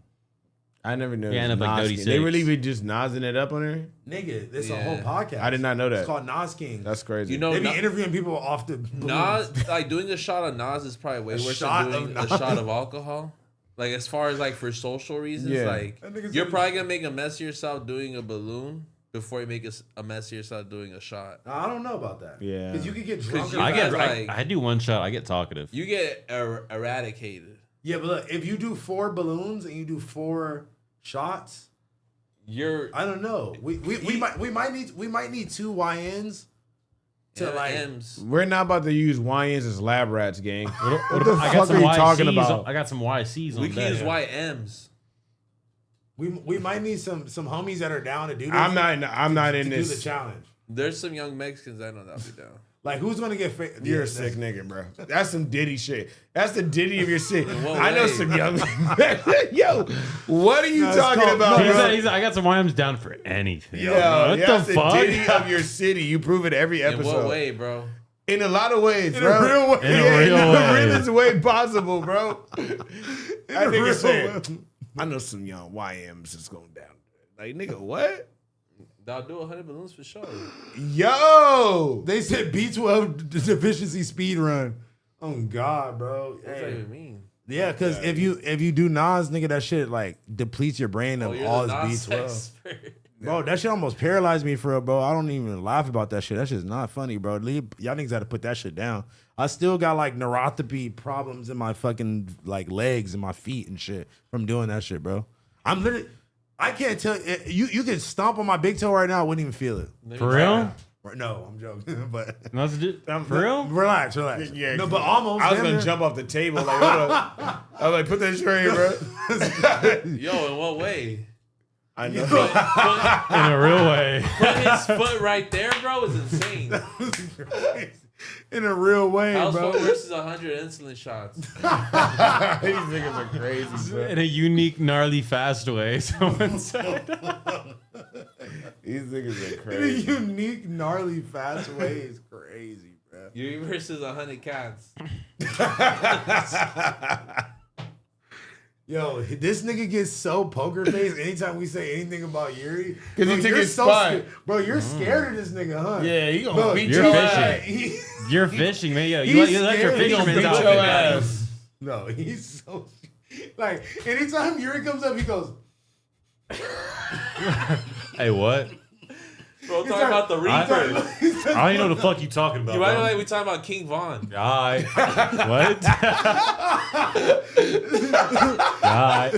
I never knew. Yeah, it was end up like Nas 36. King. They really be just nosing it up on there? Nigga, this is a Yeah. whole podcast. I did not know that. It's called Nas Kings. That's crazy. You know, They be Na- interviewing people off the Nas, like doing a shot of Nas is probably way worse shot than doing of a Nas. shot of alcohol. Like as far as like for social reasons, Yeah. like That nigga you're said- probably gonna make a mess of yourself doing a balloon before you make a mess of yourself doing a shot. I don't know about that. Yeah. Because you could get drunk. you I guys, get. like- I do one shot. I get talkative. You get eradicated. Yeah, but look, if you do 4 balloons and you do 4 shots, You're I don't know. We might need 2 YNs to like. M's. We're not about to use YNs as lab rats, gang. What the I fuck got some are you YCs talking about? I got some YCs on We can deck. use YMs. We might need some homies that are down to do this. I'm not in to do the this. challenge. There's some young Mexicans I know that'll be down. Like who's gonna get? You're a sick nigga, bro. That's some Diddy shit. That's the Diddy of your shit. what I know way? some young. Yo, what are you it's talking called- about, He bro? said, I got some YMs down for anything. Yo, what that's the the fuck? Diddy of your city. You prove it every In episode. what way, bro? In a lot of ways, In bro. a real way. In a Yeah, real in the way. realest way possible, bro. That a nigga real said, way. I know some young YMs that's going down. Like, nigga, what? I'll do 100 balloons for sure. Yo! They said B12 deficiency speed run. Oh God, bro. What does that even mean? Yeah, because if you do Nas, nigga, that shit like depletes your brain of You're all the his Nas B12. expert. Bro, that shit almost paralyzed me for real, bro. I don't even laugh about that shit. That shit's not funny, bro. Y'all niggas had to put that shit down. I still got like neuropathy problems in my fucking like legs and my feet and shit from doing that shit, bro. I'm literally, I can't tell you can stomp on my big toe right now, I wouldn't even feel it. For real? No, I'm joking, but No, for real? relax. Yeah, No, but almost. I was damn gonna near. jump off the table. Like, hold up. I was like, put that straight, bro. Yo, in what way? I know. In a real way. Put his foot right there, bro, is insane. In a real way, House bro. versus 100 insulin shots. These niggas are crazy, bro. In a unique, gnarly, fast way. Someone said. These niggas are In a crazy. unique, gnarly, fast way is crazy, bro. You versus 100 cats. Yo, this nigga gets so poker faced anytime we say anything about Yuri. Because he took his so spot. bro, you're scared of this nigga, huh? Yeah, he gonna beat you're your fishing. ass. You're fishing, man. Yo, He's you let your scared. He gonna fisherman's beat outfit your down. ass. No, he's so like anytime Yuri comes up, he goes. Hey, what? Bro, talking about the Reapers. I don't even know what the fuck you talking about. You might bro. like we talking about King Von. Alright. What? Alright.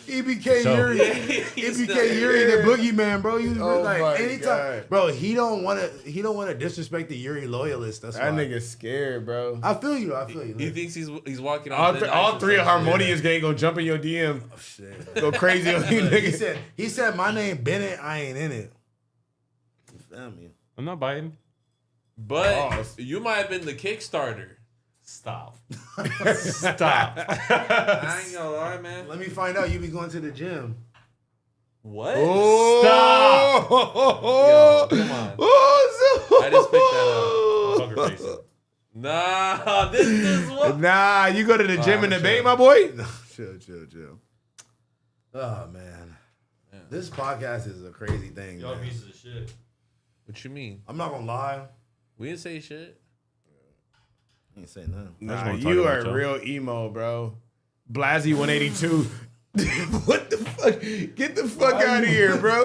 He became So- Yuri. He became Yuri the boogeyman, bro. You Oh like my anytime, God. bro. He don't want to disrespect the Yuri loyalists. That's That why. nigga's scared, bro. I feel you. He thinks he's walking on All, thin ice all or three of something. Harmonious gang gonna jump in your DM, Shit. go crazy on you niggas. He said my name Bennett. I ain't in it. You feel me? I'm not biting. But Pause. you might have been the Kickstarter. Stop. Stop. I ain't gonna lie, man. Let me find out. You be going to the gym. What? Oh, Yo, come on. Oh, I just picked that up. Poker face. Nah, this is what. Nah, you go to the gym and I'm debate, sure. my boy. No, chill. Oh man, this podcast is a crazy thing. Y'all Man. pieces of shit. What you mean? I'm not gonna lie. We didn't say shit. I ain't say nothing. Nah, wanna talk you about are y'all. real emo, bro. Blazzy 182. What the fuck? Get the fuck out of here, bro.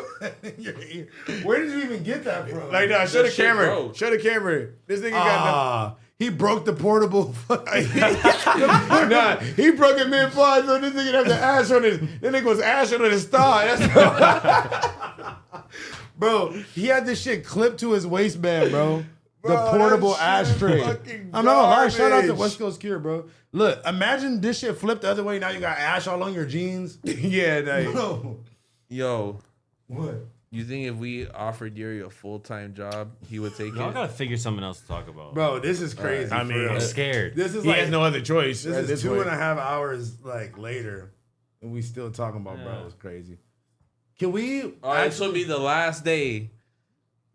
Where did you even get that from? Like, nah, show the shit camera. broke. Show the camera. This nigga got he broke the portable. nah, he broke it mid-pod, so this nigga have the ash on his. This nigga was ash on his thigh. That's Bro, he had this shit clipped to his waistband, bro. The Bro, portable that shit ashtray. fucking I'm not gonna lie. Shout out to garbage. West Coast Cure, bro. Look, imagine this shit flipped the other way. Now you got ash all on your jeans. yeah, nah. Bro, Yo, what? you think if we offered Yuri a full-time job, he would take Y'all it? gotta figure something else to talk about. Bro, this is crazy. I for mean, real. I'm scared. this is He like has no other choice. this at is this 2.5 point. hours like later, and we still talking about bro. Yeah. It's crazy. Can we? Oh, this will be the last day.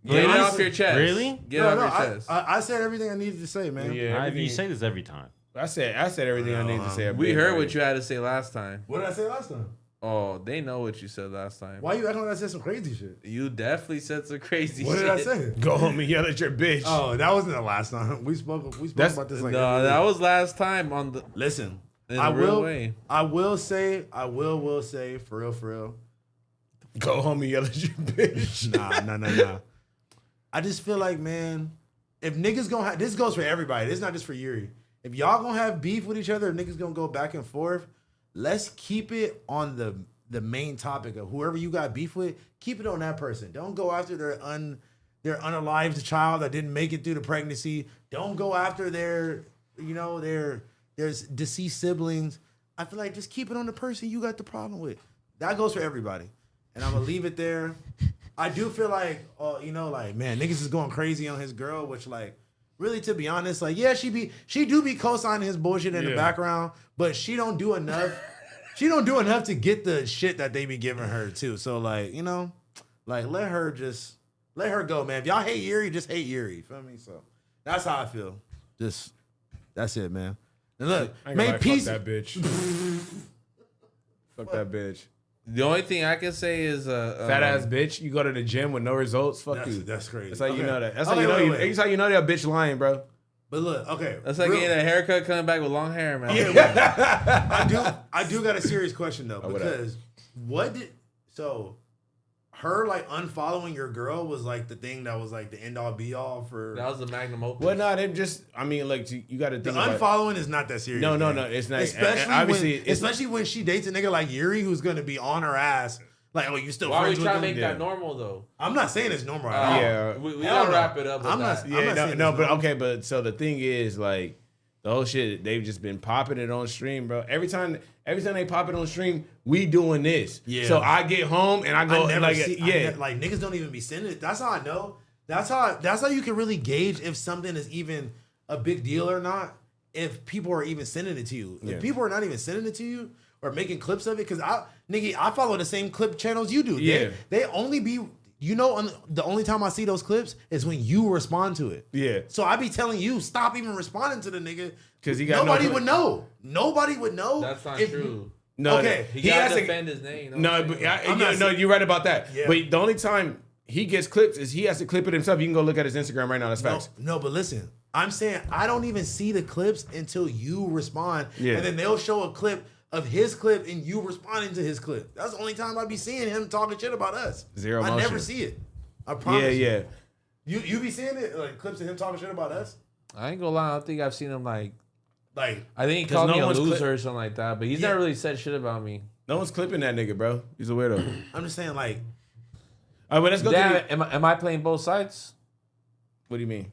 Get Really? it off your chest. Really? Get it off your chest. I said everything I needed to say, man. Yeah, You everything- say this every time. I said everything I need to say. We heard what you had to say last time. What did I say last time? Oh, they know what you said last time. Why you acting like I said some crazy shit? You definitely said some crazy What shit. did I say? Go home and yell at your bitch. Oh, that wasn't the last time. We spoke That's- about this like No, every that week. was last time on the Listen, in I a real will way. I will say for real. Go home and yell at your bitch. Nah. I just feel like, man, if niggas gonna have, this goes for everybody. This is not just for Yuri. If y'all gonna have beef with each other, if niggas gonna go back and forth, let's keep it on the main topic of whoever you got beef with. Keep it on that person. Don't go after their unalived child that didn't make it through the pregnancy. Don't go after their deceased siblings. I feel like just keep it on the person you got the problem with. That goes for everybody. And I'm gonna leave it there. I do feel like, man, niggas is going crazy on his girl, which like, really, to be honest, like, yeah, she do be co-signing his bullshit in the background, but she don't do enough. She don't do enough to get the shit that they be giving her too. So like, let her go, man. If y'all hate Yuri, just hate Yuri. You feel me? So that's how I feel. That's it, man. And look, I ain't gonna man, lie, peace. Fuck that bitch. Fuck that bitch. The only thing I can say is Fat ass bitch. You go to the gym with no results. Fuck you. That's crazy. That's how you Okay. know that. That's Okay, how you know. wait. That's how you know that bitch lying, bro. But look, okay. That's like getting a haircut, coming back with long hair, man. I do got a serious question though, what up? because her like unfollowing your girl was like the thing that was like the end all be all for That was the magnum opus. Well, no, they just. I mean, like you got to the think about. unfollowing is not that serious. No, man. it's not. Especially obviously, when, it's- especially when she dates a nigga like Yuri who's gonna be on her ass. Like, oh, you still Why are we friends with trying to him? make that normal though? I'm not saying it's normal at all. Yeah. we Hell gotta no. wrap it up with I'm not- that. I'm Yeah, not saying no, it's but normal. okay, but so the thing is, like, the whole shit, they've just been popping it on stream, bro. Every time they pop it on stream, we doing this. Yeah. So I get home and I go I never like, see, yeah, like niggas don't even be sending it. That's how I know. That's how you can really gauge if something is even a big deal or not. If people are even sending it to you. If people are not even sending it to you or making clips of it, because I follow the same clip channels you do. Yeah. They only be you know, the only time I see those clips is when you respond to it. Yeah. So I be telling you, stop even responding to the nigga. Because he got nobody would know. Nobody would know. That's not true. No, okay. He gotta defend his name. No, but you're right about that. Yeah. But the only time he gets clips is he has to clip it himself. You can go look at his Instagram right now. That's facts. No, but listen, I'm saying I don't even see the clips until you respond. Yeah. And then they'll show a clip of his clip and you responding to his clip. That's the only time I be seeing him talking shit about us. Zero I motion. never see it. I promise. Yeah. You be seeing it, like clips of him talking shit about us? I ain't gonna lie. I don't think I've seen him like. Like, I think he called me a one's loser or something like that. But he's Yeah. never really said shit about me. No one's clipping that nigga, bro. He's a weirdo. I'm just saying, like, All right, but let's go Damn, to am I playing both sides? What do you mean?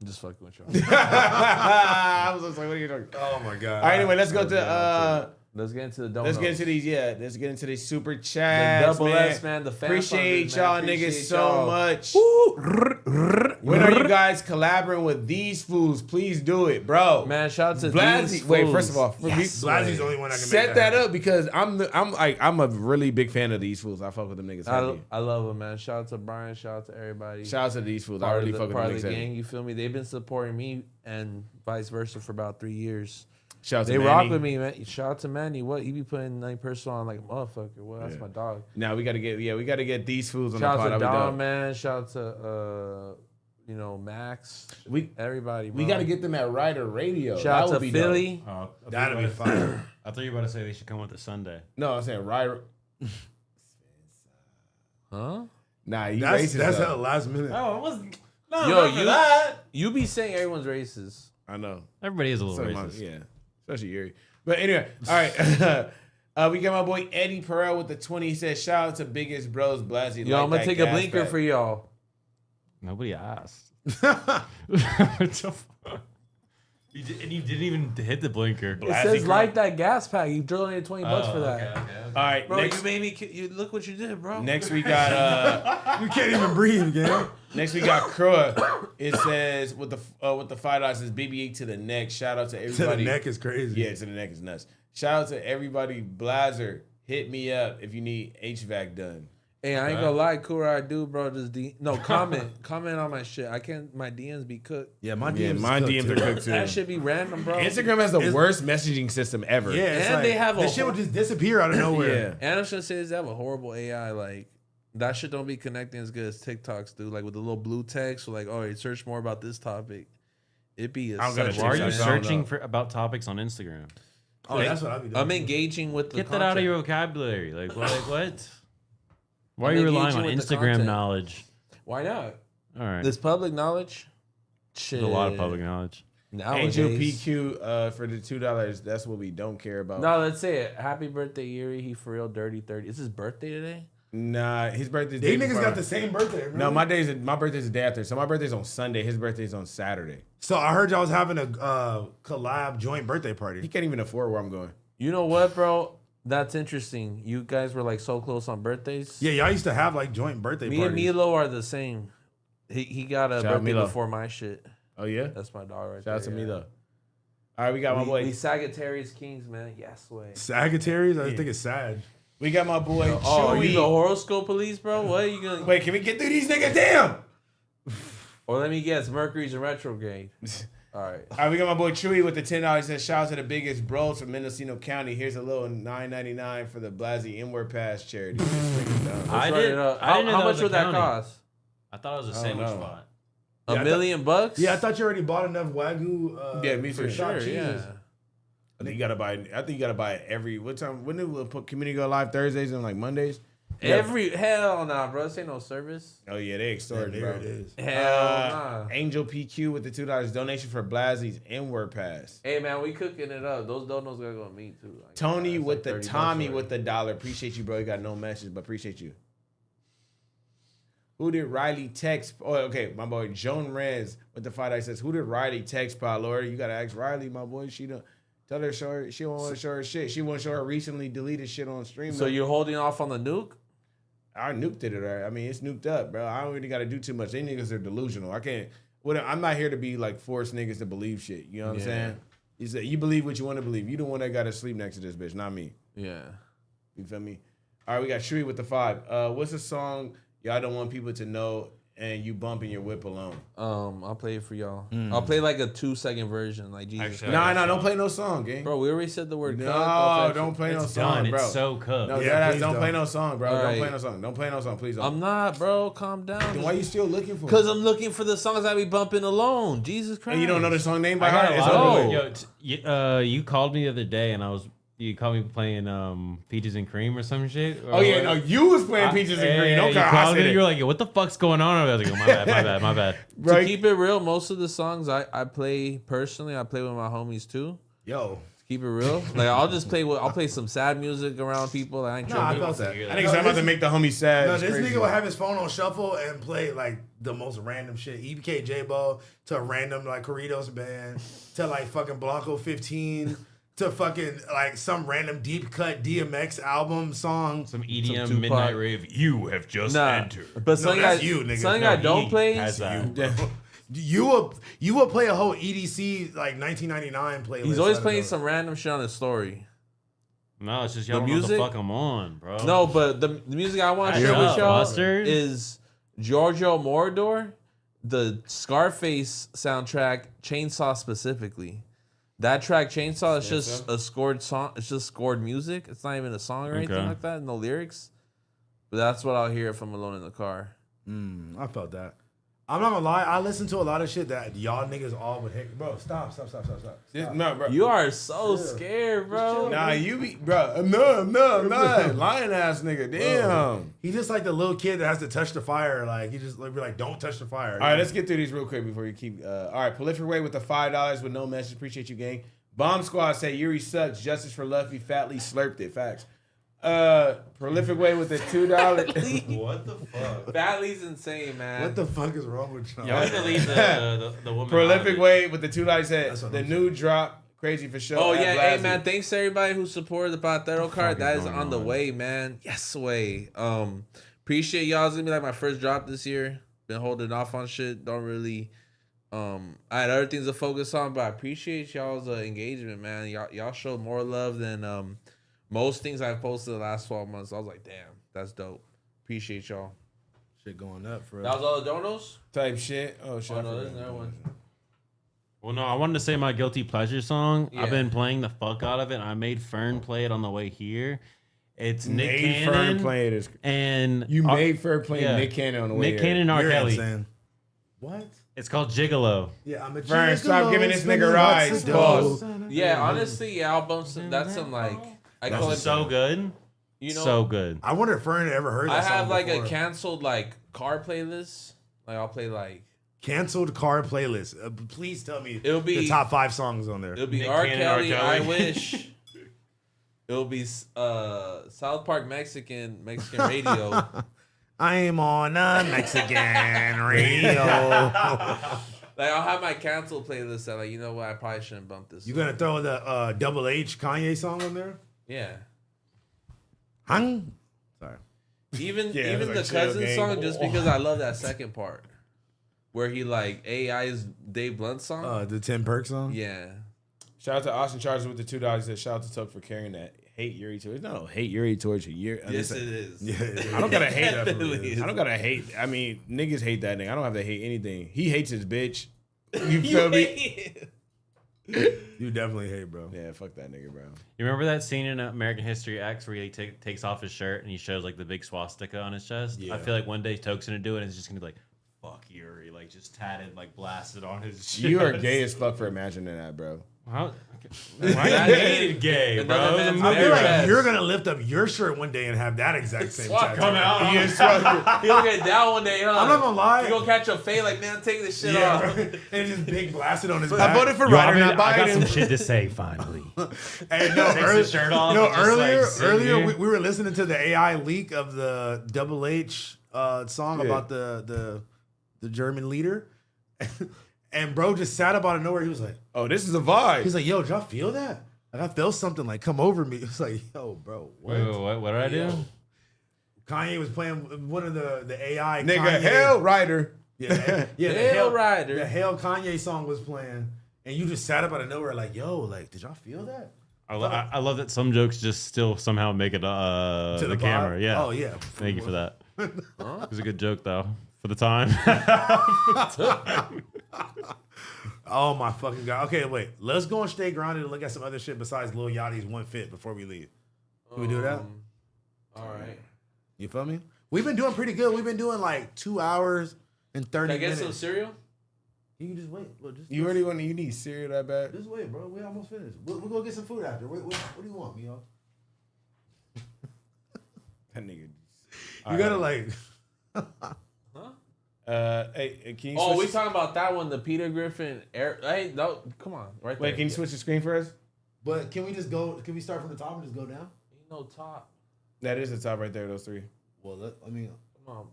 I'm just fucking with y'all. I was just like, what are you talking? oh my God. All right, anyway, let's go to Let's get into the donuts. let's get into these. Yeah, let's get into these super the chats, double man. S, man. The fan Appreciate funders, y'all man. niggas Appreciate so y'all. much. When are you guys collaborating with these fools? Please do it, bro. Man, shout out to Blazzy. these Wait, fools. first of all, Blazzy's the only one that can set make that up because I'm a really big fan of these fools. I fuck with them niggas. heavy. I love them, man. Shout out to Brian. Shout out to everybody. Shout out to these fools. I part really of fuck the, with part them of the niggas. gang. heavy. You feel me? They've been supporting me and vice versa for about 3 years. Shout out to They Manny. rock with me, man. Shout out to Manny. What he be putting like personal on like a motherfucker. Well, that's Yeah. my dog. Now we gotta get these fools on Shout the out pod. to That'd be Dom, dope. man. Shout out to Max. Everybody. Bro. We gotta get them at Ryder Radio. Shout out That would to be Philly. That'd be fire. I thought you were about to say they should come with the Sunday. No, I'm saying Ryder. Huh? Nah, you That's racist. that's though. a last minute. Oh, it wasn't. No, Yo, not for that. you be saying everyone's racist. I know. Everybody is a little So racist. yeah, especially Yuri. But anyway, all right. We got my boy Eddie Perel with the 20. He said, "Shout out to Biggest Bros Blazzy." Yo, I'm gonna take a blinker for for y'all. Nobody asked. What the fuck? You didn't even hit the blinker. It says like that gas pack. You donated $20 for that. Okay. All right, Bro, next, you made me. You look what you did, bro. next we got You can't even breathe, gang. next we got Krua. It says with the $5 says BB-8 to the neck. Shout out to To everybody. the neck is crazy. Yeah, to the neck is nuts. Shout out to everybody. Blazer, hit me up if you need HVAC done. Hey, I ain't gonna lie, cool I do, bro. Just comment on my shit. I can't. My DMs be cooked. Yeah, my DMs, Yeah, my DMs are cooked too. That should be random, bro. Instagram has the worst messaging system ever. Yeah, it's And like, they have a this shit whole- would just disappear out of nowhere. Yeah. Anderson says they have a horrible AI. Like that shit don't be connecting as good as TikToks do. Like with the little blue text, so like, oh, search more about this topic. It be a I don't gotta such Why are a- you I don't searching know. for about topics on Instagram? Oh, that's what I'd be doing. I'm engaging with the Get that out of content. your vocabulary. Like what? Why are I'm you relying engaging on with the Instagram content. knowledge? Why not? All right. This public knowledge. Shit. There's a lot of public knowledge. Nowadays. Angel PQ for the $2. That's what we don't care about. No, let's say it. Happy birthday, Yuri. He for real dirty 30. Is his birthday today? Nah, his birthday's They day niggas before. got the same birthday. Remember? No, my birthday's the day after. So my birthday's on Sunday. His birthday's on Saturday. So I heard y'all was having a collab joint birthday He party. can't even afford where I'm going. You know what, bro? That's interesting. You guys were like so close on birthdays. Yeah, y'all used to have like joint birthday Me parties. and Milo are the same. He got a Shout out birthday Milo. before my shit. Oh yeah. That's my dog right Shout out to there. me though. All right, we got my boy. We Sagittarius Kings, man. Yes, way. Sagittarius? I Yeah. think it's sad. We got my boy. Oh, Chewy. you the horoscope police, bro? What are you gonna? Wait, can we get through these niggas? Damn. Or let me guess, Mercury's in retrograde. All right. All right, we got my boy Chewy with the $10. He says, shout out to the biggest bros from Mendocino County. Here's a little $9.99 for the Blazzy Inward Pass charity. I Let's run did. it up. I didn't know How that much was a would that county. cost? I thought it was a I don't sandwich know. spot. A Yeah, I million bucks? Yeah, I thought you already bought enough Wagyu. Yeah, me for too. shot Sure, cheese. yeah. I think you gotta buy it every what time? When did we put community go live? Thursdays and like Mondays? Hell nah, bro. This ain't no service. Oh yeah, they Yeah, extorted, there bro. it is. Hell nah. Angel PQ with the $2 donation for Blazzy's Inward Pass. Hey man, we cooking it up. Those donuts gotta go to me too. Like, Tony it's with like the 30 bucks Tommy already. with the $1. Appreciate you, bro. You got no message, but appreciate you. Who did Riley text? Oh, okay. My boy Joan Rez with the $5 says, "Who did Riley text, Potlord? You gotta ask Riley, my boy. She don't tell her show her. She don't want to show her shit. She won't show her recently deleted shit on stream. So you're holding off on the nuke? I nuked it. Right? I mean, it's nuked up, bro. I don't really got to do too much. They niggas are delusional. I can't. I'm not here to be like force niggas to believe shit. You know what I'm saying? You say you believe what you want to believe. You the one that got to sleep next to this bitch, not me. Yeah. You feel me? All right, we got Shree with the $5. What's the song y'all don't want people to know and you bumping your whip alone? I'll play it for y'all. I'll play like a 2-second version, like Jesus. Actually, Christ. Nah, don't play no song, gang. Bro, we already said the word. No, don't play no It's song, done. bro. It's so cooked. No, Yeah, please don't play don't. no song, bro. All Don't right. play no song. Don't play no song, please. Don't. I'm not, bro. Calm down. Then why you still looking for? Because I'm looking for the songs I be bumping alone. Jesus Christ. And you don't know the song name by I got heart? a It's lot over of with. you called me the other day and you called me playing Peaches and Cream or some shit. Oh yeah, no, you was playing Peaches and Cream. Don't you care. I called said me. it. You were like, "What the fuck's going on?" I was like, "My bad." To Right. keep it real, most of the songs I play personally, I play with my homies too. Yo. Keep it real. Like I'll play some sad music around people. I ain't Nah, I tripping. felt that. I think I'm about to make the homie sad. No, It's this crazy. nigga will have his phone on shuffle and play like the most random shit. EBK J-Bo to a random like Corridos band to like fucking Blanco 15 to fucking like some random deep cut DMX album song. Some EDM Tupac. midnight rave. You have just entered. But something that's you, nigga. Something No, I don't he play. has that. You will play a whole EDC like 1999 playlist. He's always out of playing those. some random shit on his story. No, it's just y'all The don't know what the music? fuck I'm on, bro. No, but the music I want to Shut share with up, y'all Mustard. is Giorgio Moroder, the Scarface soundtrack, Chainsaw specifically. That track, Chainsaw, is just a scored song. It's just scored music. It's not even a song or anything Okay. like that. No lyrics. But that's what I'll hear if I'm alone in the car. I felt that. I'm not gonna lie. I listen to a lot of shit that y'all niggas all would hate. Bro, stop. No, bro. You are so scared, bro. Nah, you be, bro. I'm not. Lying ass nigga. Damn. He just like the little kid that has to touch the fire. Like he just like be like, don't touch the fire. All right, let's get through these real quick before you keep. All right, Prolific Way with the $5 with no message. Appreciate you, gang. Bomb Squad say Yuri sucks. Justice for Luffy. Fatly slurped it. Facts. Prolific Way with the $2. What the fuck? Batley's insane, man. What the fuck is wrong with y'all? Y'all need to leave the woman. out of Prolific it. Way with the $2 said That's what the I'm new drop. Crazy for sure. Oh at yeah, hey Blazzy. man, thanks to everybody who supported the Potlord card. That is going on the on? way, man. Yes, way. Appreciate y'all. It's gonna be like my first drop this year. Been holding off on shit. Don't really. I had other things to focus on, but I appreciate y'all's engagement, man. Y'all showed more love than most things I've posted the last 12 months. I was like, damn, that's dope. Appreciate y'all. Shit going up for That was all the donos. Type shit. Oh shit. Oh I no, there's forgot. another one. Well, no, I wanted to say my guilty pleasure song. Yeah. I've been playing the fuck out of it. I made Fern play it on the way here. It's Nick Made Cannon Fern playing this. and You made Fern playing yeah. Nick Cannon on the way. Nick here. Cannon and R. You're Kelly. insane. What? It's called Gigolo. Yeah, I'm a Fern, stop gigolo, giving this spending nigga lots rides. of Pause. dough. Yeah, honestly, yeah, I'll bump some. That's some like I call it It's so good. You know, so good. I wonder if Fern ever heard I that song have like before. a canceled like car playlist. Like I'll play like Canceled car playlist. Please tell me It'll be- the top 5 songs on there. it'll be Nick R. Cannon, Kelly, R. Kelly. I Wish. It'll be South Park Mexican radio. I'm on a Mexican radio. Like I'll have my canceled playlist that like you know what I probably shouldn't bump this. You song. gonna throw the Double H Kanye song on there? Yeah. Hung? Sorry. Even Yeah, even it's the like chill, cousin gang. song just because I love that second part. Where he like AI's Dave Blunt song. The Tim Perk song? Yeah. Shout out to Austin Chargers with the $2. He said, shout out to Tuck for carrying that hate Yuri towards. No, hate Yuri towards you. Yes, it is. Yeah. I don't gotta hate. Definitely is. I don't gotta hate. I mean, niggas hate that nigga. I don't have to hate anything. He hates his bitch. You feel me? You definitely hate, bro. Yeah, fuck that nigga, bro. You remember that scene in American History X where he takes off his shirt and he shows like the big swastika on his chest? Yeah. I feel like one day Toke's gonna do it and it's just gonna be like, fuck Yuri, like just tatted, like blasted on his chest. You are gay as fuck for imagining that, bro. How? Why I hated gay, bro? Another It was a man's I movie. feel like Yes. you're gonna lift up your shirt one day and have that exact same tattoo. Come out. He'll get down one day, huh? I'm not gonna lie. You gonna catch a fade like, man, take this shit Yeah, off. bro. And it's just big blasted on his I back. voted for Yo, Ryder, not I got Biden. some shit to say finally. Hey, no, Takes his shirt off no, and just, earlier, like, sitting earlier here. we were listening to the AI leak of the Double H song Yeah. about the German leader, and bro just sat up out of nowhere. He was like, Oh, this is a vibe. he's like, yo, did y'all feel that? Like I felt something like come over me. It's like, yo, bro, what? Wait, what did I do? Kanye was playing one of the AI Nigga, Kanye, hell, Ryder. yeah, the Hail Rider. the Hail Kanye song was playing, and you just sat up out of nowhere like, yo, like did y'all feel that? I love that some jokes just still somehow make it To the vibe? camera. Yeah. Oh yeah. Thank you for that. It was a good joke though for the time. Oh my fucking god. Okay, wait. Let's go and stay grounded and look at some other shit besides Lil Yachty's One Fit before we leave. Can we do that? All right. You feel me? We've been doing pretty good. We've been doing like 2 hours and 30 Can I get minutes. some cereal? You can just wait. Look, just, You already want you need cereal that bad? Just wait, bro. We almost finished. We'll go get some food after. What do you want, Mio? That nigga. You gotta like. Hey, can you? Oh, we switch talking about that one, the Peter Griffin air. Hey, no, come on, right there. Wait, can you switch the screen for us? But can we just go? Can we start from the top and just go down? Ain't no top. That is the top right there. Those three. Well, I mean, Come on,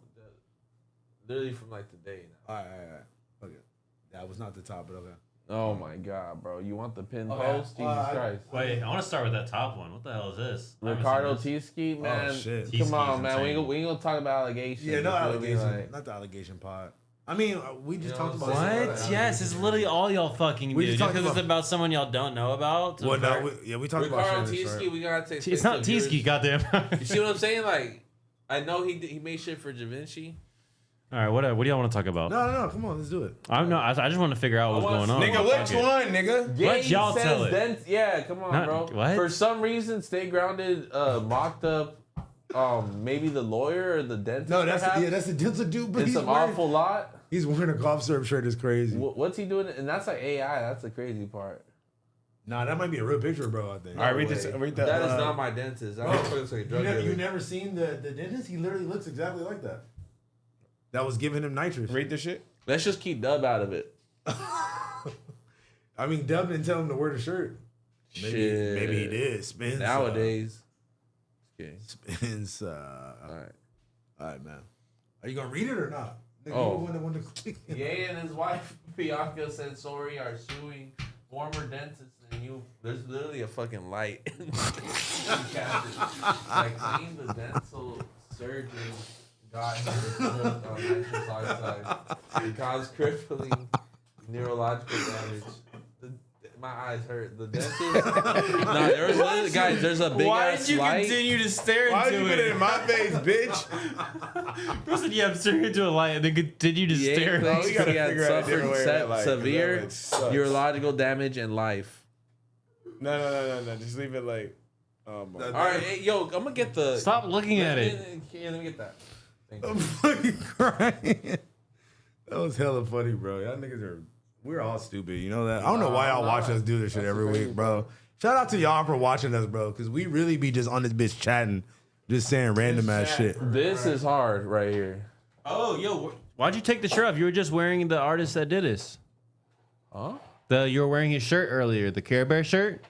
literally from like today. Now. all right. Okay, that was not the top, but okay. Oh my god, bro! You want the pin Okay. post? Jesus Christ! Wait, I want to start with that top one. What the hell is this? I haven't Ricardo seen this. Tiski, man. Oh, shit. Come Tiski's on, man. insane. We ain't gonna talk about allegations. Yeah, no You feel me? allegation. Like, Not the allegation pod. I mean, we just You talked know about What? Yes, it's literally all y'all fucking We do. just Just talked because it's about- about someone y'all don't know about. Well, no, we talked about Ricardo Shannon Tiski, Sharp. we gotta take. It's not Tiski, goddamn. You see what I'm saying? Like, I know he made shit for Da Vinci. All right, what do y'all want to talk about? No, come on, let's do it. I just want to figure out what's going on. Nigga, which one, nigga? Let y'all says tell it. Yeah, come on, Not- bro. what? For some reason, Stay Grounded mocked up maybe the lawyer or the dentist. No, that's perhaps. a dude, but It's he's some wearing, awful lot. he's wearing a golf serve shirt. Is crazy. What's he doing? And that's like AI. That's the crazy part. Nah, that might be a real picture, bro. I think. All right, read way. this. Read that. That is not my dentist. That looks like a drug You dealer. never seen the dentist? He literally looks exactly like that. That was giving him nitrous. Read this shit. Let's just keep Dub out of it. I mean, Dub didn't tell him to wear the shirt. Shit. Maybe he did. Spins. Nowadays. Okay. Spins. All right. All right, man. Are you gonna read it or not? Nigga, Oh. you the one that click. Ye and his wife Bianca Sensori are suing former dentists and you. There's literally a fucking light. Like claim the dental surgeon got his foot on nitrous oxide. It caused crippling neurological damage. My eyes hurt. The dentist. No, there's literally, guys. There's a big Why ass did you light. continue to stare Why into you put it in my face, bitch? Bro said, yeah, I'm staring into a light and then continue to Ye stare. claims we gotta he had figure out a different way suffered of that light, 'cause that severe would suck. neurological damage and life. No. Just leave it like. Oh my. All right, hey, yo, I'm gonna get the. Stop looking at it. Yeah, let me get that. Thank I'm you. fucking crying. That was hella funny, bro. Y'all niggas are. We're all stupid. You know that? I don't know why y'all watch us do this shit every week, bro. Shout out to y'all for watching us, bro, because we really be just on this bitch chatting, just saying random ass shit. This is hard right here. Oh, yo, why'd you take the shirt off? You were just wearing the artist that did this. Huh? You were wearing his shirt earlier, the Care Bear shirt.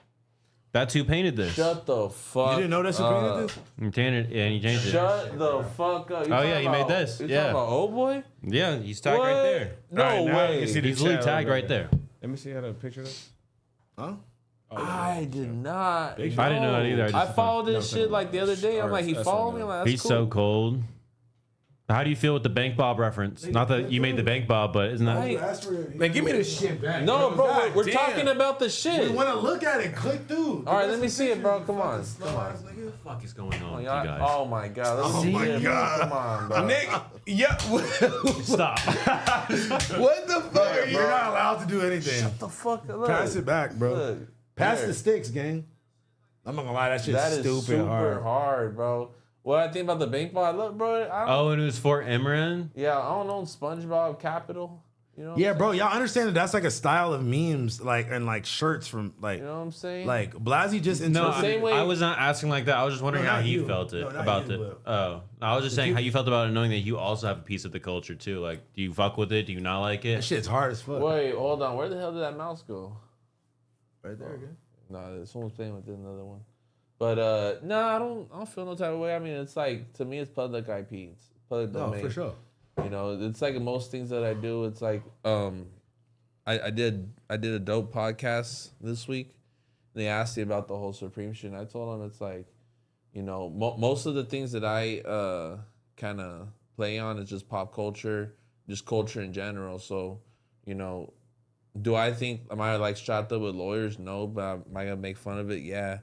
That's who painted this. Shut the fuck. You didn't know that's who painted this? He painted it, and he changed it. Shut the fuck up. Oh, yeah, he made this. You Yeah. talking about old boy? Yeah, he's tagged What? right there. No All right, now way. you can see the He's literally chat tagged over right there. Let me see how to picture that. Huh? I did not. I didn't know that either. I followed this shit like the other day. I'm like, he That's followed fine, me. I'm though. like, that's He's cool. so cold. How do you feel with the Bank Bob reference? Not that you made the Bank Bob, but isn't that? Right. Man, give me this shit back. No, bro, God we're damn. talking about the We shit. want to look at it. Click through. All right, let me see it, bro. Come on. Come on. What the fuck is going on Oh, with you y'all- guys? oh my god. Let me Oh see my it, bro. God. Come on, bro. Nigga, yeah. Stop. What the fuck are you? You're not allowed to do anything. What the fuck? Look, Pass it back, bro. Look. Pass There. the sticks, gang. I'm not gonna lie, that shit's That is stupid super hard. hard, bro. What I think about the bank ball, look, bro. I don't, Oh, and it was Fort Imran? yeah, I don't know SpongeBob Capital. You know? What Yeah, I'm bro, y'all understand that that's like a style of memes, like and like shirts from like, saying? You know what I'm saying? like Blazzy just No, interpreted. same way- I was not asking like that. I was just wondering No, how not he you. felt it No, not about you, it. Oh, I was just saying how you felt about it, knowing that you also have a piece of the culture too. Like, do you fuck with it? Do you not like That it? shit's hard as fuck. Wait, hold on. Where the hell did that mouse go? Right there, again. No, someone's playing with another one. But no, I don't feel no type of way. I mean, it's like to me, it's public IP. It's public No, domain. for sure. You know, it's like most things that I do. It's like I did a dope podcast this week. And they asked me about the whole Supreme shit. And I told them it's like, you know, most of the things that I kind of play on is just pop culture, just culture in general. So, you know, am I like strapped up with lawyers? No, but am I gonna make fun of it? Yeah.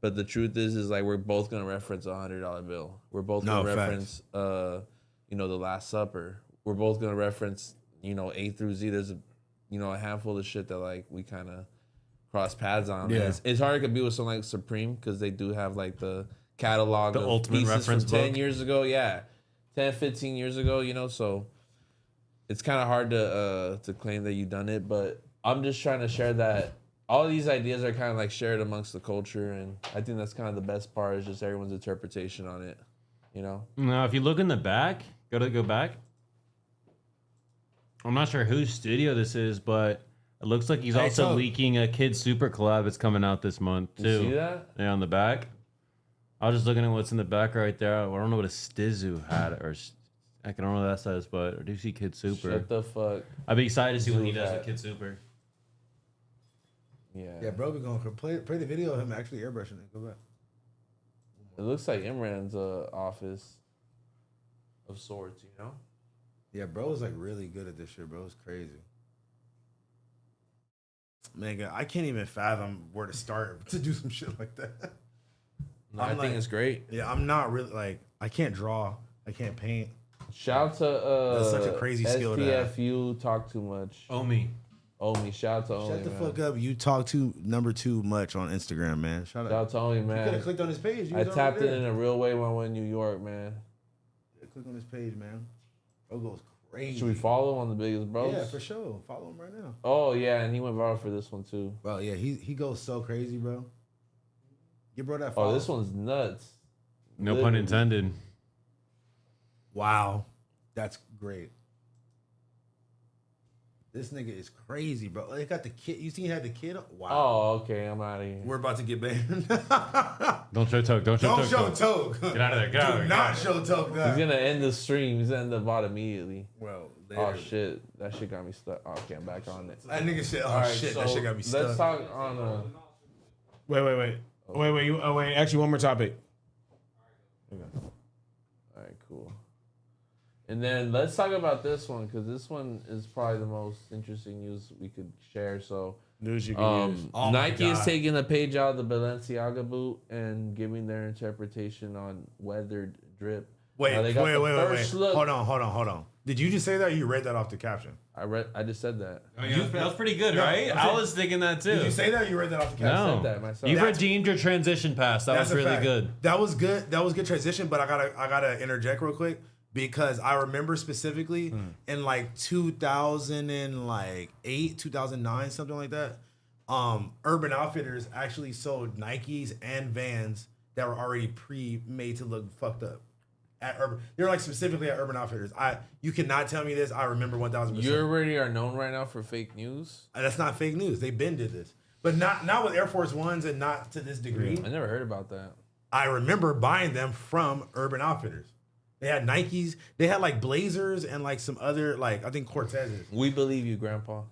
But the truth is like we're both gonna reference a $100 bill. We're both gonna reference, the Last Supper. We're both gonna reference, A through Z. There's a handful of shit that like we kind of cross paths on. Yeah. It's hard to be with something like Supreme because they do have like the catalog, The of ultimate pieces reference from 10 book. years ago. Yeah, 10, 15 years ago. So it's kind of hard to claim that you've done it, but I'm just trying to share that. All these ideas are kind of like shared amongst the culture, and I think that's kind of the best part is just everyone's interpretation on it, Now, if you look in the back, go back. I'm not sure whose studio this is, but it looks like he's also leaking a Kid Super collab that's coming out this month too. You see that? Yeah, on the back. I was just looking at what's in the back right there. I don't know what a Stizu had or I don't know what that says, but I do see Kid Super. Shut the fuck. I'd be excited to see what he does with Kid Super. Yeah, bro, we gonna play the video of him actually airbrushing it. Go back. It looks like Imran's office of sorts, Yeah, bro is like really good at this shit, bro. It's crazy. Man, I can't even fathom where to start to do some shit like that. No, I think it's great. Yeah, I'm not really like I can't draw, I can't paint. Shout out to That's such a crazy skill to have. SPFU talk too much. Omi. Shout out to Omi. Shut the man. fuck up. You talk too much on Instagram, man. Shout out to Omi, You could man. have clicked on his page. I tapped in a real way when I went to New York, man. Click on his page, man. Bro goes crazy. Should we follow him on the biggest bros? Yeah, for sure. Follow him right now. Oh yeah, and he went viral for this one too. Bro, yeah, he goes so crazy, bro. Give bro that follow. Oh, this one's nuts. No pun intended. Wow. That's great. This nigga is crazy, bro. They got the kid. You see he had the kid? Wow. Oh, okay, I'm out of here. We're about to get banned. Don't show Toke. Don't show Toke. Toke. Get out of there. Get out of there. Do not show Toke. He's gonna end the stream. He's gonna end the VOD immediately. Well, Oh shit, that shit got me stuck. Oh, okay, I'm back on it. that nigga said, "Oh All right, shit, so that shit got me stuck." Let's talk on Wait. Actually, one more topic. All right, cool. And then let's talk about this one because this one is probably the most interesting news we could share. So, News you can use. Oh my Nike is God. taking a page out of the Balenciaga boot and giving their interpretation on weathered drip. Wait, Now, they got the wait. first look- Hold on. Did you just say that or you read that off the caption? I just said that. Oh, yeah, that was pretty good, No, right? I'm I saying- was thinking that too. Did you say that or you read that off the caption? No. said that myself. You've That's- redeemed your transition pass. That was That's a really fact. good. That was good. That was good transition, but I gotta interject real quick because I remember specifically in like 2008, 2009, something like that. Urban Outfitters actually sold Nikes and Vans that were already pre-made to look fucked up. At Urban, they're like specifically at Urban Outfitters. You cannot tell me this. I remember 1000%. You already are known right now for fake news. That's not fake news. They been did this, but not with Air Force Ones and not to this degree. I never heard about that. I remember buying them from Urban Outfitters. They had Nikes. They had like Blazers and like some other like I think Cortezes. We believe you, Grandpa.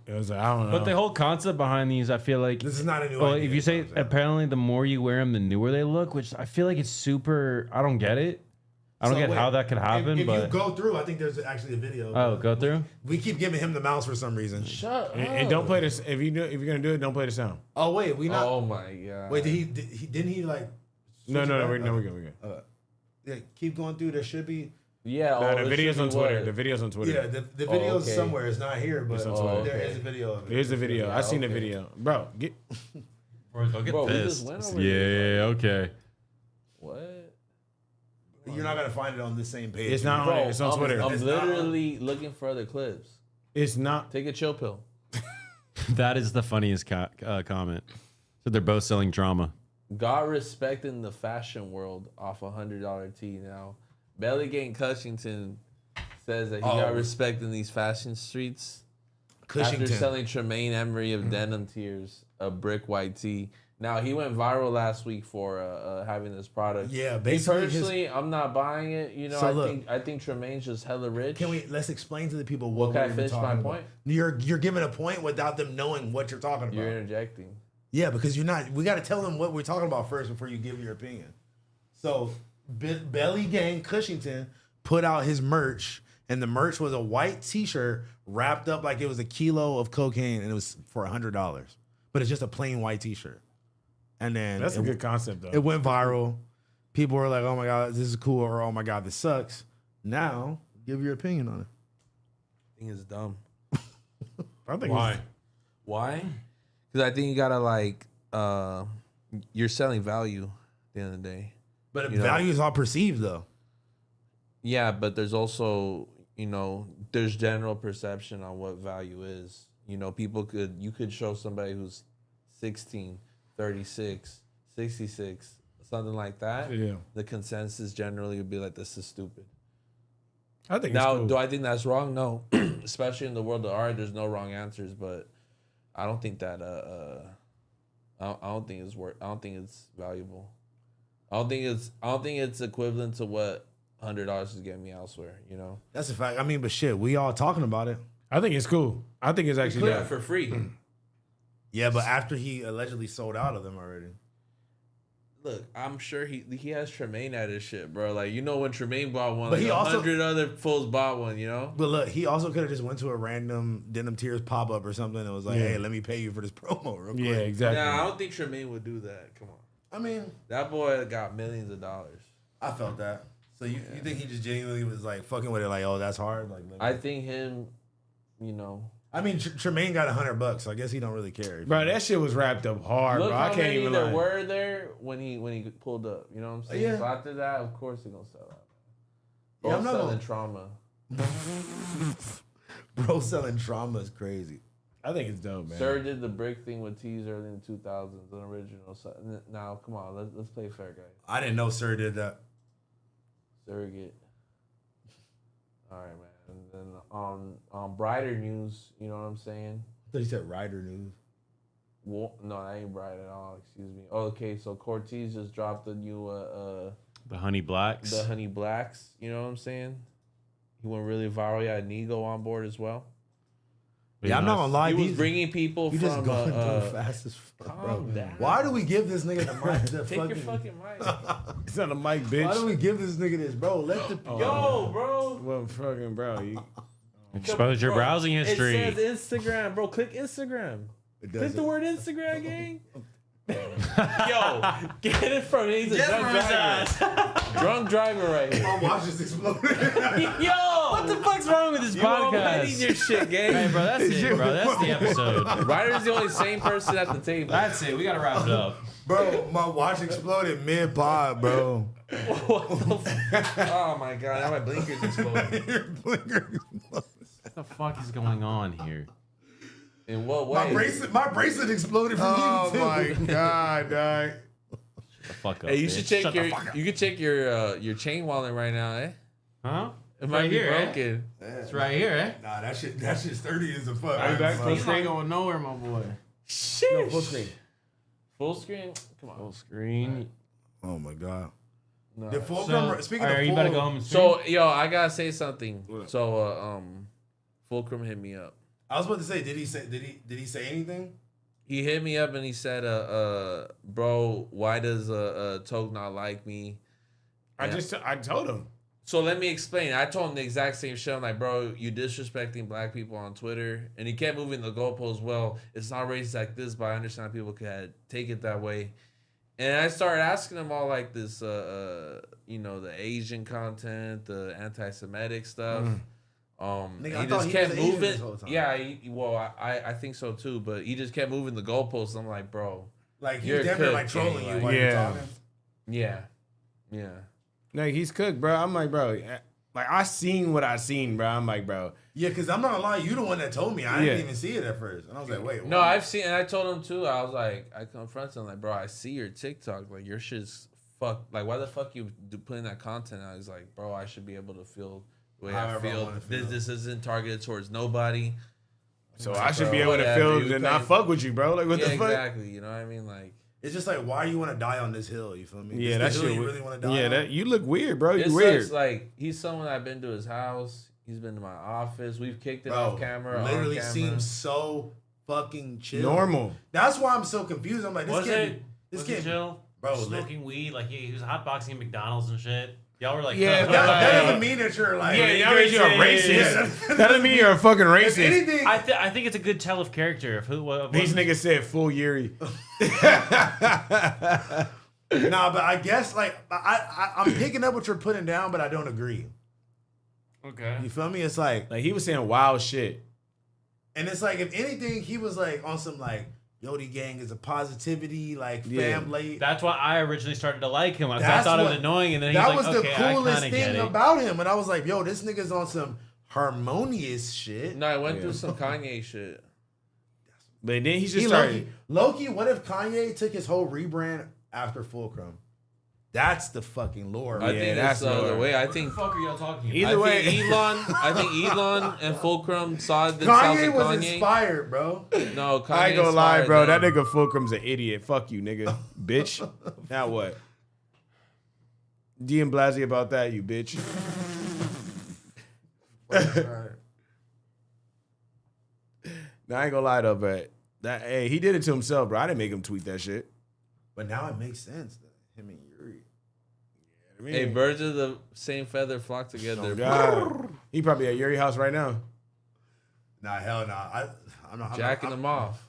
It was I don't know. But the whole concept behind these, I feel like, This is not a new well, idea. if you say apparently the more you wear them, the newer they look, which I feel like it's super. I don't get it. I don't get how that could happen. If but you go through, I think there's actually a video. oh, go through. We keep giving him the mouse for some reason. Shut up. and don't play this if you're gonna do it. Don't play the sound. Oh wait, we not. Oh my god. Wait, didn't he like? No, switch it back? we're good. Yeah, keep going through. There should be. Yeah. No, oh, the it video's should on be Twitter. what? The video's on Twitter. Yeah, the video's okay. somewhere. It's not here, but It's on Twitter. there okay. is a video of it. There's the video. I seen the okay. video, bro. Get Bro, don't get Bro, we just pissed. went over Yeah, this. okay. What? You're not gonna find it on this same page. It's not on Bro, there. It's on Twitter. I'm It's not on- literally looking for other clips. It's not. Take a chill pill. That is the funniest comment. So they're both selling drama. God respecting the fashion world off $100 tee. Now, Belly Gang Cushington says that he got respect in these fashion streets Cushington. after selling Tremaine Emery of Denim Tears a brick white tee. Now, he went viral last week for having this product. Yeah, Me basically personally, I'm not buying it. You know, So look. I think Tremaine's just hella rich. Let's explain to the people what Can I we're even finish my talking point? about. You're giving a point without them knowing what you're talking about. You're interjecting. Yeah, because you're not. We got to tell them what we're talking about first before you give your opinion. So, Belly Gang Cushington put out his merch, and the merch was a white T-shirt wrapped up like it was a kilo of cocaine, and it was for $100. But it's just a plain white T-shirt. and then That's a good concept, though. It went viral. People were like, "Oh my god, this is cool," or "Oh my god, this sucks." Now, give your opinion on it. I think it's dumb. I think Why? Why? Because I think you gotta like, you're selling value at the end of the day. But You know? value is all perceived, though. Yeah, but there's also, there's general perception on what value is. You could show somebody who's 16, 36, 66, something like that. Yeah. The consensus generally would be like, this is stupid. I think Now, it's cool. do I think that's wrong? No. Especially in the world of art, there's no wrong answers, but I don't think that I don't think it's valuable. I don't think it's equivalent to what $100 is getting me elsewhere, That's a fact. I mean, but shit, we all talking about it. I think it's cool. I think it's actually Yeah, dope. for free. Yeah, but after he allegedly sold out of them already. Look, I'm sure he has Tremaine at his shit, bro. Like, when Tremaine bought one, But like he also- 100 other fools bought one, But look, he also could have just went to a random Denim Tears pop up or something and was like, Yeah. "Hey, let me pay you for this promo real quick." Yeah, exactly. Nah, I don't think Tremaine would do that. Come on. I mean, That boy got millions of dollars. I felt that. So you think he just genuinely was like fucking with it, like, "Oh, that's hard." Like, I think him, I mean, Tremaine got $100, so I guess he don't really care. Bro, that shit was wrapped up hard, look bro. how I can't many even there lie. were there when he pulled up. You know what I'm saying? Yeah. So after that, of course he's gonna sell out. Yeah, Bro I'm not selling gonna- trauma. Bro, selling trauma is crazy. I think it's dope, man. Sir did the brick thing with Tees early in the 2000s, an original. So, now, come on, let's play fair, guys. I didn't know Sir did that. Surrogate. All right, man. And then on brighter news, you know what I'm saying? I thought he said Rider News. Well, no, that ain't bright at all. Excuse me. Oh, okay, so Cortez just dropped the new The Honey Blacks. the Honey Blacks. You know what I'm saying? He went really viral. Yeah, Nigo on board as well. Yeah, I'm not gonna lie. He was these- bringing people You from. just going through fast as fuck, bro. calm down. Why do we give this nigga the mic? Take your fucking mic. It's not a mic, bitch. Why do we give this nigga this, bro? Let the Yo, bro. Well, fucking bro. Expose your Bro, browsing history. It says Instagram, bro. Click Instagram. It Click doesn't. the word Instagram, gang. Yo, get it from him. He's a drunk driver. Drunk driver right here. My watch just exploded. Yo, What the fuck's wrong with this you already podcast? your shit, gang. Hey, bro, that's it, bro. That's the episode. Ryder's the only sane person at the table. That's it. We gotta wrap it up. Bro, my watch exploded mid-pod, bro. What the oh my god, now my blinkers exploded. Your blinker exploded. What the fuck is going on here? In what way? My bracelet exploded from you too. Oh my god, dog. The fuck up. Hey, you bitch. should check Shut the your fuck up. you could check your chain wallet right now, eh? Huh? It might Right be here, eh? broken. It's right here, eh? Nah, that shit's sturdy as a fuck. Are you back? He's not going nowhere, my boy. Shit. Full screen. Full screen? Come on. Full screen. Oh my god. No. The Fulcrum. Speaking Alright, of you better go Fulcrum, home and stream. So, yo, I gotta say something. So, Fulcrum hit me up. I was about to say, did he say anything? He hit me up and he said, bro, why does Toke not like me? I told him. So let me explain. I told him the exact same shit. I'm like, bro, you disrespecting black people on Twitter. And he kept moving the goalpost. Well, it's not racist like this, but I understand people could take it that way. And I started asking him all like this, the Asian content, the anti-Semitic stuff. Nigga, I He thought just he kept was Asian moving. this whole time. Yeah, I think so too. But he just kept moving the goalposts. I'm like, bro, Like You're he's definitely cooked, like trolling gang, you while like- you're Yeah. talking. yeah. Like, he's cooked, bro. I'm like, bro. Like, I seen what I seen, bro. I'm like, bro. Yeah, because I'm not gonna lie, you the one that told me. I didn't Yeah. even see it at first, and I was like, wait. No, what? I've seen, and I told him too. I was like, I confronted him like, bro, I see your TikTok. Like, your shit's fuck. Like, why the fuck you putting that content out? He's like, bro, I should be able to feel the way However I I feel. wanna feel. This isn't targeted towards nobody. So Like, I should bro, be able to whatever, feel you to not pay- fuck with you, bro. Like, what Yeah, the fuck? exactly. You know what I mean? Like, It's just like, why do you want to die on this hill? You feel me? Yeah, This that the shit. hill you really want to die Yeah, on? that you look weird, bro. it You weird. sucks. Like, he's someone I've been to his house. He's been to my office. We've kicked it Bro, off camera. literally on camera. seems so fucking chill. Normal. That's why I'm so confused. I'm like, this Was can't it? be. This Was he can't be. chill? Bro, Smoking weed, like he was hotboxing at McDonald's and shit. Y'all were like, Yeah, That doesn't mean that you're like. Yeah, y'all mean you're a racist. That doesn't mean you're a fucking If racist. anything, I think it's a good tell of character of who. These niggas said full Yuri. nah, but I guess like I'm picking up what you're putting down, but I don't agree. Okay. You feel me? It's like Like he was saying wild shit. And it's like, if anything, he was like on some like, Yodi gang is a positivity, like Yeah. family. That's why I originally started to like him. I That's thought it what- was annoying, and then that he's was like, the okay, I coolest kind of get thing it. about him. And I was like, yo, this nigga's on some harmonious shit. No, I went through some Kanye shit. But then he just He started. Loki, what if Kanye took his whole rebrand after Fulcrum? That's the fucking lore. I Yeah, think that's that's the other more. way. I What think the fuck are y'all talking about? Either way, I think Elon and Fulcrum saw themselves in Kanye was Kanye. inspired, bro. No, Kanye I ain't gonna lie, inspired bro. them. That nigga Fulcrum's an idiot. Fuck you, nigga. Bitch. Now what? D and Blazzy about that, you bitch. Nah, I ain't gonna lie though, but that hey, he did it to himself, bro. I didn't make him tweet that shit. But now it makes sense. Him and Yuri. I mean, Hey, birds of the same feather flock together. oh God. He probably at Yuri house right now. Nah, hell nah. I'm not Jacking them off.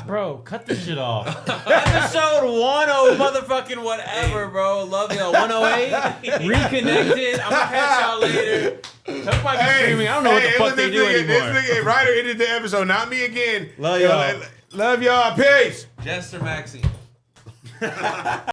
Bro, cut this shit off. Episode 10 motherfucking whatever, bro. Love y'all. 108. Reconnected. I'm gonna catch y'all later. Chuck might be streaming. I don't know what the fuck they do anymore. This nigga, Ryder ended the episode, not me again. Love y'all. Love y'all. Peace. Jester Maxie.